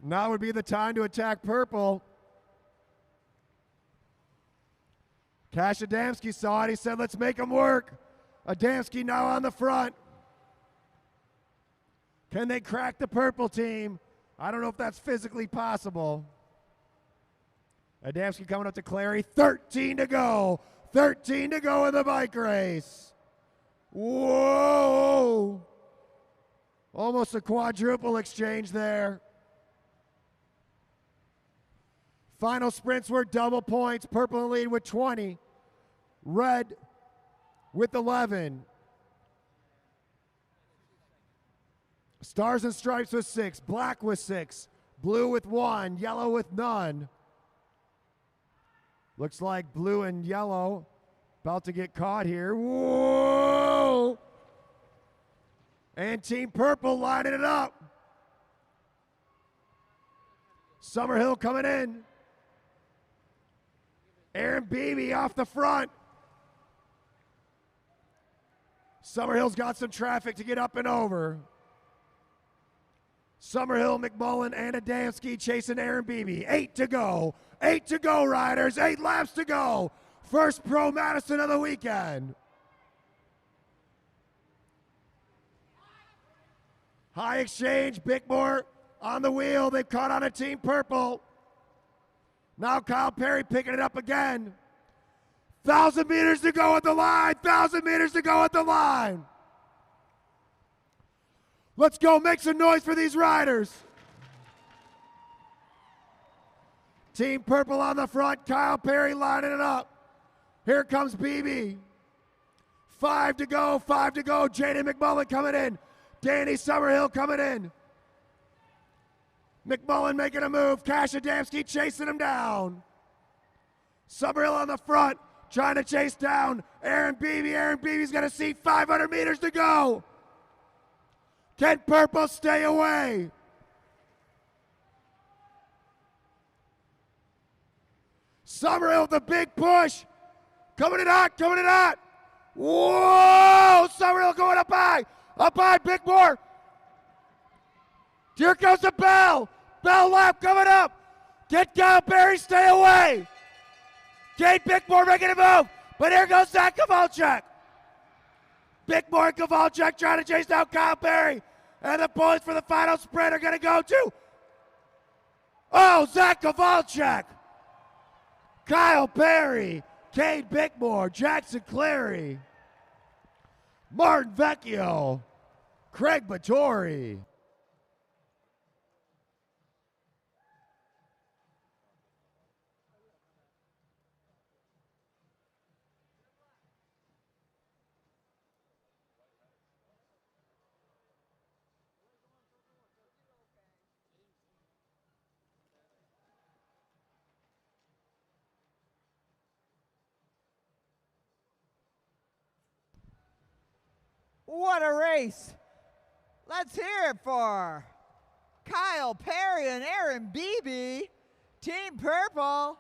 Now would be the time to attack Purple. Cash Adamski saw it. He said, let's make him work. Adamski now on the front. Can they crack the Purple team? I don't know if that's physically possible. Adamski coming up to Clary. 13 to go. 13 to go in the bike race. Whoa. Almost a quadruple exchange there. Final sprints were double points. Purple in the lead with 20. Red with 11. Stars and Stripes with 6. Black with 6. Blue with 1. Yellow with none. Looks like blue and yellow about to get caught here. Whoa! And Team Purple lining it up. Summerhill coming in. Aaron Beebe off the front. Summerhill's got some traffic to get up and over. Summerhill, McMullen, and Adamski chasing Aaron Beebe. 8 to go. 8 to go, riders. 8 laps to go. First Pro Madison of the weekend. High Exchange, Bickmore on the wheel. They've caught on a Team Purple. Now Kyle Perry picking it up again. 1,000 meters to go at the line. 1,000 meters to go at the line. Let's go make some noise for these riders. Team Purple on the front. Kyle Perry lining it up. Here comes BB. 5 to go. 5 to go. Jaden McMullen coming in. Danny Summerhill coming in. McMullen making a move. Cash Adamski chasing him down. Summerhill on the front, trying to chase down Aaron Beebe. Aaron Beebe's going to see 500 meters to go. Can Purple stay away? Summerhill with the big push. Coming in hot, coming in hot. Whoa! Summerhill going up high. Up high, Bickmore. Here comes the bell. Bell lap coming up. Get Kyle Perry, stay away. Kate Bickmore making a move. But here goes Zach Kowalczyk. Bickmore and Kowalczyk trying to chase down Kyle Perry. And the points for the final sprint are going to go to, Zach Kowalczyk. Kyle Perry, Cade Bickmore, Jackson Clary, Martin Vecchio, Craig Battori. What a race. Let's hear it for Kyle Perry and Aaron Beebe, Team Purple,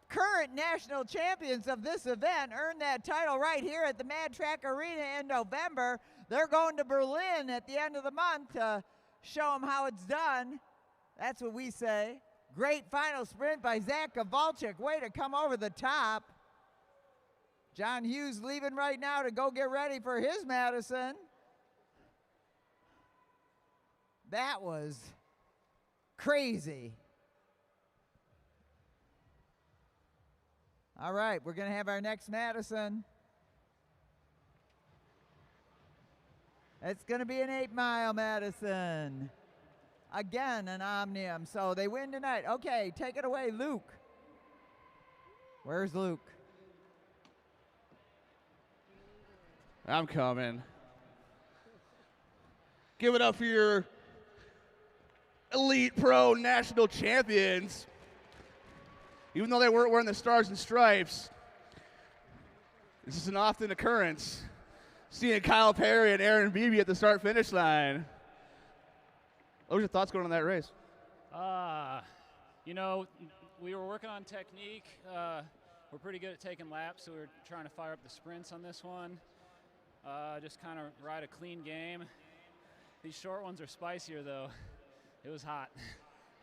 current national champions of this event, earned that title right here at the Mad Track Arena in November. They're going to Berlin at the end of the month to show them how it's done. That's what we say. Great final sprint by Zach Kowalczyk. Way to come over the top. John Hughes leaving right now to go get ready for his Madison. That was crazy. All right, we're going to have our next Madison. It's going to be an 8-mile Madison. Again, an Omnium. So they win tonight. Okay, take it away, Luke. Where's Luke? I'm coming. Give it up for your Elite Pro National Champions. Even though they weren't wearing the stars and stripes, this is an often occurrence. Seeing Kyle Perry and Aaron Beebe at the start-finish line. What was your thoughts going on that race? You know, we were working on technique. We're pretty good at taking laps, so we were trying to fire up the sprints on this one. Just kind of ride a clean game. These short ones are spicier, though. It was hot.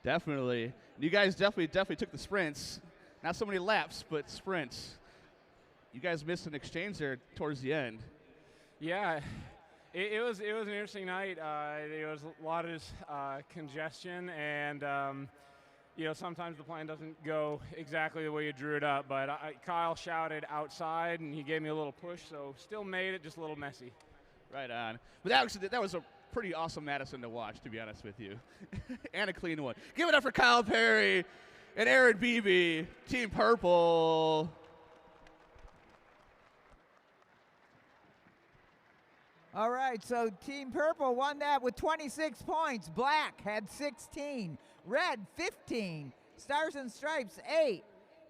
Definitely. You guys definitely took the sprints. Not so many laps, but sprints. You guys missed an exchange there towards the end. Yeah, it was an interesting night. There was a lot of congestion, and you know, sometimes the plan doesn't go exactly the way you drew it up. But Kyle shouted outside, and he gave me a little push, so still made it, just a little messy. Right on. But that was a pretty awesome Madison to watch, to be honest with you, and a clean one. Give it up for Kyle Perry and Aaron Beebe, Team Purple. All right, so Team Purple won that with 26 points. Black had 16. Red, 15. Stars and Stripes, 8.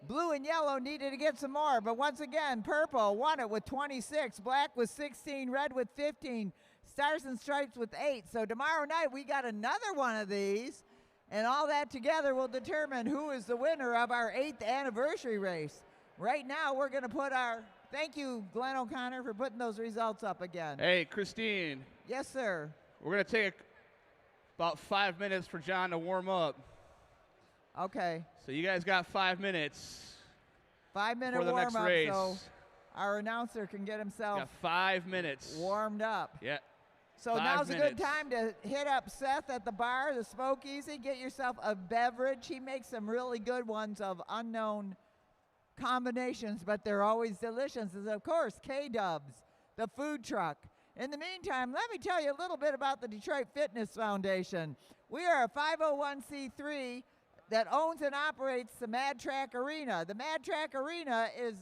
Blue and yellow needed to get some more, but once again, Purple won it with 26. Black with 16. Red with 15. Stars and Stripes with 8. So tomorrow night, we got another one of these, and all that together will determine who is the winner of our 8th anniversary race. Right now, we're going to put our, thank you, Glenn O'Connor, for putting those results up again. Hey, Christine. Yes, sir. We're going to take about 5 minutes for John to warm up. Okay. So you guys got 5 minutes. 5 minute for the warm next up race. so our announcer can get himself Got 5 minutes. warmed up. Yeah. So 5 now's a good minutes. time to hit up Seth at the bar, the Smoke Easy. Get yourself a beverage. He makes some really good ones of unknown combinations, but they're always delicious. And of course, K-Dubs, the food truck. In the meantime, let me tell you a little bit about the Detroit Fitness Foundation. We are a 501c3 that owns and operates the Mad Track Arena. The Mad Track Arena is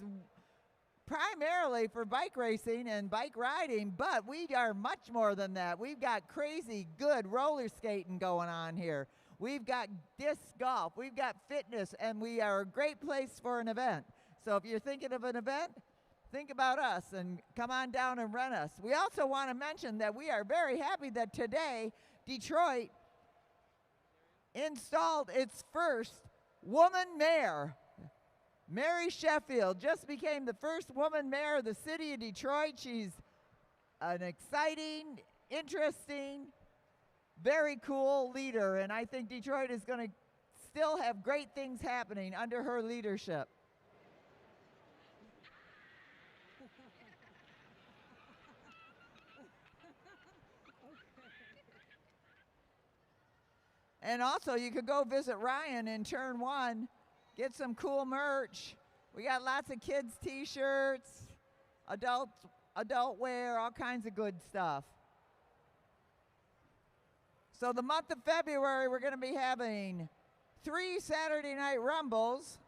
primarily for bike racing and bike riding, but we are much more than that. We've got crazy good roller skating going on here. We've got disc golf, we've got fitness, and we are a great place for an event. So if you're thinking of an event, think about us and come on down and rent us. We also want to mention that we are very happy that today Detroit installed its first woman mayor. Mary Sheffield just became the first woman mayor of the city of Detroit. She's an exciting, interesting, very cool leader, and I think Detroit is going to still have great things happening under her leadership. And also, you could go visit Ryan in Turn 1, get some cool merch. We got lots of kids' t-shirts, adult wear, all kinds of good stuff. So the month of February, we're going to be having 3 Saturday Night Rumbles.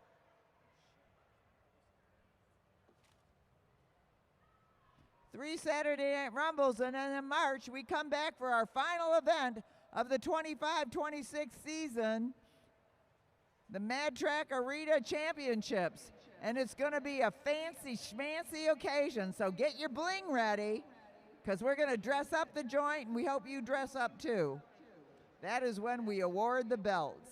Three Saturday Night Rumbles, and then in March, we come back for our final event of the 25-26 season, the Mad Track Arena Championships. And it's going to be a fancy schmancy occasion, so get your bling ready, because we're going to dress up the joint, and we hope you dress up too. That is when we award the belts.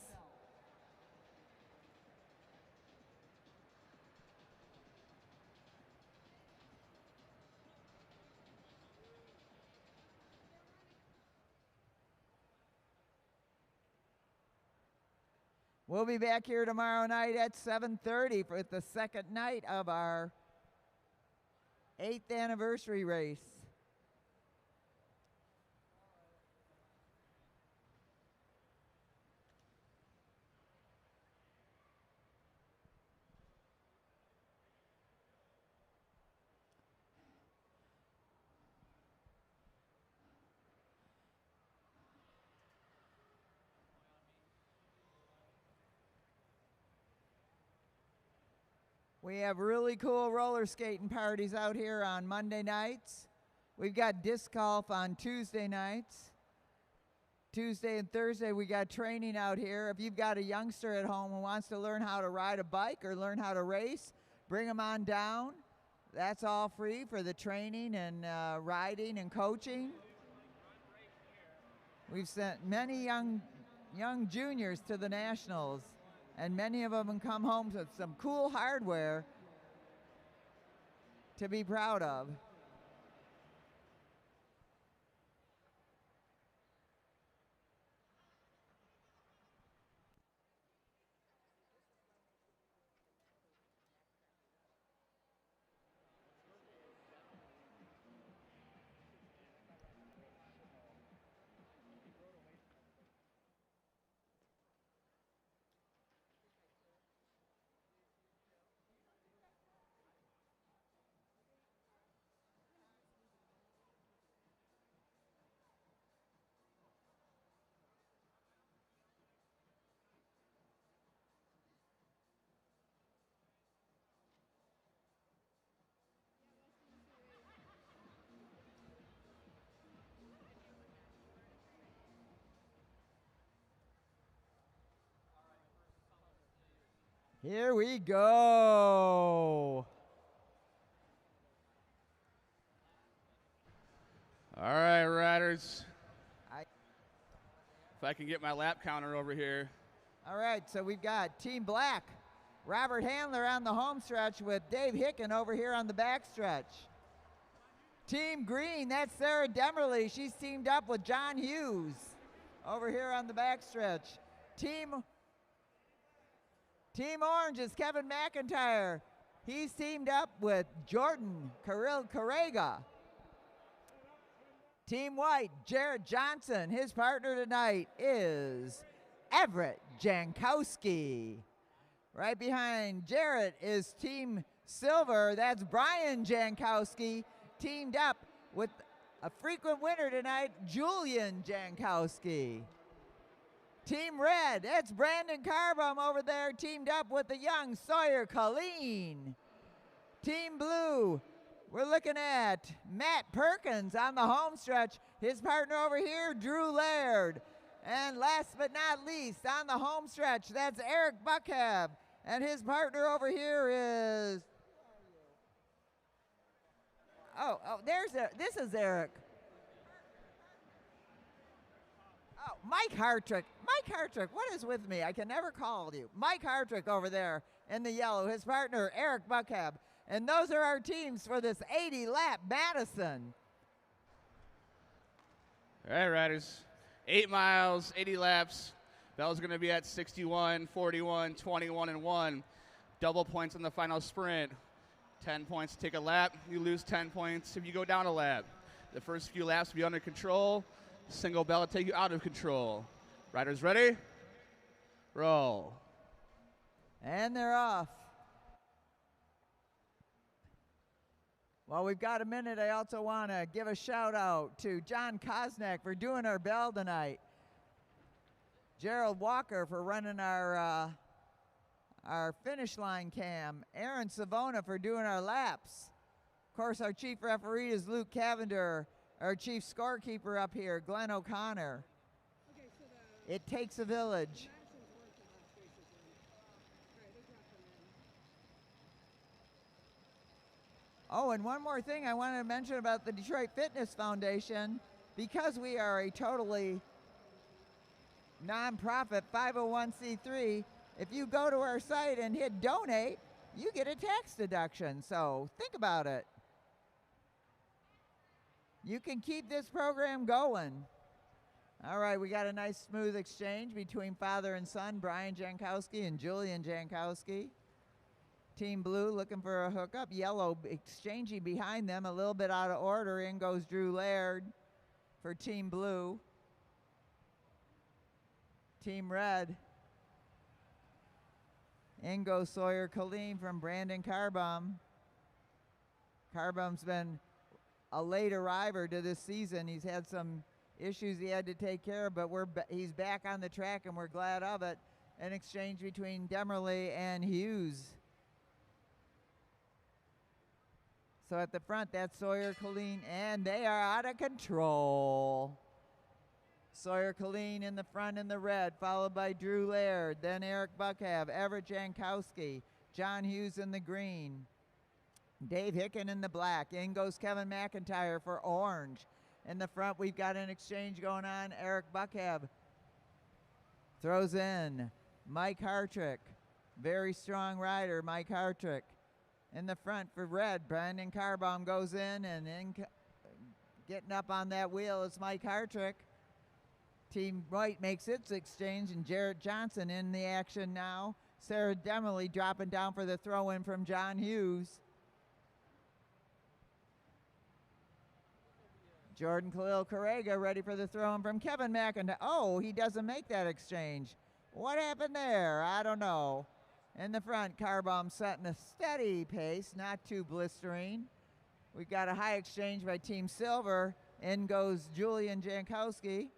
We'll be back here tomorrow night at 7:30 for the second night of our 8th anniversary race. We have really cool roller skating parties out here on Monday nights. We've got disc golf on Tuesday nights. Tuesday and Thursday, we got training out here. If you've got a youngster at home who wants to learn how to ride a bike or learn how to race, bring them on down. That's all free for the training and riding and coaching. We've sent many young juniors to the Nationals, and many of them come home with some cool hardware to be proud of. Here we go. All right, riders. If I can get my lap counter over here. All right, so we've got Team Black Robert Handler on the home stretch with Dave Hicken over here on the back stretch. Team green, that's Sarah Demerly. She's teamed up with John Hughes over here on the back stretch. Team orange is Kevin McIntyre. He's teamed up with Jordan Carrega. Team white, Jarrett Johnson. His partner tonight is Everett Jankowski. Right behind Jarrett is Team silver. That's Brian Jankowski, teamed up with a frequent winner tonight, Julian Jankowski. Team red, that's Brandon Carbum over there, teamed up with the young Sawyer Colleen. Team blue, we're looking at Matt Perkins on the home stretch. His partner over here, Drew Laird. And last but not least, on the home stretch, that's Eric Buckhab. And his partner over here is, this is Eric. Oh, Mike Hartrick. Mike Hartrick, what is with me? I can never call you. Mike Hartrick over there in the yellow. His partner, Eric Buckhab. And those are our teams for this 80-lap Madison. All right, riders. 8 miles, 80 laps. Bell's going to be at 61, 41, 21, and 1. Double points on the final sprint. 10 points to take a lap. You lose 10 points if you go down a lap. The first few laps will be under control. Single bell will take you out of control. Riders ready? Roll. And they're off. While we've got a minute, I also want to give a shout out to John Kosnak for doing our bell tonight. Gerald Walker for running our finish line cam. Aaron Savona for doing our laps. Of course, our chief referee is Luke Cavender. Our chief scorekeeper up here, Glenn O'Connor. It takes a village. Oh, and one more thing I wanted to mention about the Detroit Fitness Foundation. Because we are a totally nonprofit 501c3, if you go to our site and hit donate, you get a tax deduction. So think about it. You can keep this program going. All right, we got a nice smooth exchange between father and son, Brian Jankowski and Julian Jankowski. Team blue looking for a hookup. Yellow exchanging behind them, a little bit out of order. In goes Drew Laird for team blue. Team red. In goes Sawyer Colleen from Brandon Carbum. Carbum's been a late arriver to this season. He's had some issues he had to take care of, but he's back on the track and we're glad of it. An exchange between Demerly and Hughes. So at the front, that's Sawyer Colleen, and they are out of control. Sawyer Colleen in the front in the red, followed by Drew Laird, then Eric Buckhab, Everett Jankowski, John Hughes in the green, Dave Hicken in the black. In goes Kevin McIntyre for orange. In the front, we've got an exchange going on. Eric Buckhab throws in Mike Hartrick, very strong rider, Mike Hartrick. In the front for red, Brandon Carbom goes in, and getting up on that wheel is Mike Hartrick. Team white makes its exchange, and Jarrett Johnson in the action now. Sarah Demerly dropping down for the throw-in from John Hughes. Jordan Khalil Carrega ready for the throw-in from Kevin McIntyre. Oh, he doesn't make that exchange. What happened there? I don't know. In the front, Carbom setting a steady pace, not too blistering. We've got a high exchange by Team Silver. In goes Julian Jankowski.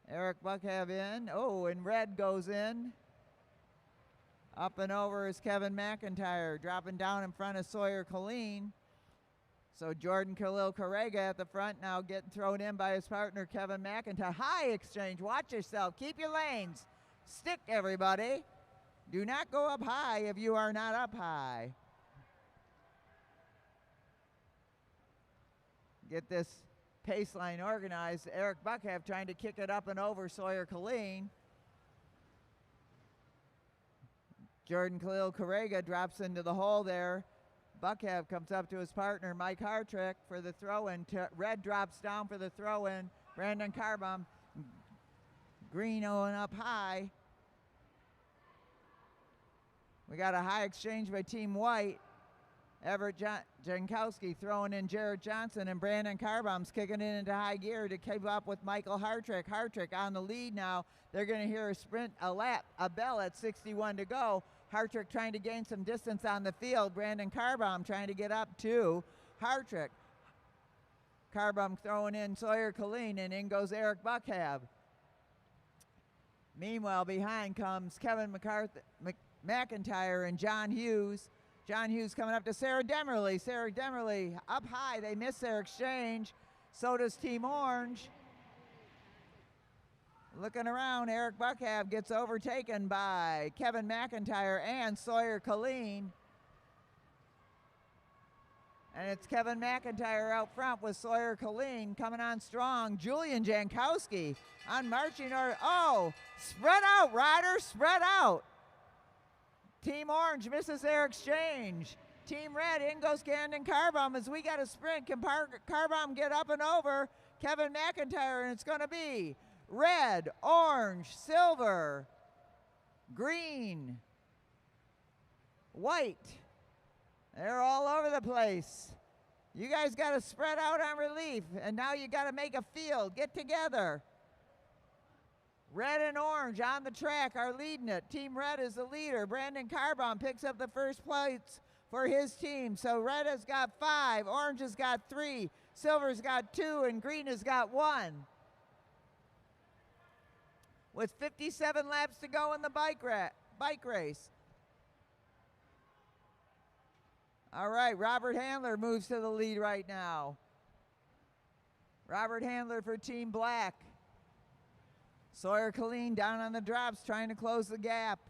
Eric Buckhab in. Oh, and red goes in. Up and over is Kevin McIntyre, dropping down in front of Sawyer Colleen. So Jordan Khalil Carrega at the front now getting thrown in by his partner Kevin McIntyre. High exchange, watch yourself, keep your lanes. Stick everybody. Do not go up high if you are not up high. Get this pace line organized. Eric Buckhab trying to kick it up and over Sawyer Colleen. Jordan Khalil Correga drops into the hole there. Buckhead comes up to his partner, Mike Hartrick, for the throw-in. Red drops down for the throw-in. Brandon Carbom. Green Owen up high. We got a high exchange by Team White. Everett Jankowski throwing in Jared Johnson, and Brandon Carbom's kicking it into high gear to keep up with Michael Hartrick. Hartrick on the lead now. They're going to hear a sprint, a bell at 61 to go. Hartrick trying to gain some distance on the field. Brandon Carbom trying to get up to Hartrick. Carbom throwing in Sawyer Colleen, and in goes Eric Buckhab. Meanwhile, behind comes Kevin McIntyre and John Hughes. John Hughes coming up to Sarah Demerly. Sarah Demerly up high. They miss their exchange. So does Team Orange. Looking around, Eric Buckhab gets overtaken by Kevin McIntyre and Sawyer Colleen. And it's Kevin McIntyre out front with Sawyer Colleen coming on strong. Julian Jankowski on marching order. Oh, spread out, riders, spread out. Team Orange misses their exchange. Team Red, in goes Camden Carbom as we got a sprint. Can Carbom get up and over Kevin McIntyre? And it's going to be red, orange, silver, green, white. They're all over the place. You guys got to spread out on relief, and now you got to make a field. Get together. Red and orange on the track are leading it. Team Red is the leader. Brandon Carbom picks up the first place for his team. So Red has got 5, orange has got 3, silver's got 2, and green has got 1. With 57 laps to go in the bike race. All right, Robert Handler moves to the lead right now. Robert Handler for Team Black. Sawyer Colleen down on the drops trying to close the gap.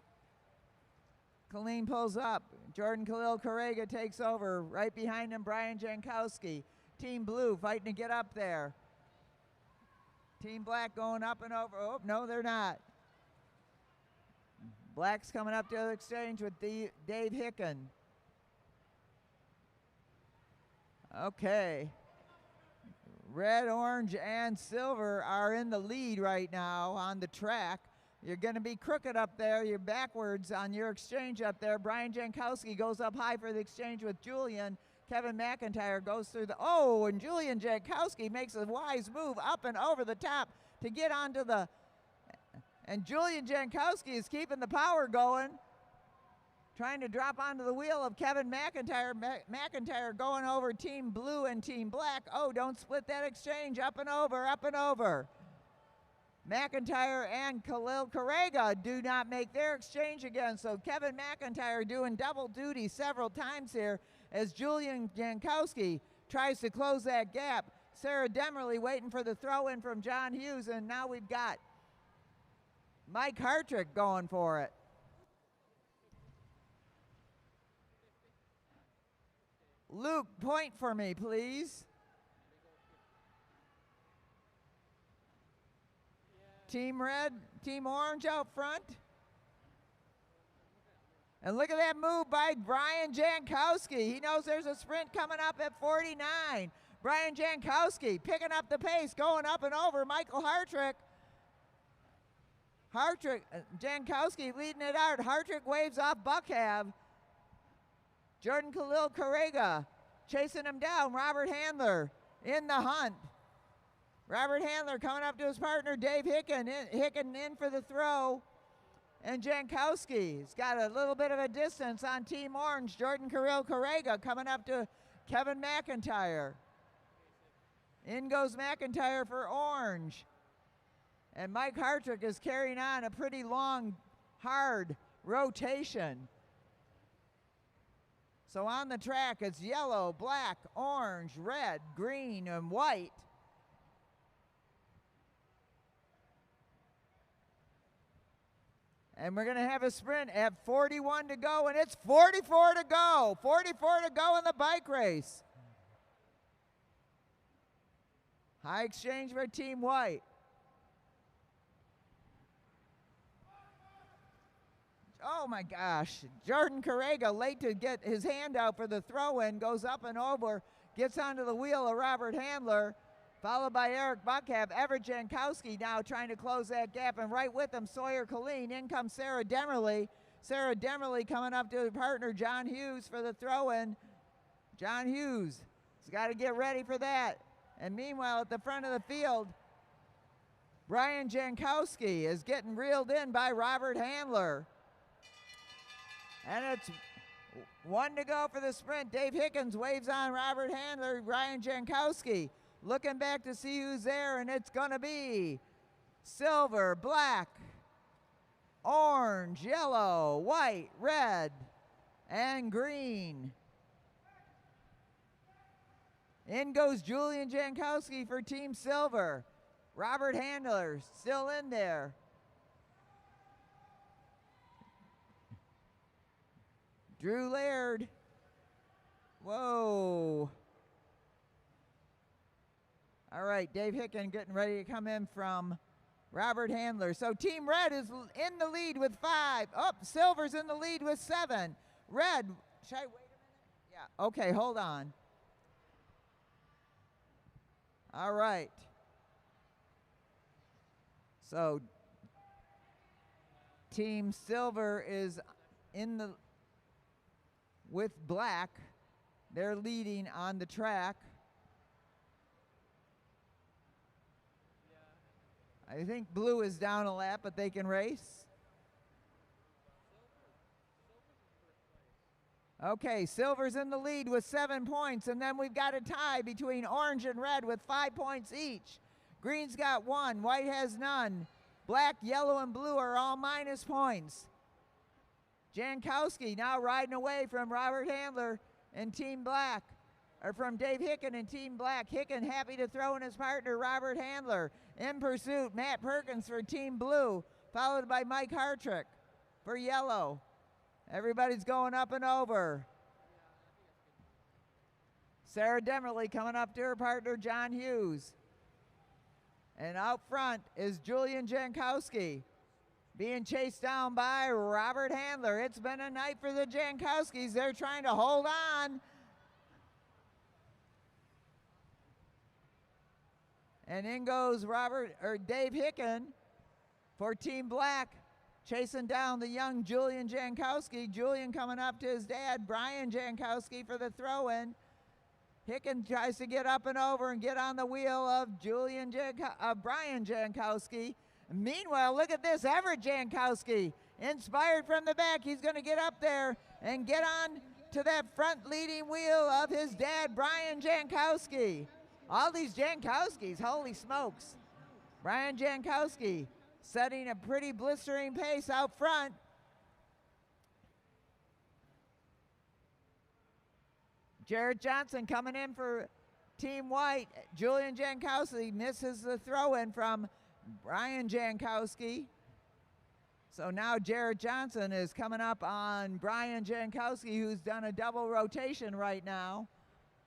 Colleen pulls up. Jordan Khalil Correga takes over. Right behind him, Brian Jankowski. Team Blue fighting to get up there. Team Black going up and over. Oh, no, they're not. Black's coming up to the exchange with Dave Hicken. Okay. Red, orange, and silver are in the lead right now on the track. You're going to be crooked up there. You're backwards on your exchange up there. Brian Jankowski goes up high for the exchange with Julian. Kevin McIntyre goes through the... Oh, and Julian Jankowski makes a wise move up and over the top to get onto the... And Julian Jankowski is keeping the power going. Trying to drop onto the wheel of Kevin McIntyre. McIntyre going over Team Blue and Team Black. Oh, don't split that exchange. Up and over, up and over. McIntyre and Khalil Correga do not make their exchange again. So Kevin McIntyre doing double duty several times here as Julian Jankowski tries to close that gap. Sarah Demerly waiting for the throw-in from John Hughes, and now we've got Mike Hartrick going for it. Luke, point for me, please. Team Red, Team Orange out front. And look at that move by Brian Jankowski. He knows there's a sprint coming up at 49. Brian Jankowski picking up the pace, going up and over Michael Hartrick. Jankowski leading it out. Hartrick waves off Buckhab. Jordan Khalil Correga chasing him down. Robert Handler in the hunt. Robert Handler coming up to his partner, Dave Hicken in for the throw. And Jankowski's got a little bit of a distance on Team Orange. Jordan Khalil Correga coming up to Kevin McIntyre. In goes McIntyre for Orange. And Mike Hartrick is carrying on a pretty long, hard rotation. So on the track, it's yellow, black, orange, red, green, and white. And we're going to have a sprint at 41 to go, and it's 44 to go. 44 to go in the bike race. High exchange for Team White. Oh, Oh my gosh. Jordan Correga late to get his hand out for the throw-in, goes up and over, gets onto the wheel of Robert Handler, followed by Eric Buckhead. Everett Jankowski now trying to close that gap, and right with him, Sawyer Colleen. In comes Sarah Demerly. Sarah Demerly coming up to her partner, John Hughes, for the throw-in. John Hughes has got to get ready for that. And meanwhile, at the front of the field, Brian Jankowski is getting reeled in by Robert Handler. And it's 1 to go for the sprint. Dave Hickens waves on Robert Handler. Brian Jankowski looking back to see who's there, and it's going to be silver, black, orange, yellow, white, red, and green. In goes Julian Jankowski for Team Silver. Robert Handler still in there. Drew Laird. Whoa. All right, Dave Hicken getting ready to come in from Robert Handler. So Team Red is in the lead with 5. Oh, Silver's in the lead with 7. Red, should I wait a minute? Yeah, okay, hold on. All right. So Team Silver is in the with black. They're leading on the track. I think blue is down a lap, but they can race. Okay, Silver's in the lead with 7 points, and then we've got a tie between orange and red with 5 points each. Green's got 1, white has none. Black, yellow, and blue are all minus points. Jankowski now riding away from Robert Handler and Team Black, or from Dave Hicken and Team Black. Hicken happy to throw in his partner, Robert Handler. In pursuit, Matt Perkins for Team Blue, followed by Mike Hartrick for yellow. Everybody's going up and over. Sarah Demerly coming up to her partner, John Hughes. And out front is Julian Jankowski, being chased down by Robert Handler. It's been a night for the Jankowskis. They're trying to hold on. And in goes Dave Hicken for Team Black, chasing down the young Julian Jankowski. Julian coming up to his dad, Brian Jankowski, for the throw-in. Hicken tries to get up and over and get on the wheel of Brian Jankowski. Meanwhile, look at this, Everett Jankowski, inspired from the back. He's going to get up there and get on to that front leading wheel of his dad, Brian Jankowski. All these Jankowskis, holy smokes. Brian Jankowski setting a pretty blistering pace out front. Jarrett Johnson coming in for Team White. Julian Jankowski misses the throw-in from Brian Jankowski. So now Jarrett Johnson is coming up on Brian Jankowski, who's done a double rotation right now.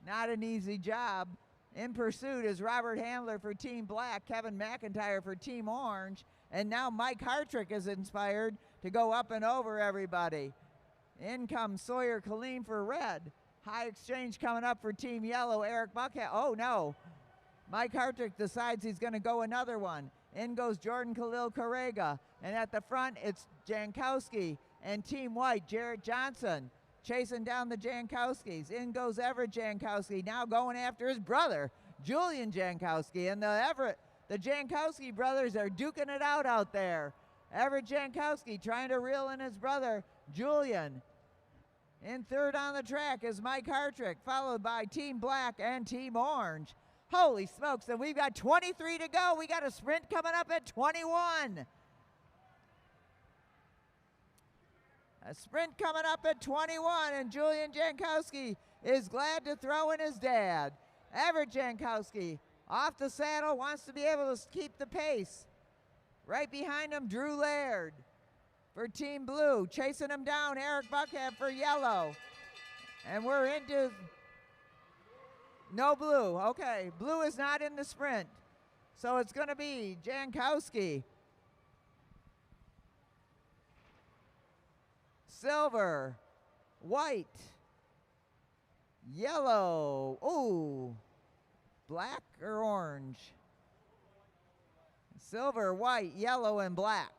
Not an easy job. In pursuit is Robert Handler for Team Black, Kevin McIntyre for Team Orange, and now Mike Hartrick is inspired to go up and over everybody. In comes Sawyer Colleen for Red. High exchange coming up for Team Yellow, Eric Buckhead. Oh no, Mike Hartrick decides he's going to go another one. In goes Jordan Khalil Correga, and at the front it's Jankowski and Team White, Jarrett Johnson, chasing down the Jankowskis. In goes Everett Jankowski, now going after his brother, Julian Jankowski, and the Jankowski brothers are duking it out there. Everett Jankowski trying to reel in his brother, Julian. In third on the track is Mike Hartrick, followed by Team Black and Team Orange. Holy smokes, and we've got 23 to go. We got a sprint coming up at 21. A sprint coming up at 21, and Julian Jankowski is glad to throw in his dad. Everett Jankowski off the saddle, wants to be able to keep the pace. Right behind him, Drew Laird for Team Blue. Chasing him down, Eric Buckhead for Yellow. And we're into no blue. Okay, blue is not in the sprint. So it's going to be Jankowski. silver, white, yellow, ooh, black or orange? Silver, white, yellow, and black.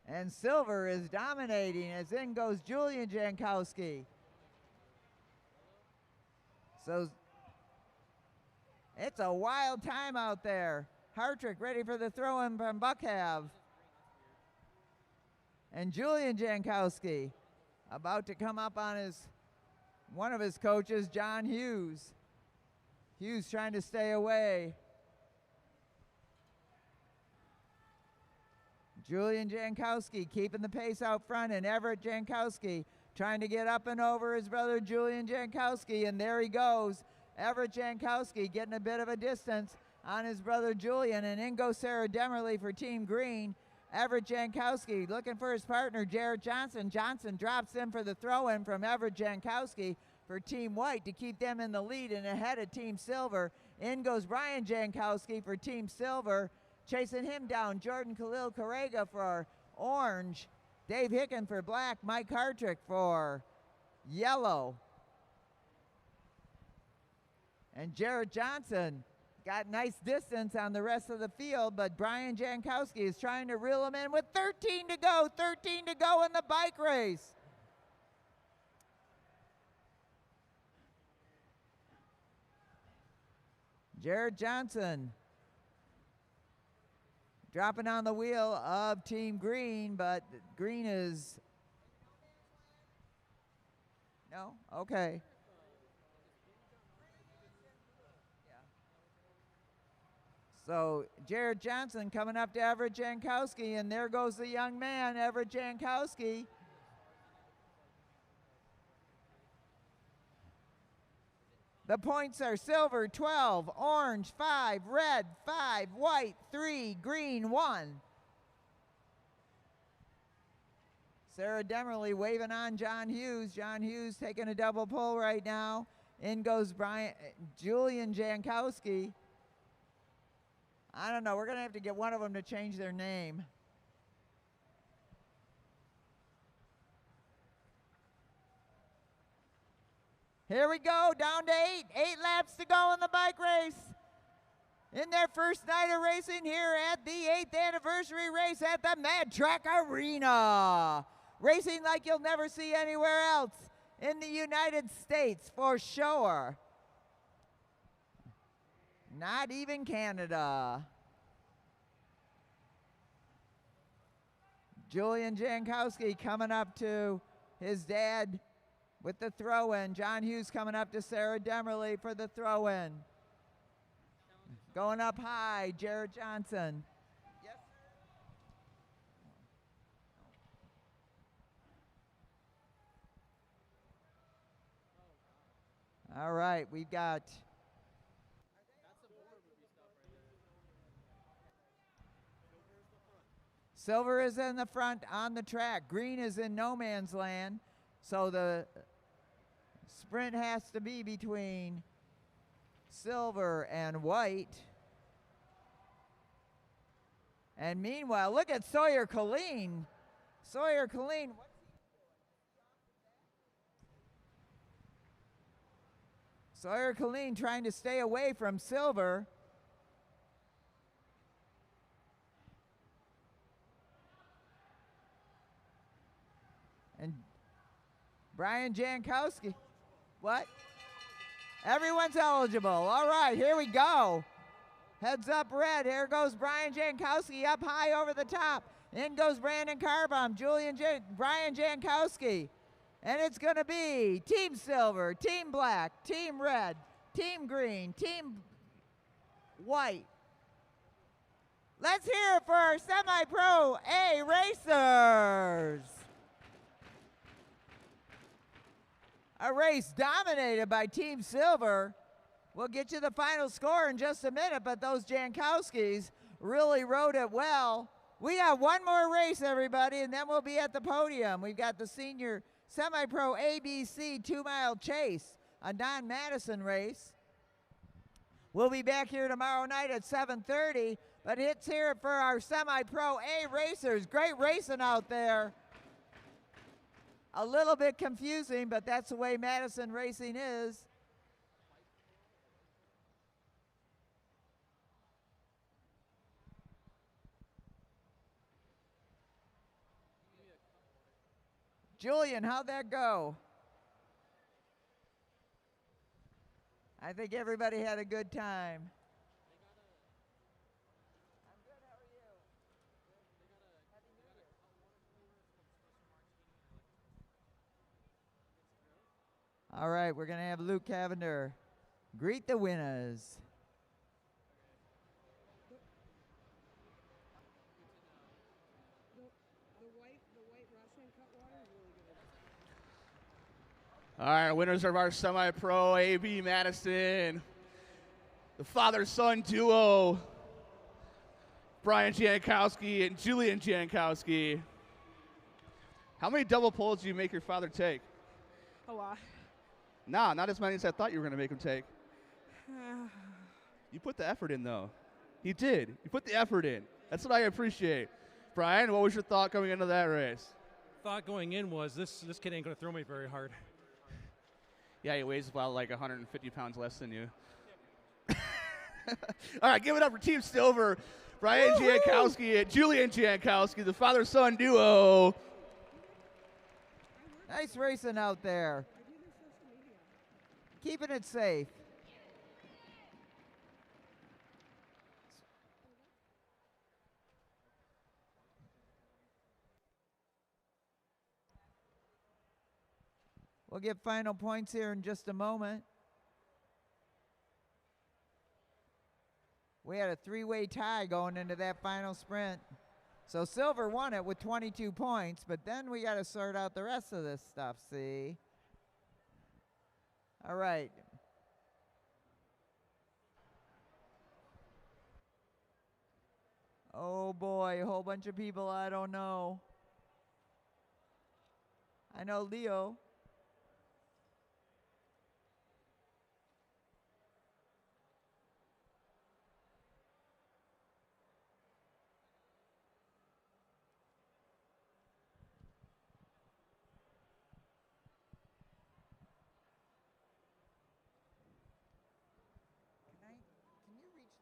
And silver is dominating as in goes Julian Jankowski. So it's a wild time out there. Hartrick ready for the throw-in from Buckhav. And Julian Jankowski about to come up on one of his coaches, John Hughes. Hughes trying to stay away. Julian Jankowski keeping the pace out front, and Everett Jankowski trying to get up and over his brother Julian Jankowski, and there he goes. Everett Jankowski getting a bit of a distance on his brother Julian, and in goes Sarah Demerly for Team Green. Everett Jankowski looking for his partner, Jarrett Johnson. Johnson drops in for the throw-in from Everett Jankowski for Team White to keep them in the lead and ahead of Team Silver. In goes Brian Jankowski for Team Silver. Chasing him down, Jordan Khalil Karega for orange. Dave Hicken for black. Mike Hartrick for yellow. And Jarrett Johnson got nice distance on the rest of the field, but Brian Jankowski is trying to reel him in with 13 to go. 13 to go in the bike race. Jarrett Johnson dropping on the wheel of Team Green, but Green is... No? Okay. So Jarrett Johnson coming up to Everett Jankowski, and there goes the young man, Everett Jankowski. The points are silver 12, orange 5, red 5, white 3, green 1. Sarah Demerly waving on John Hughes. John Hughes taking a double pull right now. In goes Julian Jankowski. I don't know. We're going to have to get one of them to change their name. Here we go, down to 8. 8 laps to go in the bike race. In their first night of racing here at the 8th anniversary race at the Mad Track Arena. Racing like you'll never see anywhere else in the United States for sure. Not even Canada. Julian Jankowski coming up to his dad with the throw-in. John Hughes coming up to Sarah Demerly for the throw-in. Going up high, Jarrett Johnson. Yes, sir. All right, we've got... Silver is in the front on the track. Green is in no man's land. So the sprint has to be between silver and white. And meanwhile, look at Sawyer Colleen. Sawyer Colleen. Sawyer Colleen trying to stay away from silver. And Brian Jankowski. What? Everyone's eligible. All right, here we go. Heads up red. Here goes Brian Jankowski up high over the top. In goes Brandon Carbom, Brian Jankowski. And it's going to be Team Silver, Team Black, Team Red, Team Green, Team White. Let's hear it for our semi-pro A racers. A race dominated by Team Silver. We'll get you the final score in just a minute, but those Jankowskis really rode it well. We have one more race, everybody, and then we'll be at the podium. We've got the senior semi-pro ABC 2-mile chase, a non-Madison race. We'll be back here tomorrow night at 7:30. But let's hear it for our semi-pro A racers. Great racing out there. A little bit confusing, but that's the way Madison racing is. Julian, how'd that go? I think everybody had a good time. All right, we're going to have Luke Cavender greet the winners. All right, winners of our semi-pro AB Madison, the father-son duo, Brian Jankowski and Julian Jankowski. How many double poles do you make your father take? A lot. Nah, not as many as I thought you were going to make him take. You put the effort in, though. He did. You put the effort in. That's what I appreciate. Brian, what was your thought coming into that race? Thought going in was this kid ain't going to throw me very hard. Yeah, he weighs about like 150 pounds less than you. All right, give it up for Team Silver, Brian Jankowski and Julian Jankowski, the father-son duo. Nice racing out there. Keeping it safe. We'll get final points here in just a moment. We had a three-way tie going into that final sprint. So Silver won it with 22 points, but then we got to sort out the rest of this stuff, see? All right. Oh boy, a whole bunch of people I don't know. I know Leo. Can you reach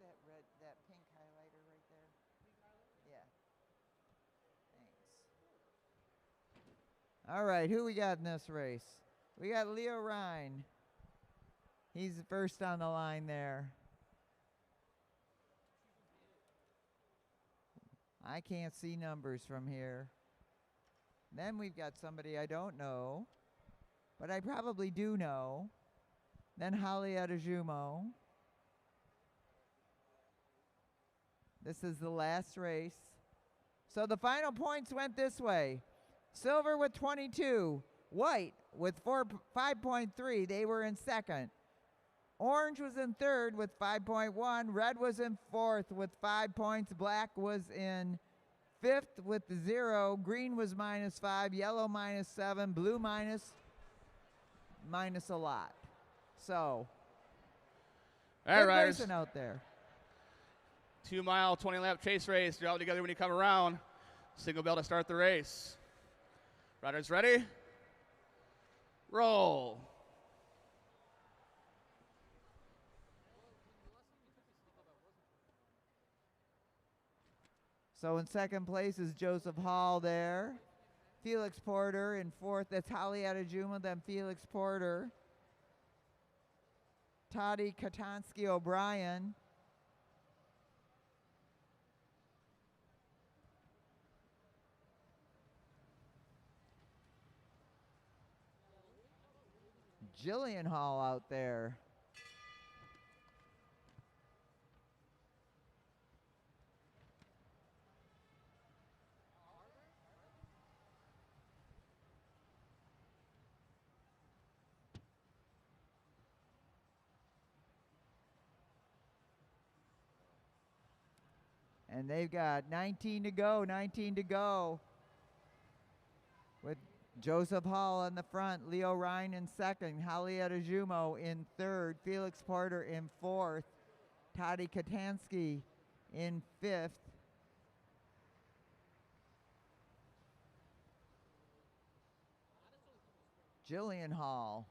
that pink highlighter right there? Yeah. Thanks. All right, who we got in this race? We got Leo Ryan. He's first on the line there. I can't see numbers from here. Then we've got somebody I don't know, but I probably do know. Then Holly Adejumo. This is the last race. So the final points went this way. Silver with 22. White with 5.3. They were in second. Orange was in third with 5.1. Red was in fourth with 5 points. Black was in fifth with 0. Green was -5. Yellow -7. Blue minus a lot. So, all right, racing out there. 2 mile, 20 lap chase race. You're all together when you come around. Signal bell to start the race. Riders ready? Roll. So in second place is Joseph Hall there. Felix Porter in fourth. That's Holly Adejumo, then Felix Porter. Toddy Katansky O'Brien. Jillian Hall out there. And they've got 19 to go. With Joseph Hall in the front, Leo Ryan in second, Holly Adejumo in third, Felix Porter in fourth, Toddy Katansky in 5th. Jillian Hall.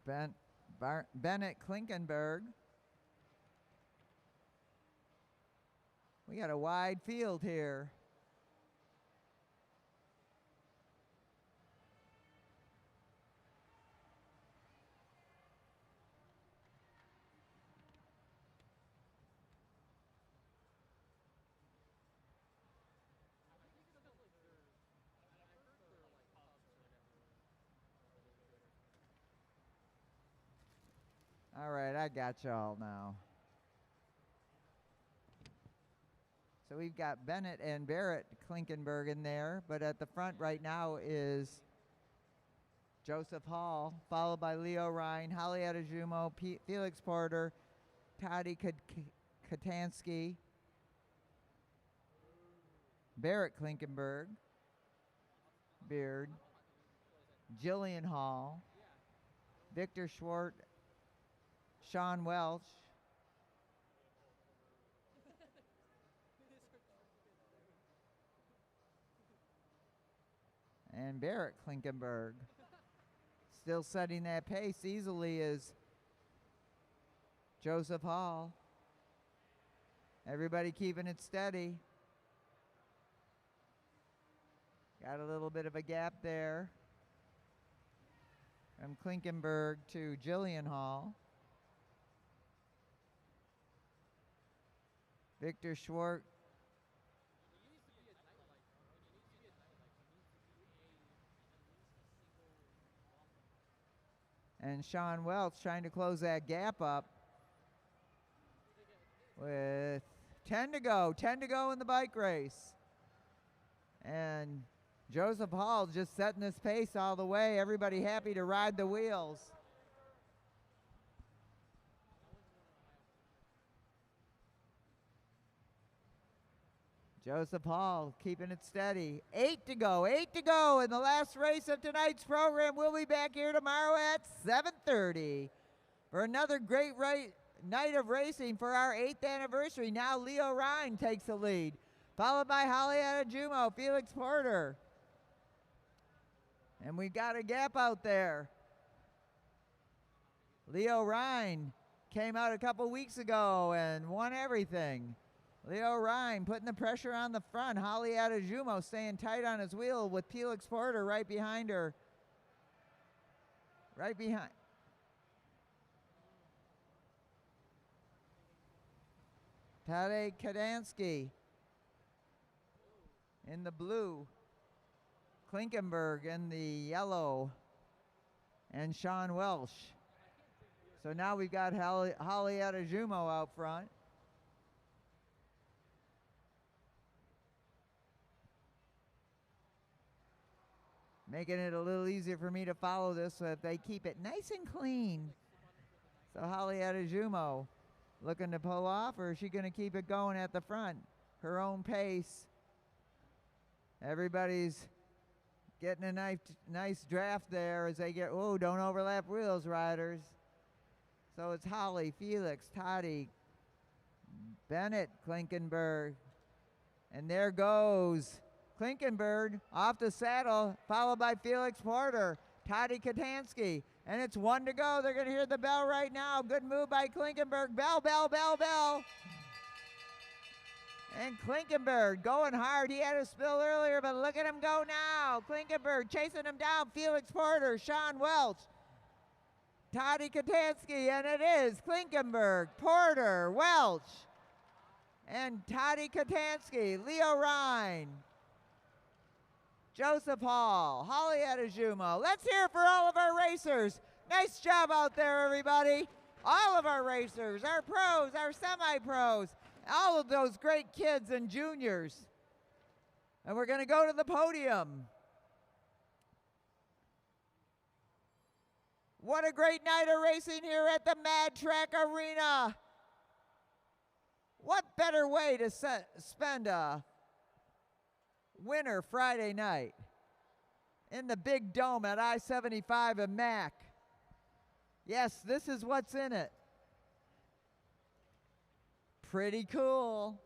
Bennett Klinkenberg. We got a wide field here. All right, I got y'all now. So we've got Bennett and Barrett Klinkenberg in there, but at the front right now is Joseph Hall, followed by Leo Ryan, Holly Adejumo, Felix Porter, Toddy Katansky, Barrett Klinkenberg, Beard, Jillian Hall, Victor Schwartz, Sean Welch, and Barrett Klinkenberg. Still setting that pace easily is Joseph Hall. Everybody keeping it steady. Got a little bit of a gap there from Klinkenberg to Jillian Hall. Victor Schwartz. And Sean Welch trying to close that gap up with 10 to go. 10 to go in the bike race. And Joseph Hall just setting this pace all the way. Everybody happy to ride the wheels. Joseph Hall keeping it steady. 8 to go. 8 to go in the last race of tonight's program. We'll be back here tomorrow at 7:30 for another great night of racing for our 8th anniversary. Now Leo Ryan takes the lead, followed by Holly Adejumo, Felix Porter. And we got a gap out there. Leo Ryan came out a couple weeks ago and won everything. Leo Ryan putting the pressure on the front. Holly Adejumo staying tight on his wheel with Felix Porter right behind her. Right behind. Tadej Kadansky in the blue. Klinkenberg in the yellow. And Sean Welsh. So now we've got Holly Adejumo out front. Making it a little easier for me to follow this so that they keep it nice and clean. So Holly Adejumo looking to pull off, or is she going to keep it going at the front? Her own pace. Everybody's getting a nice draft there as they get, oh, don't overlap wheels, riders. So it's Holly, Felix, Toddy, Bennett, Klinkenberg. And there goes Klinkenberg off the saddle, followed by Felix Porter, Toddy Katansky. And it's 1 to go. They're going to hear the bell right now. Good move by Klinkenberg. Bell, bell, bell, bell. And Klinkenberg going hard. He had a spill earlier, but look at him go now. Klinkenberg chasing him down. Felix Porter, Sean Welch, Toddy Katansky, and it is Klinkenberg, Porter, Welch, and Toddy Katansky, Leo Ryan, Joseph Hall, Holly Adejumo. Let's hear it for all of our racers. Nice job out there, everybody. All of our racers, our pros, our semi-pros, all of those great kids and juniors. And we're going to go to the podium. What a great night of racing here at the Mad Track Arena. What better way to spend a winner Friday night in the big dome at I-75 and Mac. Yes, this is what's in it. Pretty cool.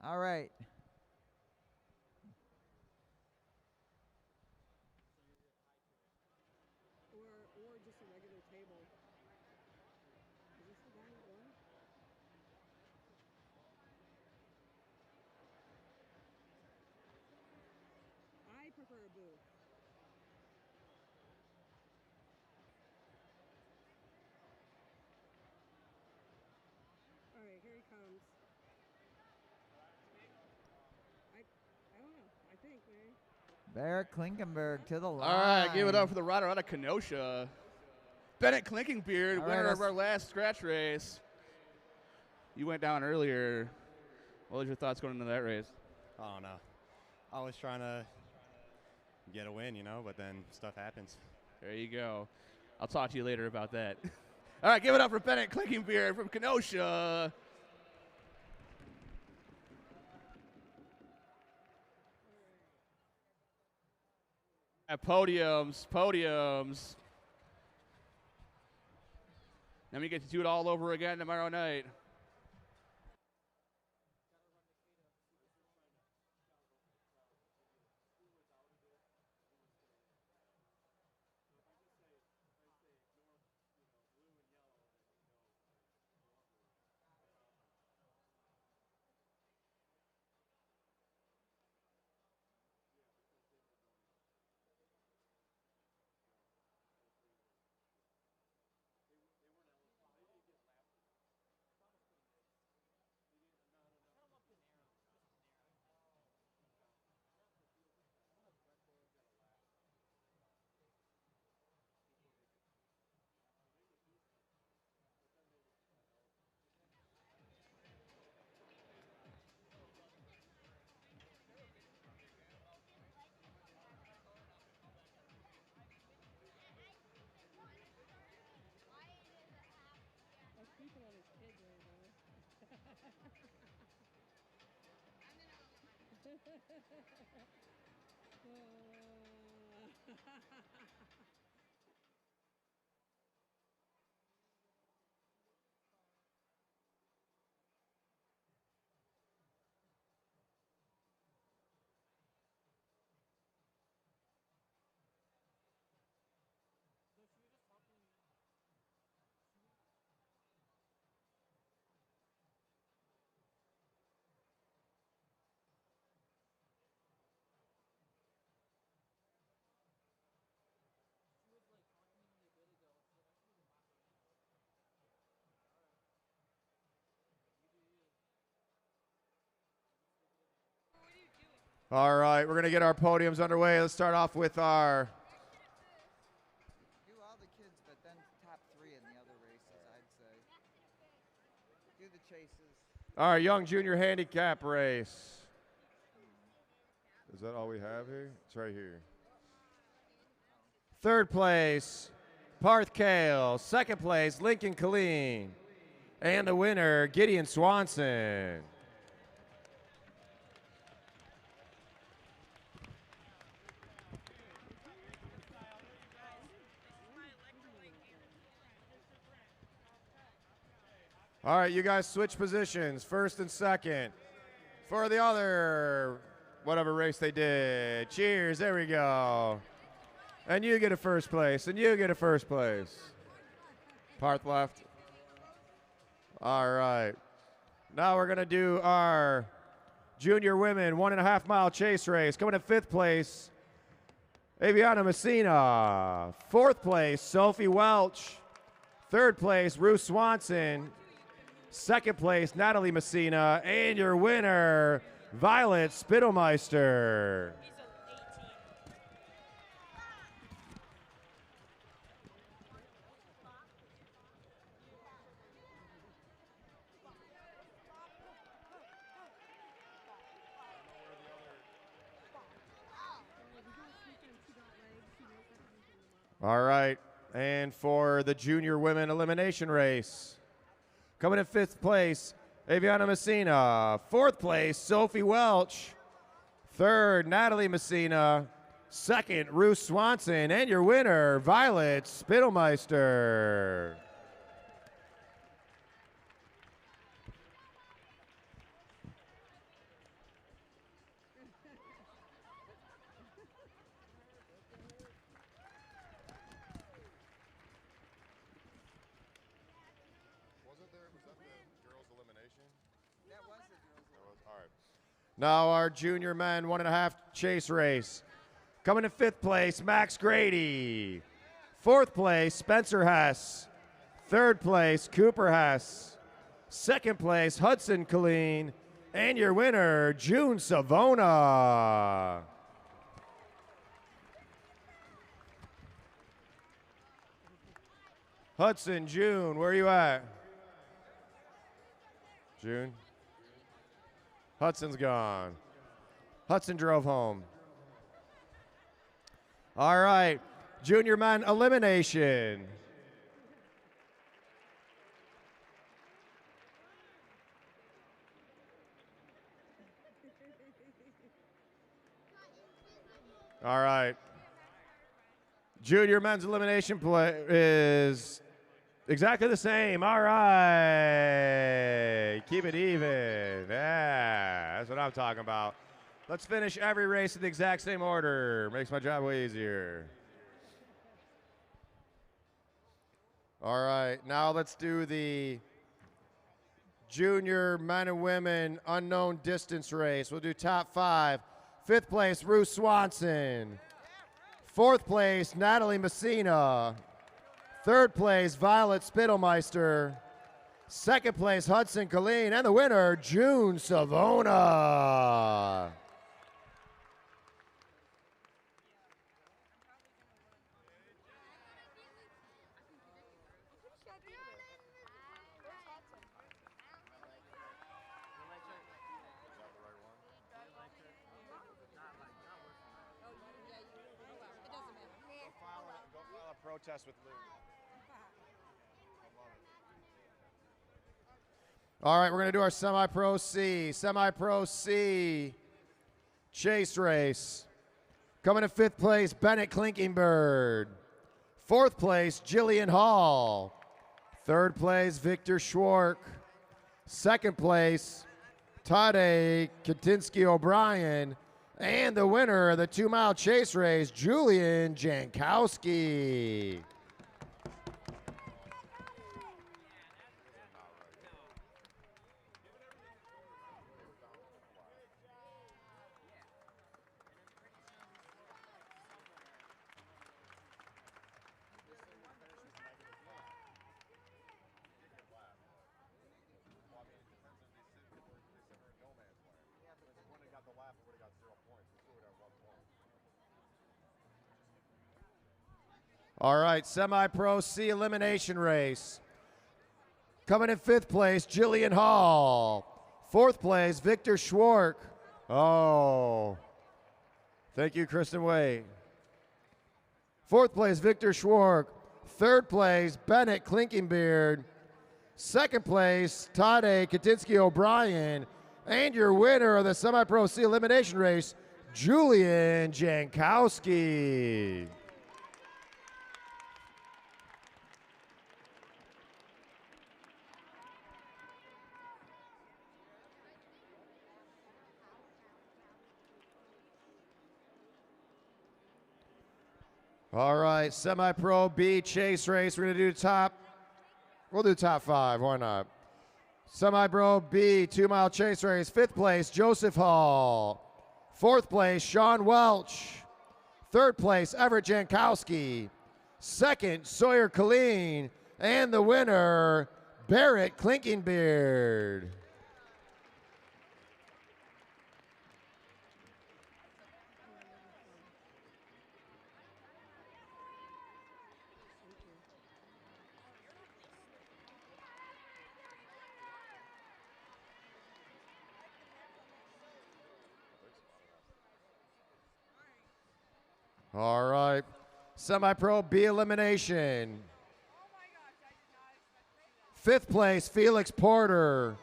All right. Or just a regular table. Is this the guy that won? I prefer a booth. All right, here he comes. I don't know. I think, man. Barrett Klinkenberg to the line. All right, give it up for the rider out of Kenosha. Bennett Klinkenbeard, All winner right, of our last scratch race. You went down earlier. What was your thoughts going into that race? I don't know. I was trying to get a win, you know, but then stuff happens. There you go. I'll talk to you later about that. All right, give it up for Bennett Klinkenbeard from Kenosha. At podiums. Then we get to do it all over again tomorrow night. People on his kids right now. All right, we're going to get our podiums underway. Let's start off with our Do all the kids, but then top 3 in the other races, I'd say. Do the chases. young junior handicap race. Is that all we have here? It's right here. Third place, Parth Kale. Second place, Lincoln Killeen. And the winner, Gideon Swanson. All right, you guys switch positions, first and second, for the other, whatever race they did. Cheers, there we go. And you get a first place, and you get a first place. Parth left. All right. Now we're going to do our junior women 1.5 mile chase race. Coming in 5th place, Aviana Messina. 4th place, Sophie Welch. 3rd place, Ruth Swanson. 2nd place, Natalie Messina. And your winner, Violet Spittelmeister. All right, And for the junior women elimination race, coming in 5th place, Aviana Messina. 4th place, Sophie Welch. 3rd, Natalie Messina. 2nd, Ruth Swanson. And your winner, Violet Spittelmeister. Now our junior men 1.5 chase race. Coming in 5th place, Max Grady. 4th place, Spencer Hess. 3rd place, Cooper Hess. 2nd place, Hudson Colleen. And your winner, June Savona. Hudson, June, where are you at? June? Hudson's gone. Hudson drove home. All right, junior men elimination. All right. Junior men's elimination play is exactly the same. All right. Keep it even. Yeah, that's what I'm talking about. Let's finish every race in the exact same order. Makes my job way easier. All right, now let's do the junior men and women unknown distance race. We'll do top 5. 5th place, Ruth Swanson. 4th place, Natalie Messina. 3rd place, Violet Spittelmeister. 2nd place, Hudson Colleen. And the winner, June Savona. Protest with Lou. All right, we're going to do our semi-pro C. Semi-pro C chase race. Coming in 5th place, Bennett Klinkenberg. 4th place, Jillian Hall. 3rd place, Victor Schwark. 2nd place, Tade Katinsky O'Brien. And the winner of the 2-mile chase race, Julian Jankowski. All right, semi-pro C elimination race. Coming in 5th place, Jillian Hall. 4th place, Victor Schwark. Oh, thank you, Kristen Way. 4th place, Victor Schwark. 3rd place, Bennett Klinkenbeard. 2nd place, Tade Katinsky O'Brien. And your winner of the semi-pro C elimination race, Julian Jankowski. All right, semi-pro B chase race. We're gonna do we'll do top 5, why not? Semi-pro B 2-mile chase race. 5th place, Joseph Hall. 4th place, Sean Welch. 3rd place, Everett Jankowski. 2nd, Sawyer Colleen. And the winner, Barrett Klinkenbeard. All right. Semi-Pro B elimination. 5th place, Felix Porter.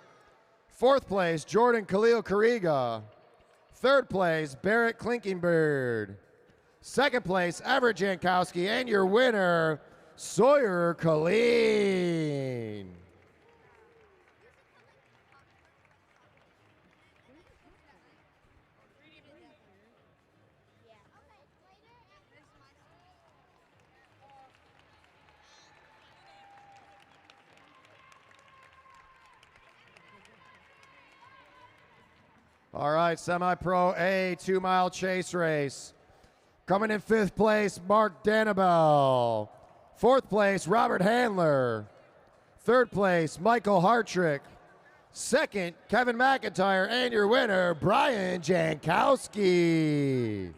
4th place, Jordan Khalil Kariga. 3rd place, Barrett Klinkenbeard. 2nd place, Everett Jankowski. And your winner, Sawyer Colleen. All right, Semi-Pro A 2-mile chase race. Coming in 5th place, Mark Danabel. 4th place, Robert Handler. 3rd place, Michael Hartrick. 2nd, Kevin McIntyre. And your winner, Brian Jankowski.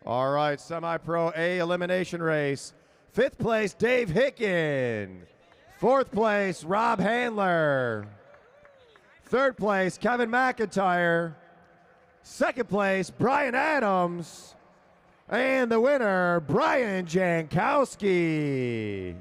All right, Semi-Pro A elimination race. 5th place, Dave Hicken. 4th place, Rob Handler. 3rd place, Kevin McIntyre. 2nd place, Brian Adams. And the winner, Brian Jankowski.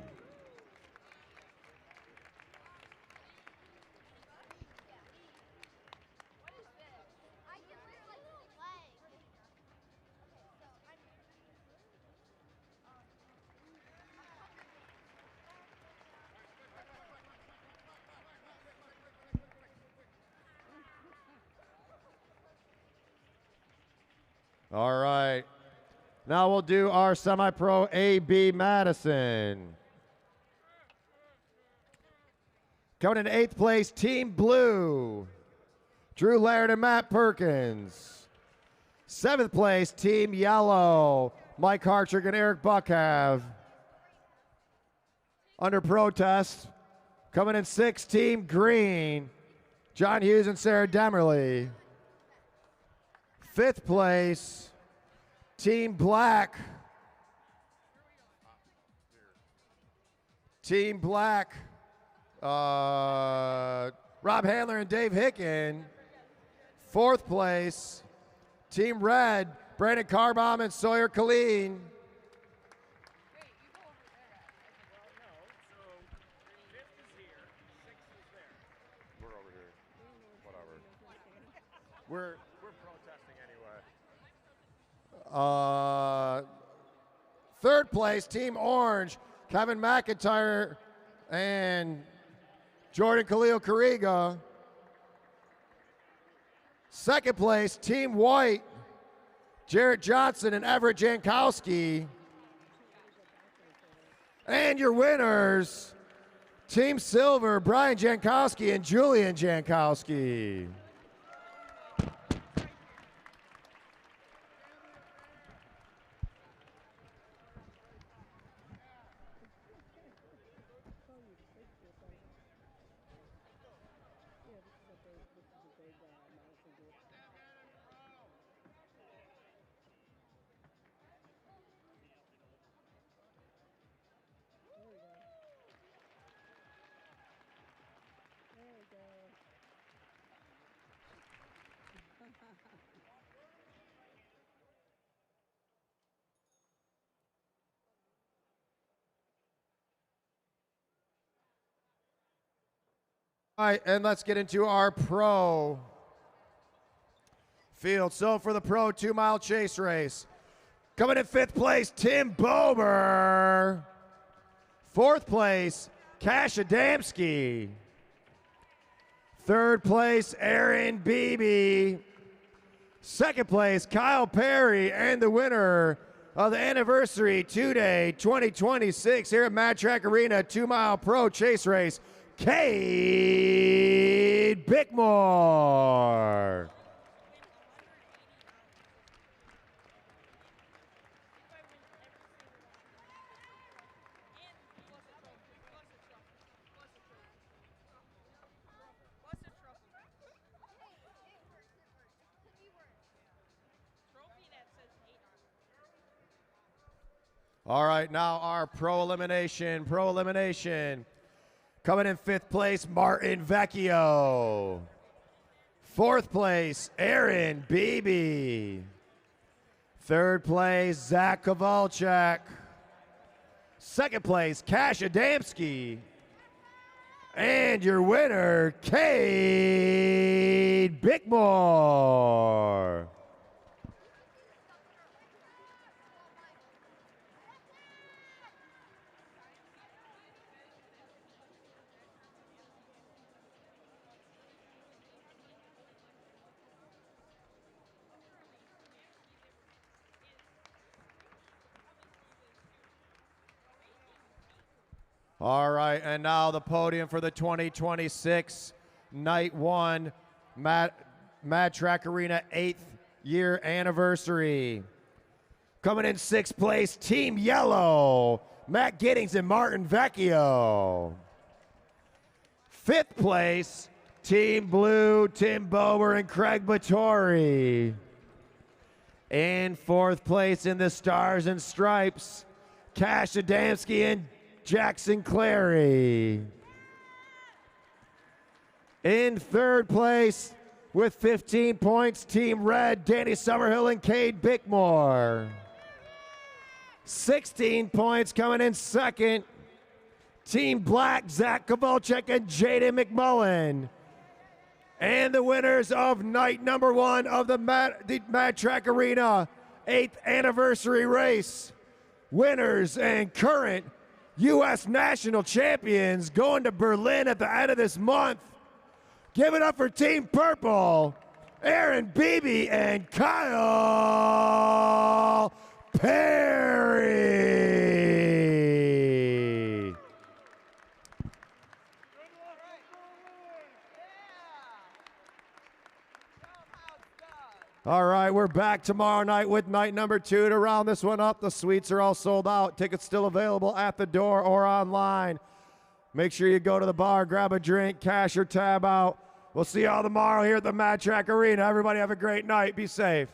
All right. Now we'll do our Semi-Pro A-B Madison. Coming in 8th place, Team Blue, Drew Laird and Matt Perkins. 7th place, Team Yellow, Mike Hartrick and Eric Buckhav. Under protest, coming in 6th, Team Green, John Hughes and Sarah Demerly. 5th place, Team Black. Team Black, Rob Handler and Dave Hicken. 4th place, Team Red, Brandon Carbaum and Sawyer Colleen. We're protesting anyway. 3rd place, Team Orange, Kevin McIntyre and Jordan Khalil Kariga. 2nd place, Team White, Jarrett Johnson and Everett Jankowski. And your winners, Team Silver, Brian Jankowski and Julian Jankowski. All right, and let's get into our pro field. So for the pro 2-mile chase race, coming in 5th place, Tim Bober. 4th place, Cash Adamski. 3rd place, Aaron Beebe. 2nd place, Kyle Perry, and the winner of the Anniversary 2-Day 2026 here at Mad Track Arena 2-mile pro chase race, Cade Bickmore. All right, now our pro elimination. Coming in 5th place, Martin Vecchio. 4th place, Aaron Beebe. 3rd place, Zach Kowalczyk. 2nd place, Cash Adamski. And your winner, Cade Bickmore. All right, and now the podium for the 2026 Night 1 Mad Track Arena 8th year anniversary. Coming in 6th place, Team Yellow, Matt Giddings and Martin Vecchio. 5th place, Team Blue, Tim Bober and Craig Battori. In 4th place in the Stars and Stripes, Cash Adamski and Jackson Clary. In 3rd place with 15 points, Team Red, Danny Summerhill and Cade Bickmore. 16 points coming in 2nd, Team Black, Zach Kowalczyk and Jaden McMullen. And the winners of night number 1 of the Mad Track Arena 8th anniversary race. Winners and current U.S. national champions going to Berlin at the end of this month. Give it up for Team Purple, Aaron Beebe and Kyle Perry. All right, we're back tomorrow night with night number 2 to round this one up. The suites are all sold out. Tickets still available at the door or online. Make sure you go to the bar, grab a drink, cash your tab out. We'll see y'all tomorrow here at the Mad Track Arena. Everybody have a great night. Be safe.